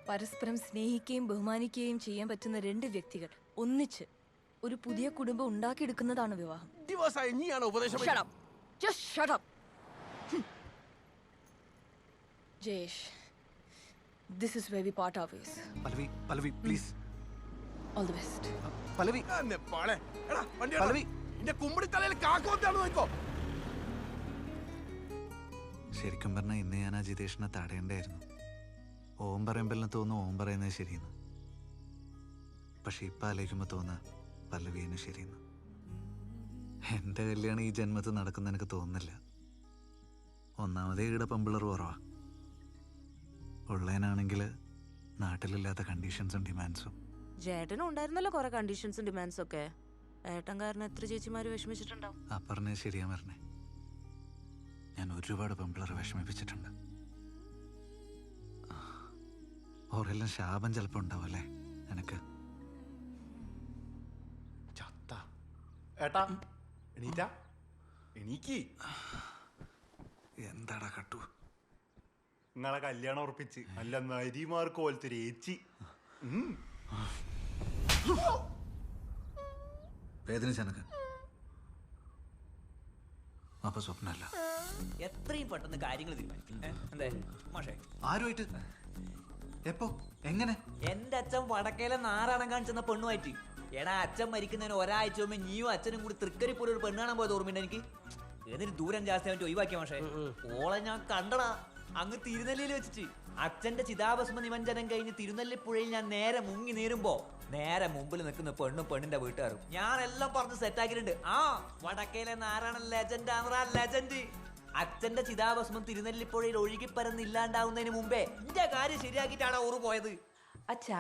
പരസ്പരം സ്നേഹിക്കുകയും ബഹുമാനിക്കുകയും ചെയ്യാൻ പറ്റുന്ന രണ്ട് വ്യക്തികൾ ഒന്നിച്ച് ഒരു പുതിയ കുടുംബം ഉണ്ടാക്കിയെടുക്കുന്നതാണ് വിവാഹം. Jayesh, this is where we part our ways. Pallavi please. All the best. പല്ലവി. പല്ലവി, എന്റെ കുമ്പിടി തലയിൽ കാക്കോത്താണ് നോക്കോ. ശരിക്കും പറഞ്ഞാൽ ഇന്ന് ഞാൻ ആ ജിതേഷിനെ തടയേണ്ടായിരുന്നു. ഓം പറയുമ്പോൾ തോന്നുന്നു ഓം പറയുന്നത് ശരിയെന്ന്. പക്ഷെ ഇപ്പം ആലോചിക്കുമ്പോൾ തോന്നുക പല്ലവിയെന്ന് ശരിയെന്ന്. എൻ്റെ കല്യാണം ഈ ജന്മത്തിൽ നടക്കുന്ന എനിക്ക് തോന്നുന്നില്ല. ഒന്നാമതേ ഈടെ പെമ്പിള്ളർ കുറവാ. ഉള്ളതിനാണെങ്കിൽ നാട്ടിലില്ലാത്ത കണ്ടീഷൻസും ഡിമാൻഡ്സും. ചേട്ടനും ഉണ്ടായിരുന്നല്ലോ കുറെ കണ്ടീഷൻസും ഡിമാൻഡ്സും ഒക്കെ. ഏട്ടൻ കാരണം എത്ര ചേച്ചിമാര് വിഷമിച്ചിട്ടുണ്ടാവും. ആ പറഞ്ഞത് ശരിയാ പറഞ്ഞേ. ഞാൻ ഒരുപാട് പെമ്പിള്ളറെ വിഷമിപ്പിച്ചിട്ടുണ്ട്. ഓരെല്ലാം ശാപം ചിലപ്പോ ഉണ്ടാവല്ലേ എനക്ക്. ഏട്ടാ എണീറ്റാ? എണീക്ക്. എന്താടാ കട്ടു? നിങ്ങളെ കല്യാണം ഉറപ്പിച്ച് നല്ല നരിമാർക്ക് പോലത്തെ ഒരു ഏച്ചി. വേദനിച്ചെനക്ക്. അപ്പൊ സ്വപ്നമല്ല. എത്രയും പെട്ടെന്ന് കാര്യങ്ങൾ തീരുമാനിക്കും. എന്തേ മാഷേ? ആരുമായിട്ട്? എപ്പോ? എങ്ങനെ? എന്റെ അച്ഛൻ വടക്കേലെ നാറാണം കാണിച്ചെന്ന പെണ്ണുമായിട്ട്. എടാ അച്ഛൻ മരിക്കുന്നതിന് ഒരാഴ്ച മുമ്പ് നീയും അച്ഛനും കൂടി തൃക്കരിപ്പൂരിൽ ഒരു പെണ്ണ് കാണാൻ പോയത് ഓർമ്മയുണ്ട് എനിക്ക്. ഏതിന് ദൂരം ജാസ്തി ആയിട്ട് ഒഴിവാക്കിയ മാഷേ. ഓളെ ഞാൻ കണ്ടടാ അങ്ങ് തിരുനെല്ലിയിൽ വെച്ചിട്ട്. അച്ഛന്റെ ചിതാഭസ്മ നിമഞ്ജനം കഴിഞ്ഞ് തിരുനെല്ലിപ്പുഴയിൽ ഞാൻ നേരെ മുങ്ങി നേരുമ്പോ നേരെ മുമ്പിൽ നിൽക്കുന്ന പെണ്ണും പെണ്ണിന്റെ വീട്ടുകാരും ഞാനെല്ലാം പറഞ്ഞ് സെറ്റാക്കിയിട്ടുണ്ട്. ആ വടക്കേലെ നാരായണൻ ലെജൻഡ് ആണറാ ലെജൻഡ്. അച്ഛന്റെ ചിതാഭസ്മം തിരുനെല്ലിപ്പുഴയിൽ ഒഴുകി പരന്നില്ലാണ്ടാവുന്നതിന് മുമ്പേ എന്റെ കാര്യം ശരിയാക്കിയിട്ടാണ് ഓറ് പോയത്. അച്ഛാ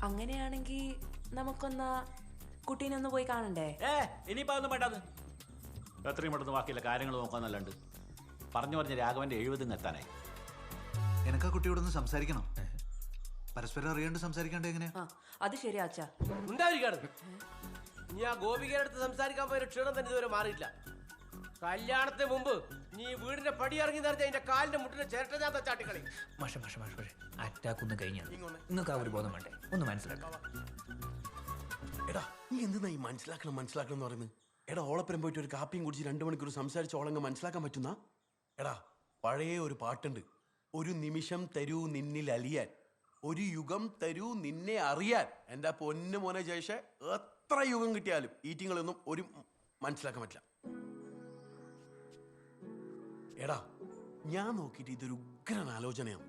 അങ്ങനെയാണെങ്കിൽ നമുക്കൊന്ന് കുട്ടീനെ ഒന്ന് പോയി കാണണ്ടേ? ഇനിയിപ്പോ അതൊന്നും വേണ്ടാന്ന്. എത്രയും പെട്ടെന്ന് ബാക്കിയുള്ള കാര്യങ്ങൾ നോക്കാന്നല്ലാണ്ട് പറഞ്ഞു പറഞ്ഞ രാഘവന്റെ 70 എത്താനായി. എനക്ക് ആ കുട്ടിയോടൊന്ന് സംസാരിക്കണം. പരസ്പരം അറിയാണ്ട് സംസാരിക്കാണ്ട് എങ്ങനെയാ? അത് ശരിയാ അച്ഛാ. ഉണ്ടായിരിക്കാണ്. നീ ആ ഗോപികയുടെ അടുത്ത് സംസാരിക്കാൻ പോയ ക്ഷീണം തന്നെ ഇതുവരെ മാറിയില്ല. കല്യാണത്തിന് മുമ്പ് നീ വീടിന്റെ പടി ഇറങ്ങി നിറഞ്ഞ അതിന്റെ കാലിന്റെ മുട്ടിന്റെ ചേട്ടനാത്ത ചാട്ടിക്കളി. മാഷ മാഷ മാഷ അറ്റാക്ക് ഒന്ന് കഴിഞ്ഞാൽ നിങ്ങൾക്ക് ആ ഒരു ബോധം വേണ്ടേ? ഒന്ന് മനസ്സിലാക്കാം. എടാ നീ എന്തിനാ ഈ മനസ്സിലാക്കണം എന്ന് പറയുന്നത്? എടാ ഓളപ്പുരം പോയിട്ട് ഒരു കാപ്പിയും കുടിച്ച് 2 മണിക്കൂർ സംസാരിച്ച് ഓളങ്ങ് മനസ്സിലാക്കാൻ പറ്റുന്ന? എടാ പഴയ ഒരു പാട്ടുണ്ട്, ഒരു നിമിഷം തരൂ നിന്നിൽ അലിയാൻ, ഒരു യുഗം തരൂ നിന്നെ അറിയാൻ. എൻ്റെ പൊന്നു മോനെ ജയ്ഷെ, എത്ര യുഗം കിട്ടിയാലും ഈറ്റിങ്ങളൊന്നും ഒരു മനസ്സിലാക്കാൻ പറ്റില്ല. എടാ ഞാൻ നോക്കിയിട്ട് ഇതൊരു ഉഗ്രൻ ആലോചനയാണ്.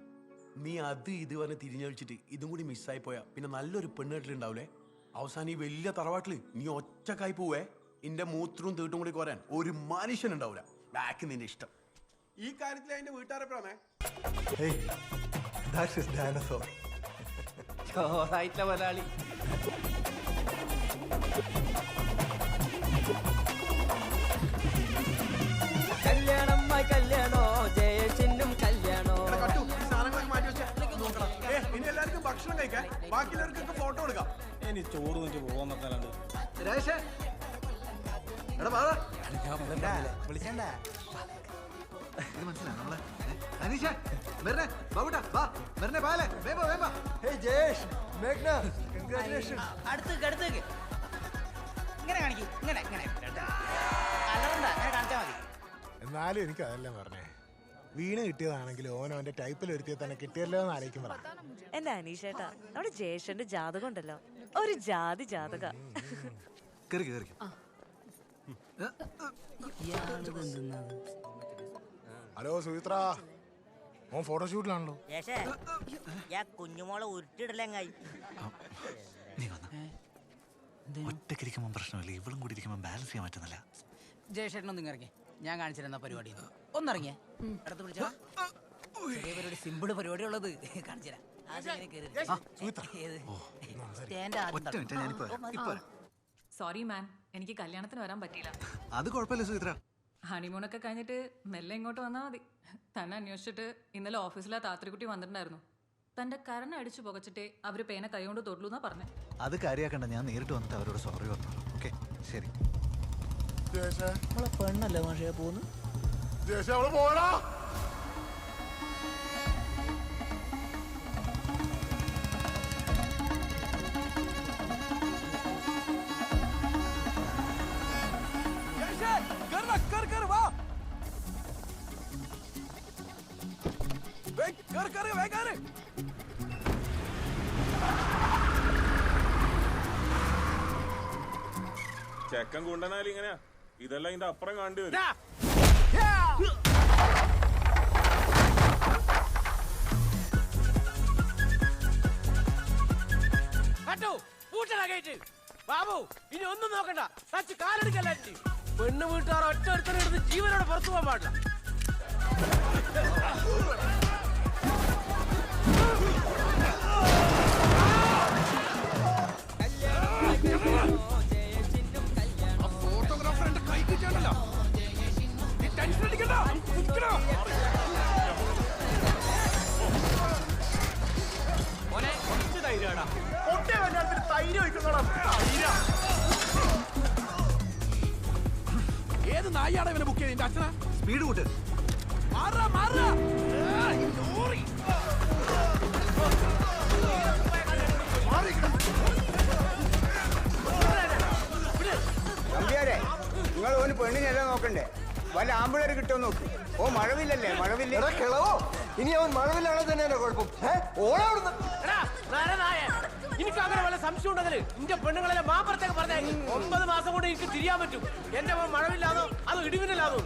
നീ അത് ഇതുവരെ തിരിഞ്ഞഴിച്ചിട്ട് ഇതും കൂടി മിസ്സായി പോയാ പിന്നെ നല്ലൊരു പെണ്ണുകെട്ടിലുണ്ടാവില്ലേ? അവസാനം ഈ വലിയ തറവാട്ടില് നീ ഒറ്റക്കായി പോവേ. ഇന്റെ മൂത്രവും തീട്ടും കൂടി കോരാൻ ഒരു മനുഷ്യനുണ്ടാവില്ല. ബാക്ക് നിന്റെ ഇഷ്ടം. ഈ കാര്യത്തിൽ അതിന്റെ വീട്ടുകാരെപ്പോഴാണേ മലയാളി. കല്യാണം കല്യാണോ ജയചിന്നും കല്യാണോ. ഇനി എല്ലാവർക്കും ഭക്ഷണം കഴിക്കാൻ, ബാക്കിയുള്ളവർക്കൊക്കെ ഫോട്ടോ എടുക്കാം. ഇനി ചോറ് വെച്ച് പോകാൻ നോക്കാനുണ്ട്. വിളിച്ചണ്ട മനസ്സിലാ നമ്മളെ അനീഷ മെറിനെ ബാബുട്ടാ വാ മെറിനെ പാലേ വേമ്പോ വേമ്പോ. ഹേയ് ജയേഷ്, മേഘ്ന, കൺഗ്രാറ്റുലേഷൻസ്. അടുത്തേക്ക് അടുത്തേക്ക് ഇങ്ങനെ കാണിക്കും. ഇങ്ങനെ ഇങ്ങനെ അലറണ്ട, അങ്ങനെ കാണിച്ചാൽ മതി. എന്നാലും എനിക്ക് അതെല്ലാം പറഞ്ഞേ. വീണ് കിട്ടിയതാണെങ്കിലും ഓനോന്റെ ടൈപ്പിൽ ഒരുത്തിയെ തന്നെ കിട്ടിയല്ലോ എന്ന് ആലോചിക്കും. എന്റെ അനീഷേട്ടാ, നമ്മുടെ ജയേഷന്റെ ജാതകം ഉണ്ടല്ലോ, ഒരു ജാതി ജാതക. ഹലോ സുമിത്ര, ഓൻ ഫോട്ടോഷൂട്ടിലാണല്ലോ. കുഞ്ഞുമോളെ ഉരുട്ടിടലെങ്ങായി. ഒറ്റക്കിരിക്കുമ്പോ പ്രശ്നമില്ല, ഇവളും കൂടി ഇരിക്കുമ്പോ ബാലൻസ് ചെയ്യാൻ പറ്റുന്നില്ല. ജയശേട്ടനൊന്നും ഇറങ്ങി, ഞാൻ കാണിച്ചിരുന്ന പരിപാടി ഒന്നിറങ്ങിയേ. അടുത്ത് പിടിച്ചാ ചെറിയ പരിപാടി, സിമ്പിൾ പരിപാടി ഉള്ളത് കാണിച്ചുതരാം. സോറി മാം, എനിക്ക് കല്യാണത്തിന് വരാൻ പറ്റിയില്ല. അത് കുഴപ്പമില്ല സുമിത്ര. ഹണിമൂണൊക്കെ കഴിഞ്ഞിട്ട് മെല്ലെ ഇങ്ങോട്ട് വന്നാൽ മതി. തന്നെ അന്വേഷിച്ചിട്ട് ഇന്നലെ ഓഫീസിലെ താത്രിക്കുട്ടി വന്നിട്ടുണ്ടായിരുന്നു. തന്റെ കരണം അടിച്ചു പുകച്ചിട്ടേ അവര് പേന കൈകൊണ്ട് തൊടുന്ന പറഞ്ഞു. അത് കാര്യാക്കണ്ട, ഞാൻ നേരിട്ട് വന്നിട്ട് അവരോട് സോറി പറഞ്ഞു. ഓക്കെ ശരി. പെണ്ണല്ലേ മാഷേ പോന്നു. ചെക്കൻ കൊണ്ടുവന്നാലും ഇങ്ങനെയാ, ഇതെല്ലാം ഇതിന്റെ അപ്പുറം കണ്ടു വരും. ബാബു ഇനി ഒന്നും നോക്കണ്ട, സച്ച് കാലെടുക്കല്ല. പെണ്ണ് വീട്ടുകാർ ഒറ്റ ഒരുത്തനെടുത്ത് ജീവനോടെ പുറത്തു പോകാൻ പാടില്ല. ഫോട്ടോഗ്രാഫർ എന്റെ കൈ കിട്ടിയാണല്ലോ. ടെൻഷൻ അടിക്കണ്ട. ഏത് നായാണ് ഇവനെ ബുക്ക് ചെയ്ത്? അച്ഛനാ സ്പീഡ് കൂട്ട്. നിങ്ങൾ ഓന് പെണ്ണിനെല്ലാം നോക്കണ്ടേ? വല്ല ആമ്പിളര് കിട്ടുമോ നോക്ക്. ഓ മഴവില്ലല്ലേ മഴവില്ല കിളവോ ഇനി അവൻ മഴവില്ലാണെ തന്നെയാണ് കുഴപ്പം. ഓടാവുന്ന എനിക്ക് അങ്ങനെ വല്ല സംശയം ഉണ്ടെങ്കിൽ എന്റെ പെണ്ണുങ്ങളെല്ലാം മാപ്പുറത്തേക്ക് പറഞ്ഞ 9 മാസം കൊണ്ട് എനിക്ക് തിരിയാൻ പറ്റും. എന്റെ മഴവില്ലാതോ അത് ഇടിമിന്നലാതോ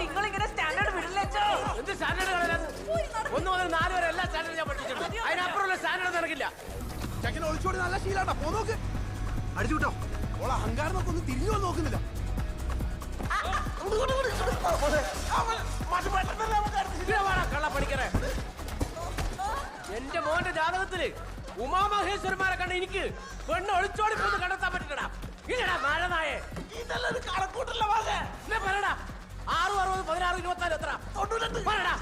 നിങ്ങളിങ്ങനെ സ്റ്റാൻഡേർഡ് വിടില്ലേ എന്ത് സ്റ്റാൻഡേർഡ് കളയാത്? 1 മുതൽ 4 വരെ എല്ലാ സ്റ്റാൻഡേർഡും ഞാൻ പഠിച്ചിട്ടുണ്ട്. അതിനപ്പുറമുള്ള സ്റ്റാൻഡേർഡ് നടക്കില്ല. ചെക്കനെ ഒളിച്ചോടി നല്ല ശീലാട്ടാ. പോ നോക്ക്. അടിച്ചു വിട്ടോ. ഓളെ അഹങ്കാരം നോക്കൊന്നും തിരിഞ്ഞു വന്ന് നോക്കുന്നില്ല. കള്ളപ്പണിക്കറേ എന്റെ മോന്റെ ജാതകത്തില് ഉമാമഹേശ്വരന്മാരെ കണ്ട എനിക്ക് പെണ്ണ് ഒളിച്ചോടി പോന്ന് കണ്ടെത്താൻ പറ്റില്ലടാ. ഇല്ലടാ നാഴനായേ, ഇതല്ലൊരു കണക്കൂട്ടല്ല. പറയടാ 6, 60, 16, 24 എത്ര? പറയടാ.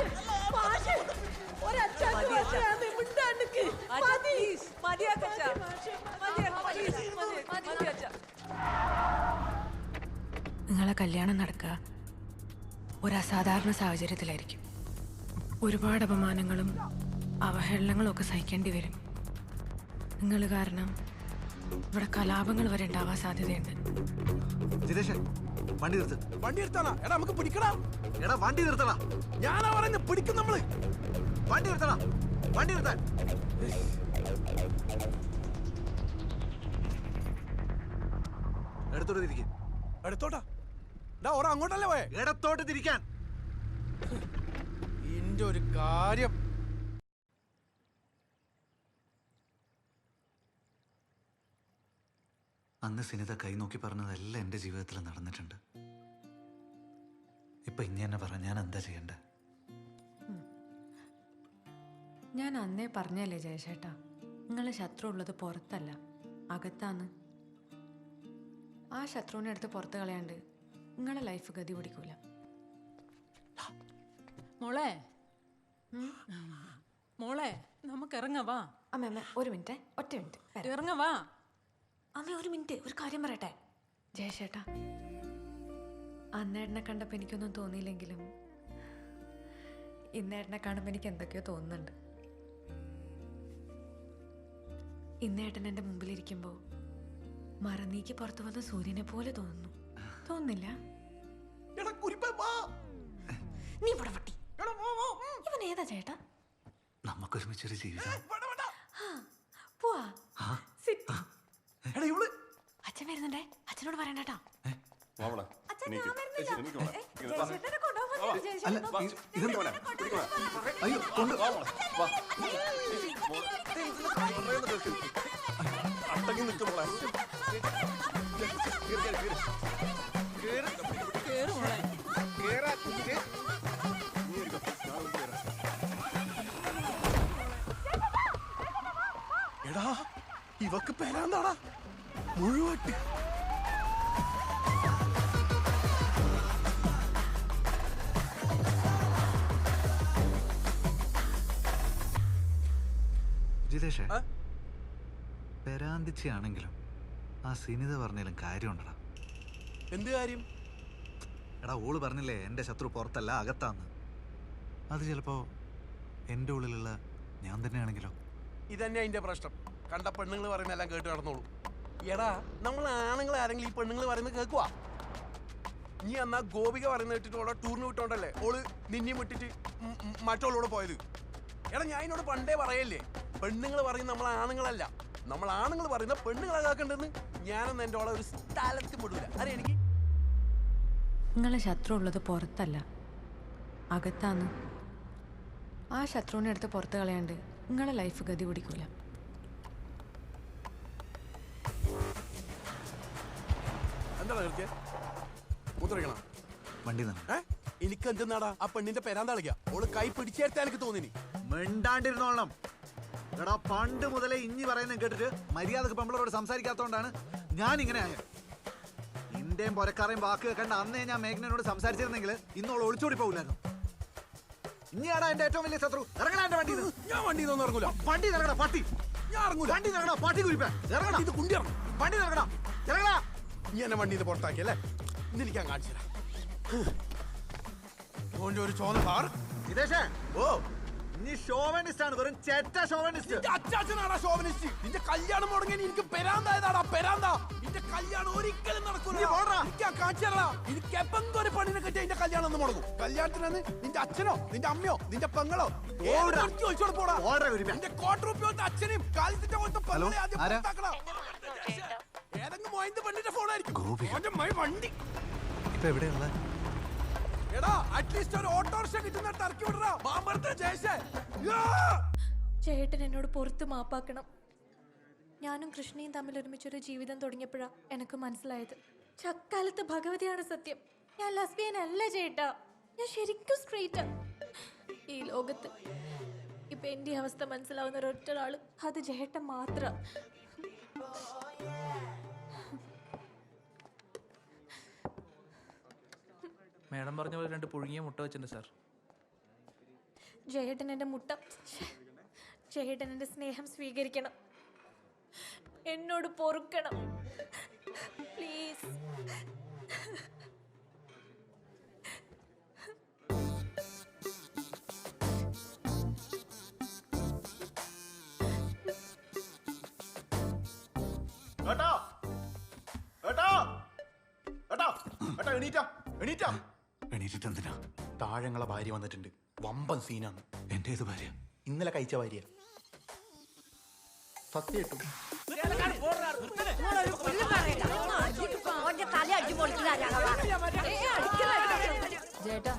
നിങ്ങളെ കല്യാണം നടക്കുക ഒരു അസാധാരണ സാഹചര്യത്തിലായിരിക്കും. ഒരുപാട് അപമാനങ്ങളും അവഹേളനങ്ങളും ഒക്കെ സഹിക്കേണ്ടി വരും. നിങ്ങൾ കാരണം ഇവിടെ കലാപങ്ങൾ വരെ ഉണ്ടാവാൻ സാധ്യതയുണ്ട്. വണ്ടി നിർത്ത്. വണ്ടി നിർത്താനാ? എടാ നമുക്ക് പിടിക്കടാ. എടാ വണ്ടി നിർത്തടാ. ഞാനാ പറയുന്നത് പിടിക്കും നമ്മള്. വണ്ടി നിർത്തടാ. വണ്ടി നിർത്താൻ. എടുത്തോട്ട് തിരിക്കും. എടുത്തോട്ടാ. ഓരോ അങ്ങോട്ടല്ലേ പോയെ? ഇടത്തോട്ട് തിരിക്കാൻ. ഇന്റെ ഒരു കാര്യം. അന്ന് സിനിത കൈ നോക്കി പറഞ്ഞതെല്ലാം എൻ്റെ ജീവിതത്തിൽ നടന്നിട്ടുണ്ട്. ഇപ്പൊ ഇനി എന്നെ പറ, ഞാൻ എന്താ ചെയ്യണ്ടേ? ഞാൻ അന്നേ പറഞ്ഞല്ലേ ജയശേട്ടാ, നിങ്ങളെ ശത്രു ഉള്ളത് പുറത്തല്ല അകത്താന്ന്. ആ ശത്രുവിനെ എടുത്ത് പുറത്ത് കളയാണ്ട് നിങ്ങളെ ലൈഫ് ഗതി പിടിക്കൂല. മോളെ മോളെ നമുക്ക് ഇറങ്ങവാ. അമ്മ ഒരു മിനിറ്റ്, ഒറ്റ മിനിറ്റ് ഇറങ്ങവാ. അമ്മ ഒരു മിനിറ്റ്, ഒരു കാര്യം പറയട്ടെ. ജയശേട്ടാ, അന്നേട്ടനെ കണ്ടപ്പോൾ എനിക്കൊന്നും തോന്നിയില്ലെങ്കിലും ഇന്നേട്ടനെ കാണുമ്പോൾ എനിക്ക് എന്തൊക്കെയോ തോന്നുന്നുണ്ട്. ഇന്നേട്ടൻ എൻ്റെ മുമ്പിലിരിക്കുമ്പോൾ മറന്നീക്ക് പുറത്തു വന്ന സൂര്യനെ പോലെ തോന്നുന്നു. തോന്നുന്നില്ല? നീ ഇവിടെ വട്ടി. ഇവൻ ഏതാ ചേട്ടാ? നമുക്കൊരുമിച്ചൊരു ജീവിതം. പോവാ. അച്ഛൻ വരുന്നുണ്ടേ, അച്ഛനോട് പറയണ്ടേട്ടാ. എടാ ഇവക്ക് പേരാന്താടാ മുഴുവട്ട്. ജിതേഷേ, പെരാന്തിച്ചാണെങ്കിലും ആ സിനിത പറഞ്ഞാലും കാര്യമുണ്ടടാ. എന്ത് കാര്യം? എടാ ഓള് പറഞ്ഞില്ലേ എന്റെ ശത്രു പുറത്തല്ല അകത്താന്ന്. അത് ചിലപ്പോ എന്റെ ഉള്ളിലുള്ള ഞാൻ തന്നെയാണെങ്കിലോ? ഇതന്നെ അതിന്റെ പ്രശ്നം. കണ്ട പെണ്ണുങ്ങൾ പറയുന്നതെല്ലാം കേട്ട് നടന്നോളൂ. എടാ നമ്മൾ ആണുങ്ങൾ ആരെങ്കിലും ഈ പെണ്ണുങ്ങൾ പറയുന്നത് കേൾക്കുവാ? നീ എന്നാ ഗോപിക പറയുന്ന കേട്ടിട്ട് ഓളെ ടൂറിന് വിട്ടോണ്ടല്ലേ ഓള് നിന്നെയും വിട്ടിട്ട് മറ്റോളോട് പോയത്. എടാ ഞാൻ എന്നോട് പണ്ടേ പറയല്ലേ, പെണ്ണുങ്ങൾ പറയുന്ന നമ്മൾ ആണുങ്ങളല്ല, നമ്മൾ ആണുങ്ങൾ പറയുന്ന പെണ്ണുങ്ങളെ കേൾക്കണ്ടെന്ന്. ഞാനൊന്നും എൻ്റെ ഓളെ ഒരു സ്ഥലത്ത് വിടൂല. അറിയാം എനിക്ക്. നിങ്ങളെ ശത്രു ഉള്ളത് പുറത്തല്ല അകത്താന്ന്. ആ ശത്രുവിനെ എടുത്ത് പുറത്ത് കളയാണ്ട് നിങ്ങളെ ലൈഫ് ഗതി പിടിക്കൂല. എന്താടാ കേൾക്കേ? മൂത്രക്കണം വണ്ടി എനിക്ക് എന്തെന്നാടാ ആ പെണ്ണിന്റെ പെരാന്താ കളിക്കാ. ഓള് കൈ പിടിച്ചേർത്താ എനിക്ക് തോന്നിനി. മിണ്ടാണ്ടിരുന്നോളണം. എടാ പണ്ട് മുതലേ ഇഞ്ഞി പറയുന്നത് കേട്ടിട്ട് മര്യാദക്ക് പെമ്പിളോട് സംസാരിക്കാത്തോണ്ടാണ് ഞാൻ ഇങ്ങനെ ആയത്. ഇന്റെയും പൊരക്കാരെയും വാക്ക് കേൾക്കണ്ട അന്നേ ഞാൻ മേഘനോട് സംസാരിച്ചിരുന്നെങ്കിൽ ഇന്നോൾ ഒളിച്ചോടി പോകില്ലായിരുന്നു. ഇനിയാടാ എന്റെ ഏറ്റവും വലിയ ശത്രു. ഇറങ്ങണ എന്റെ വണ്ടി. ഞാൻ വണ്ടിയിൽ ഇറങ്ങൂല. വണ്ടി ഇറങ്ങണ പട്ടി. ഞാൻ ഇറങ്ങൂല. വണ്ടി ഇറങ്ങണ പട്ടി കുരിപ്പ. ഇറങ്ങണ ഇത് കുണ്ടി ഇറങ്ങും. വണ്ടി ഇറങ്ങണ. ഇറങ്ങണ. നീ എന്നെ വണ്ടിയിൽ പുറത്താക്കിയല്ലേ? ഇന്ന് എനിക്ക് ഞാൻ കാണിച്ചു തരാം. ഒരു ചോന്ന കാർ. വിദേശേ ഓ നീ ഷോവനിസ്റ്റ് ആണ്, വെറും ചെറ്റ ഷോവനിസ്റ്റ്. അച്ചാച്ചനാടാ ഷോവനിസ്റ്റ്. നിന്റെ കല്യാണം മുടങ്ങിയ എനിക്ക് പെരാന്തായതാടാ പെരാന്താ. നിന്റെ കല്യാണം ഒരിക്കലും നടക്കൂല. കാണിച്ചാ എനിക്ക് എപ്പെങ്കിലും ഒരു പെണ്ണിനെ കെട്ടി എന്റെ കല്യാണം ഒന്ന് മുടങ്ങും. കല്യാണത്തിനന്ന് നിന്റെ അച്ഛനോ നിന്റെ അമ്മയോ നിന്റെ പെങ്ങളോ ചോദിച്ചോട് പോടാ. നിന്റെ കോട്ട് റുപ്യോന്റെ അച്ഛനെയും കാലിത്തിന്റെ പോലത്തെ പെങ്ങളെ ആദ്യം പുറത്താക്കണം. ഏതെങ്കിലും മോയിന്റെ പെണ്ണിന്റെ ഫോണായിരിക്കും വണ്ടി. ഇപ്പൊ എവിടെയുള്ള എടാ അറ്റ്ലീസ്റ്റ് ഒരു ഓട്ടോറിക്ഷ കിട്ടുന്നിടത്ത് ഇറക്കി വിടറാ. മാമ്പഴത്തെ ജയിച്ചേ. ചേട്ടൻ എന്നോട് പുറത്ത് മാപ്പാക്കണം. ഞാനും കൃഷ്ണയും തമ്മിൽ ഒരുമിച്ചൊരു ജീവിതം തുടങ്ങിയപ്പോഴാ എനിക്ക് മനസ്സിലായത് ചക്കാലത്ത് ഭഗവതിയാണ് സത്യം. ഞാൻ ലെസ്ബിയൻ അല്ല ചേട്ടാ, ഞാൻ ശരിക്കും സ്ട്രെയിറ്റാ. ഈ ലോകത്ത് ഇപ്പൊ എന്റെ അവസ്ഥ മനസ്സിലാവുന്ന ഒരൊറ്റൊരാള് അത് ചേട്ടൻ മാത്രം. മേഡം പറഞ്ഞ പോലെ 2 പുഴുങ്ങിയ മുട്ട വെച്ചിട്ടുണ്ട് സാർ. ചേട്ടൻ എന്റെ മുട്ട, ചേട്ടൻ എന്റെ സ്നേഹം സ്വീകരിക്കണം, എന്നോട് പൊറുക്കണം പ്ലീസ്. എണീറ്റിട്ടെന്തിനാ? താഴങ്ങളെ ഭാര്യ വന്നിട്ടുണ്ട്. വമ്പൻ സീനാണ്. എന്റെ ഏത് ഭാര്യ? ഇന്നലെ കഴിച്ച ഭാര്യ. സത്യം ചേട്ടാ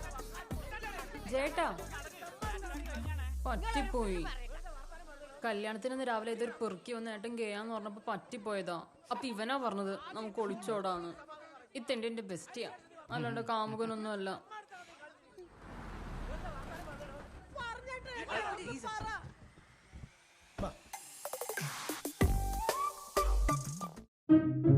ചേട്ടാ പറ്റിപ്പോയി. കല്യാണത്തിനൊന്ന് രാവിലെ ഇതൊരു പെറുക്കി വന്ന് ഏട്ടൻ ഗേയാന്ന് പറഞ്ഞപ്പോ പറ്റിപ്പോയതാ. അപ്പൊ ഇവനാ പറഞ്ഞത് നമുക്ക് ഒളിച്ചോടാന്ന്. ഇതെന്റെ എന്റെ ബെസ്റ്റിയാ, അല്ലാണ്ട് കാമുകനൊന്നും അല്ല. Thank you.